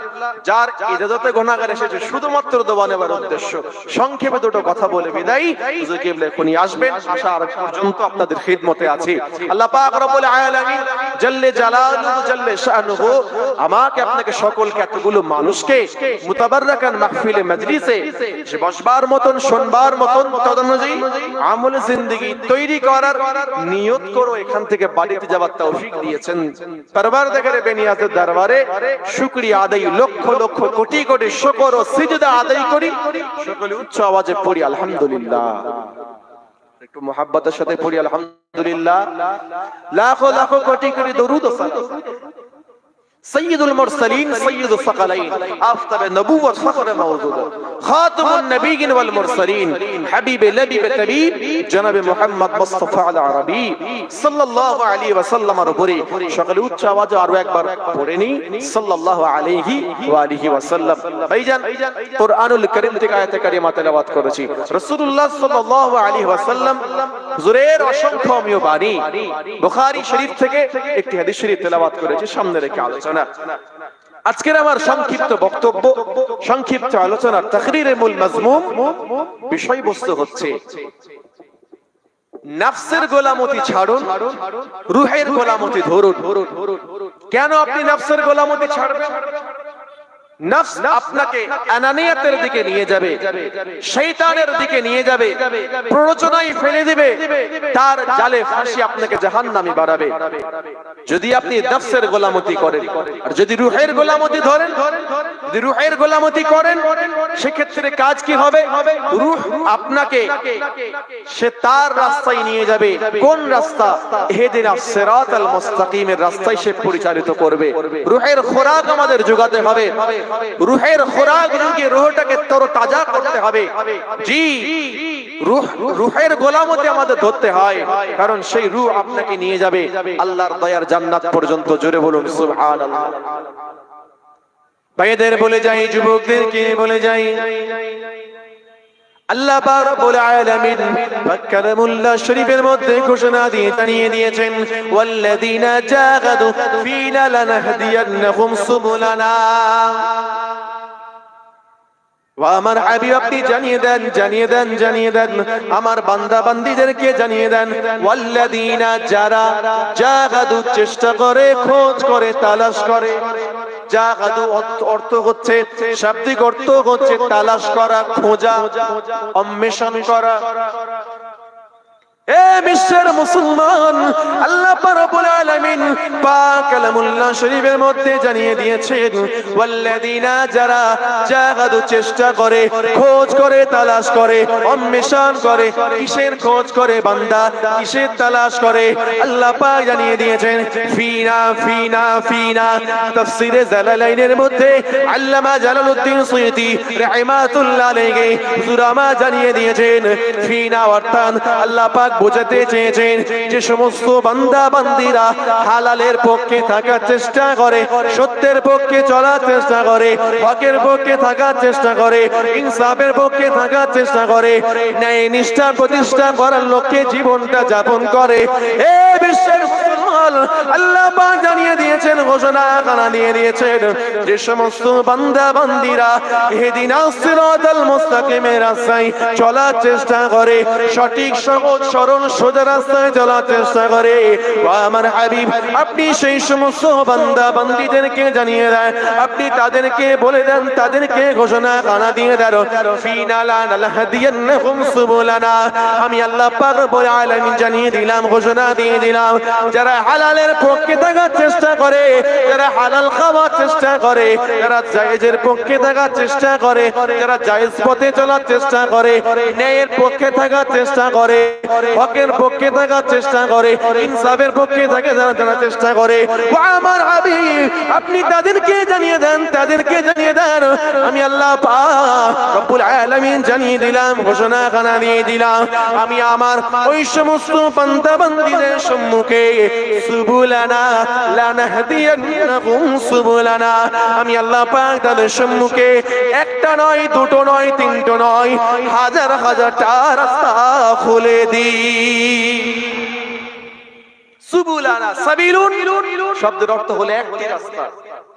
Speaker 4: যার ইজাজতে গুনাহগার এসেছে শুধুমাত্র দোয়া নেবার উদ্দেশ্য। সংক্ষেপে দুটো কথা বলে বিদায়। হুজুর কিবলা এখনই আসবেন, আসার পর্যন্ত আপনাদের খিদমতে আছি। আল্লাহ পাক রব্বুল আলামিন জাল্লে জালালুহু জাল্লে শানুহু আমাকে আপনাকে সকলকে এতগুলো মানুষকে মুতাবাররাকান মাহফিলে মাজলিসে যে বসবার মতন শুনবার মতন তদনুযায়ী আমল জিন্দেগি তৈরি করার নিয়ত করো এখান থেকে বাড়িতে যাওয়ার তৌফিক দিয়েছেন। পরওয়ারদিগারে বেনিয়াজের দরবারে শুকরিয়া আদায় লক্ষ লক্ষ কোটি কোটি শুকর ও সিজদা আদায় করি। সকলে উচ্চ আওয়াজে পড়ি আলহামদুলিল্লাহ। একটু মুহাব্বতের সাথে পড়ি আলহামদুলিল্লাহ। লাখো লাখো কোটি কোটি দরুদ ও সালাম سيد المرسلين سيد الثقلين آفتاب نبوة فخر موجود خاتم النبيين والمرسلين حبيب لبيب طبيب جناب محمد مصطفى العربي صلى الله عليه وسلم ربوري شغل উচ্চ আওয়াজে আরো একবার পড়ে নি সাল্লাল্লাহু আলাইহি ওয়া আলিহি ওয়াসাল্লাম। ভাইজান, কুরআনুল কারীম থেকে আয়াতে কারিমা তেলাওয়াত করেছি। রাসূলুল্লাহ সাল্লাল্লাহু আলাইহি ওয়াসাল্লাম হুজুরের অসংখ্য অমীয় বাণী বুখারী শরীফ থেকে একটি হাদিস শরীফ তেলাওয়াত করেছি, সামনে রেখে আলোচনা। আজকের আমার সংক্ষিপ্ত বক্তব্য, সংক্ষিপ্ত আলোচনার তাকরীরের মূল মাজমুম বিষয়বস্তু হচ্ছে নফসের গোলামতি ছাড়ুন, রূহের গোলামতি ধরুন। কেন আপনি নফসের গোলামতি ছাড়বেন? নফস আপনাকে আনানিয়াতের দিকে নিয়ে যাবে, শয়তানের দিকে নিয়ে যাবে, প্ররোচনায় ফেলে দিবে, তার জালে ফাঁসি আপনাকে জাহান্নামে বাড়াবে। যদি আপনি নফসের গোলামতি করেন আর যদি রূহের গোলামতি ধরেন, যদি রূহের গোলামতি করেন, সেক্ষেত্রে কাজ কি হবে? রূহ আপনাকে সে তার রাস্তায় নিয়ে যাবে। কোন রাস্তা? ইহদিনাস সিরাতাল মুস্তাকিমের রাস্তায় সে পরিচালিত করবে। রূহের খোরাক আমাদের যোগাতে হবে, রূহের খোরাক দিয়ে রূহটাকে তরতাজা করতে হবে। জি, রূহের গোলামতি আমাদের ধরতে হয়, কারণ সেই রূহ আপনাকে নিয়ে যাবে আল্লাহর দয়ার জান্নাত পর্যন্ত। জোরে বলুন সুবহানাল্লাহ। ভাইদের বলে যাই, যুবকদেরকে বলে যাই, আল্লাহ পাক রব্বুল আলামিন কালামুল্লাহ শরীফের মধ্যে ঘোষণা দিয়ে জানিয়ে দিয়েছেন, ওয়াল্লাযীনা জাহাদু ফীনা লানাহদিয়ান্নাহুম সুবুলানা। আমার হাবিব আপনি জানিয়ে দেন, জানিয়ে দেন, জানিয়ে দেন আমার বান্দা বান্দীদেরকে জানিয়ে দেন, ওয়াল্লাযীনা যারা জাহাদু চেষ্টা করে, খোঁজ করে, তালাশ করে। জাহাদু অর্থ হচ্ছে, শাব্দিক অর্থ হচ্ছে তালাশ করা, খোঁজা, অন্বেষণ করা। এ বিশ্বের মুসলমান, আল্লাহ রাব্বুল আলামিন পাক কালামুল্লাহ শরীফের মধ্যে জানিয়ে দিয়েছেন, ওয়াল্লাযীনা যারা জাহাদু চেষ্টা করে, খোঁজ করে, তালাশ করে, অন্বেষণ করে। কিসের খোঁজ করে বান্দা? কিসের তালাশ করে? আল্লাহ পাক জানিয়ে দিয়েছেন ফিনা ফিনা ফিনা। তাফসীরে জালালাইনের মধ্যে আল্লামা জালালউদ্দিন সুয়ুতী রাহমাতুল্লাহ আলাইহি সুরামা জানিয়ে দিয়েছেন ফিনা অর্থাৎ আল্লাহ পাক বোঝাতে চেয়েছেন যে সমস্ত বান্দা বান্দীরা হালালের পক্ষে থাকার চেষ্টা করে, সত্যের পক্ষে চলার চেষ্টা করে, হকের পক্ষে থাকার চেষ্টা করে, ইনসাফের পক্ষে থাকার চেষ্টা করে, ন্যায় নিষ্ঠা প্রতিষ্ঠা করার লক্ষ্যে জীবনটা যাপন করে। এ বিশ্বের মুসলমান, আল্লাহ পাক জানিয়ে দিয়েছেন, ঘোষণা কানা দিয়ে দিয়েছেন যে সমস্ত বান্দা বান্দীরা ইহদিনাস সিরাতাল মুস্তাকিমের রাস্তায় চলার চেষ্টা করে, সঠিক সহজ সরল সোজা রাস্তায় চলার চেষ্টা করে। আমার হাবিব আপনি সেই সমস্ত বান্দা বান্দীদেরকে জানিয়ে দেন, আপনি তাদেরকে বলে দেন, তাদেরকে ঘোষণা কানা দিয়ে দেন, ফিনা লানাহদিয়ান্নাহুম সুবুলানা। আমি আল্লাহ পাক রব্বুল আলামিন জানিয়ে দিলাম, ঘোষণা দিয়ে দিলাম, যারা হালালের পক্ষে থাকার চেষ্টা করে, যারা হালাল খাওয়ার চেষ্টা করে, যারা জায়েজের পক্ষে থাকার চেষ্টা করে, যারা জায়েজ পথে চলার চেষ্টা করে, ন্যায়ের পক্ষে থাকার চেষ্টা করে, হকের পক্ষে থাকার চেষ্টা করে, ইনসাফের পক্ষে থাকার চেষ্টা করে, ও আমার হাবিব আপনি তাদেরকে জানিয়ে দেন, তাদেরকে জানিয়ে দেন আমি আল্লাহ পাক রব্বুল আলামিন জানিয়ে দিলাম, ঘোষণা খানা দিয়ে দিলাম, আমি আমার ওই সমস্ত বান্দা বান্দীদের সম্মুখে সুবুলানা লানাহদিয়ান্নাকুম সুবুলানা, আমি আল্লাহ পাক তাদের সম্মুখে একটা নয়, দুটো নয়, তিনটো নয়, হাজার হাজারটা রাস্তা খুলে দিই। সুবুলানা সাবিলুন শব্দের অর্থ হলো একটি রাস্তা।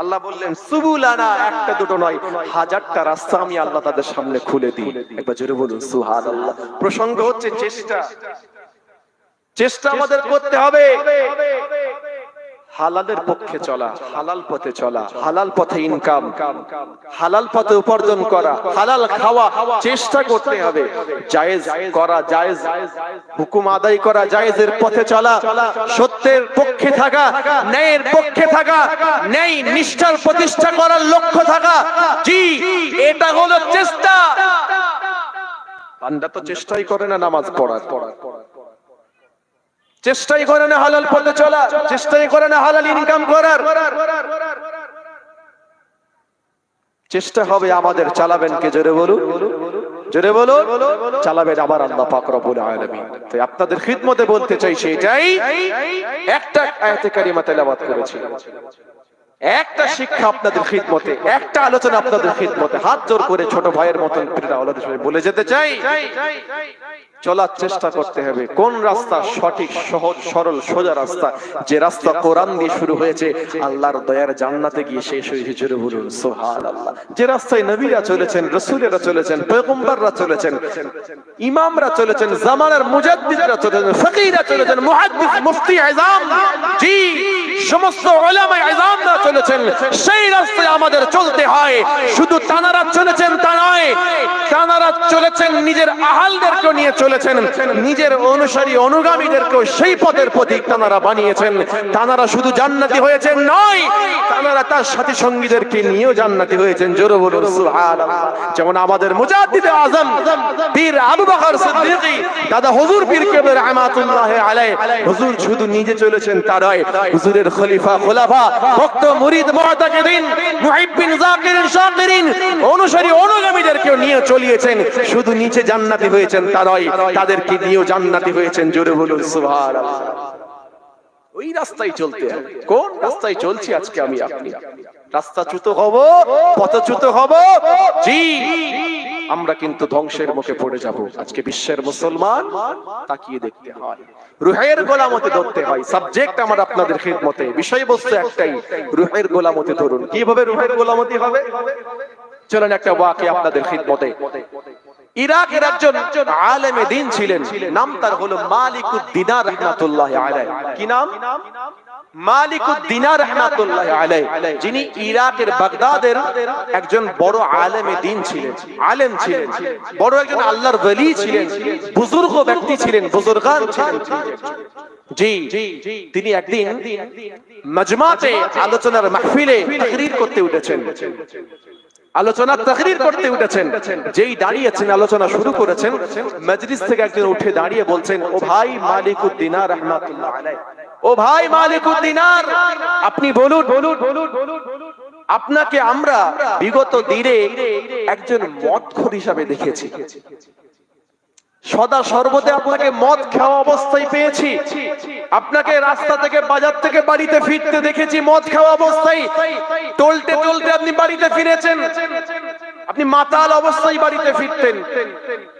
Speaker 4: আল্লাহ বললেন সুবুলানা, একটা দুটো নয়, হাজারটা রাস্তা আমি আল্লাহ তাদের সামনে খুলে দিই। একবার জোরে বলুন সুবহানাল্লাহ। প্রসঙ্গ হচ্ছে চেষ্টা, চেষ্টা আমাদের করতে হবে হালালের পক্ষে চলা, হালাল পথে চলা, হালাল পথে ইনকাম, হালাল পথে উপার্জন করা, হালাল খাওয়া, চেষ্টা করতে হবে। জায়েজ করা, জায়েজ হুকুম আদায় করা, জায়েজের পথে চলা, সত্যের পক্ষে থাকা, ন্যায়ের পক্ষে থাকা, ন্যায় নিষ্ঠার প্রতিষ্ঠা করার লক্ষ্য থাকা, জি এটা হলো চেষ্টা। বান্দা তো চেষ্টাই করে না নামাজ পড়ার, চেষ্টাই করে না হালাল পথে চলা, চেষ্টাই করে না হালাল ইনকাম করার। চেষ্টা হবে আমাদের, চালাবেন কে? জোরে বলুন, জোরে বলুন, চালাবেন আমার আল্লাহ পাক রব্বুল আলামিন। তাই আপনাদের খিদমতে বলতে চাইছি এটাই, একটা আয়াতে কারিমা তেলাওয়াত করেছি, একটা শিক্ষা আপনাদের খিদমতে, একটা আলোচনা আপনাদের খিদমতে, হাত জোর করে ছোট ভাইয়ের মতন বলে যেতে চাই, চলার চেষ্টা করতে হবে। কোন রাস্তা সঠিক, সহজ, সরল, সোজা রাস্তা? যে রাস্তা কোরআন দিয়ে শুরু হয়েছে, আল্লাহর দয়ার জান্নাতে গিয়ে শেষ হয়েছে। জোরে বলুন সুবহানাল্লাহ। যে রাস্তায় নবীরা চলেছেন, রাসূলেরা চলেছেন, পয়গম্বররা চলেছেন, ইমামরা চলেছেন, জামানার মুজাদ্দিদরা চলেছেন, ফকিহরা চলেছেন, মুহাদ্দিস, মুফতি আযম, জি সমস্ত উলামা আযমরা চলেছেন, সেই রাস্তায় আমাদের চলতে হয়। শুধু তানারা চলেছেন তা নয়, তানারা চলেছেন নিজের আহালদেরকে নিয়ে চলেছেন, নিজের অনুসারী অনুগামীদেরকেও সেই পথের প্রতীক তানারা বানিয়েছেন। তানারা শুধু জান্নাতি হয়েছেন নয়, তানারা তার সাথী সঙ্গীদেরকে নিয়েও জান্নাতি হয়েছেন। জোরে বলুন সুবহানাল্লাহ। যেমন আমাদের মুজাদ্দিদে আযম পীর আবু বকর সিদ্দিক দাদা হুজুর পীর কেবলা রাহমাতুল্লাহ আলাইহি, হুজুর শুধু নিজে চলেছেন তা নয়, হুজুরের খলিফা, খোলাফা, ভক্ত, মুরিদ, মুতাকিদিন, মুহিব্বিন, যাকিরিন, শাকিরিন, অনুসারী অনুগামীদেরকেও নিয়ে চলিয়েছেন। শুধু নিচে জান্নাতি হয়েছেন তা নয়, তাদেরকে নিয়েও জান্নাতি হয়েছেন। জোরে বলুন সুবহানাল্লাহ। ওই রাস্তায় চলতে হবে। কোন রাস্তায় চলছি আজকে আমি আপনি? রাস্তাচ্যুত হব, পথচ্যুত হব, জি আমরা কিন্তু ধ্বংসের মুখে পড়ে যাব। আজকে বিশ্বের মুসলমান তাকিয়ে দেখতে হয়, রুহের গোলামতে ধরতে হয়। সাবজেক্ট আমার আপনাদের খিদমতে, বিষয়বস্তু একটাই, রুহের গোলামতে ধরুন। কিভাবে রুহের গোলামতি হবে? চলেন একটা ওয়াকি আপনাদের খিদমতে। ইরাকের একজন আলেমে দ্বীন ছিলেন, নাম তার হলো মালিকুদ দিনার রাহমাতুল্লাহ আলাইহি। কি নাম? মালিকুদ দিনার রাহমাতুল্লাহ আলাইহি, যিনি ইরাকের বাগদাদের একজন বড় আলেমে দ্বীন ছিলেন, আলেম ছিলেন, বড় একজন আল্লাহর ওলি ছিলেন, বুজুর্গ ব্যক্তি ছিলেন, বুজুর্গান ছিলেন। জি তিনি একদিন মাজমাতে আলোচনার মাহফিলে তাকরীর করতে উঠেছেন, আলোচনা তাকরীর করতে উঠেছেন। যেই দাঁড়িয়েছেন, আলোচনা শুরু করেছেন, মজলিস থেকে একজন উঠে দাঁড়িয়ে বলছেন, ও ভাই মালিকুদ দিনার রাহমাতুল্লাহ আলাইহি, ও ভাই মালিকুদ দিনার, আপনি বলুন, আপনাকে আমরা বিগত দিনে একজন মদখোর হিসাবে দেখেছি, সদা সর্বদা আপনাকে মদ খাওয়া অবস্থায় পেয়েছি, আপনাকে রাস্তা থেকে, বাজার থেকে বাড়িতে ফিরতে দেখেছি মদ খাওয়া অবস্থায়, টলতে টলতে আপনি বাড়িতে ফিরেছেন, আপনি মাতাল অবস্থায় বাড়িতে ফিরতেন।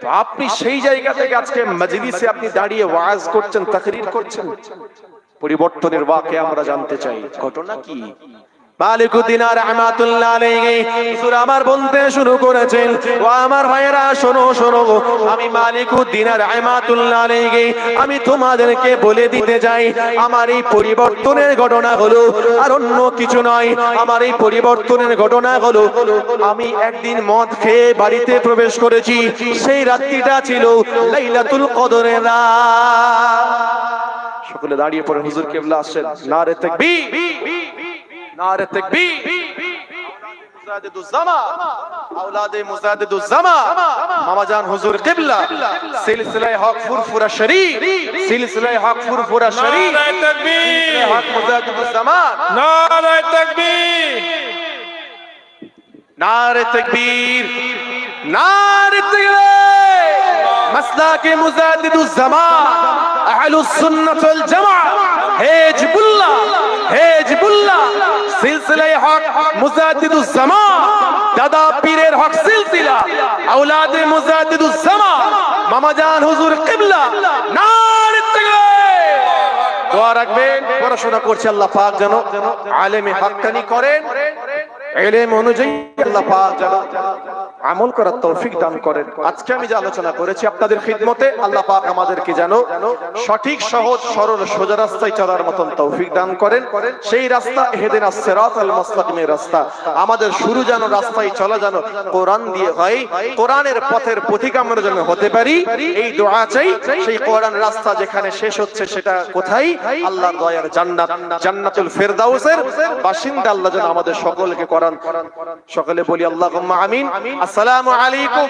Speaker 4: তো আপনি সেই জায়গা থেকে আজকে মজলিসে আপনি দাঁড়িয়ে ওয়াজ করছেন, তাকরীর করছেন। পরিবর্তনের ওয়াকে আমরা জানতে চাই, ঘটনা কি? মালিকুদ দিনার রাহমাতুল্লাহ আলাইহি হুজুর আমার বলতে শুরু করেছেন, ও আমার ভাইয়েরা শোনো শোনো, আমি মালিকুদ দিনার রাহমাতুল্লাহ আলাইহি আমি তোমাদেরকে বলে দিতে চাই, আমার এই পরিবর্তনের ঘটনা হলো আর অন্য কিছু নয়। আমার এই পরিবর্তনের ঘটনা হলো, আমি একদিন মদ খেয়ে বাড়িতে প্রবেশ করেছি, সেই রাত্রিটা ছিল লাইলাতুল কদরের রাত। সকলে দাঁড়িয়ে পড়ে হুজুর কিবলা আসেন। নারে তাকবীর, নারে তাকবীর। আওলাদে মুজাদ্দিদুজ্জামান মামাজান হুজুর কিবলা সিলসিলায়ে হক ফুরফুরা শরীফ, সিলসিলায়ে হক ফুরফুরা শরীফ,
Speaker 3: নারায়ে তাকবীর,
Speaker 4: হক মুজাদ্দিদুজ্জামান।
Speaker 3: নারায়ে তাকবীর,
Speaker 4: नारे तकबीर, नारे तकबीर। मसलाके मुजाद्दिदुज्जमान अहलुस सुन्नत वल जमाअत हिजबुल्लाह, हिजबुल्लाह सिलसिलाए हक मुजाद्दिदुज्जमान दादा पीरेर हक सिलसिला औलादे मुजाद्दिदुज्जमान मामाजान हुजूर किबला। नारे तकबीर। দোয়া রাখবেন, পড়াশোনা করছে আল্লাহ পাক যেন আলেমে হাক্কানি করেন, ইলম অনুযায়ী আল্লাহ পাক যেন আমল করার তৌফিক দান করেন। আজকে আমি যে আলোচনা করেছি আপনাদের খিদমতে, আল্লাহ পাক আমাদেরকে যেন সঠিক সহজ সরল সোজা রাস্তায় চলার মতন তৌফিক দান করেন। সেই রাস্তা ইহদিনাস সিরাতাল মুস্তাকিমের রাস্তা, আমাদের শুরু যেন রাস্তায় চলা যেন কোরআন দিয়ে হয়, কোরআনের পথের পথিক আমরা যেন হতে পারি, এই দোয়া চাই। সেই কোরআন রাস্তা যেখানে শেষ হচ্ছে সেটা কোথায়? আল্লাহর দয়ার জান্নাত, জান্নাতুল ফেরদাউসের বাসিন্দা আল্লাহ যেন আমাদের সকলকে কোরআন। সকলে বলি আল্লাহুম্মা আমিন। আসসালামু আলাইকুম।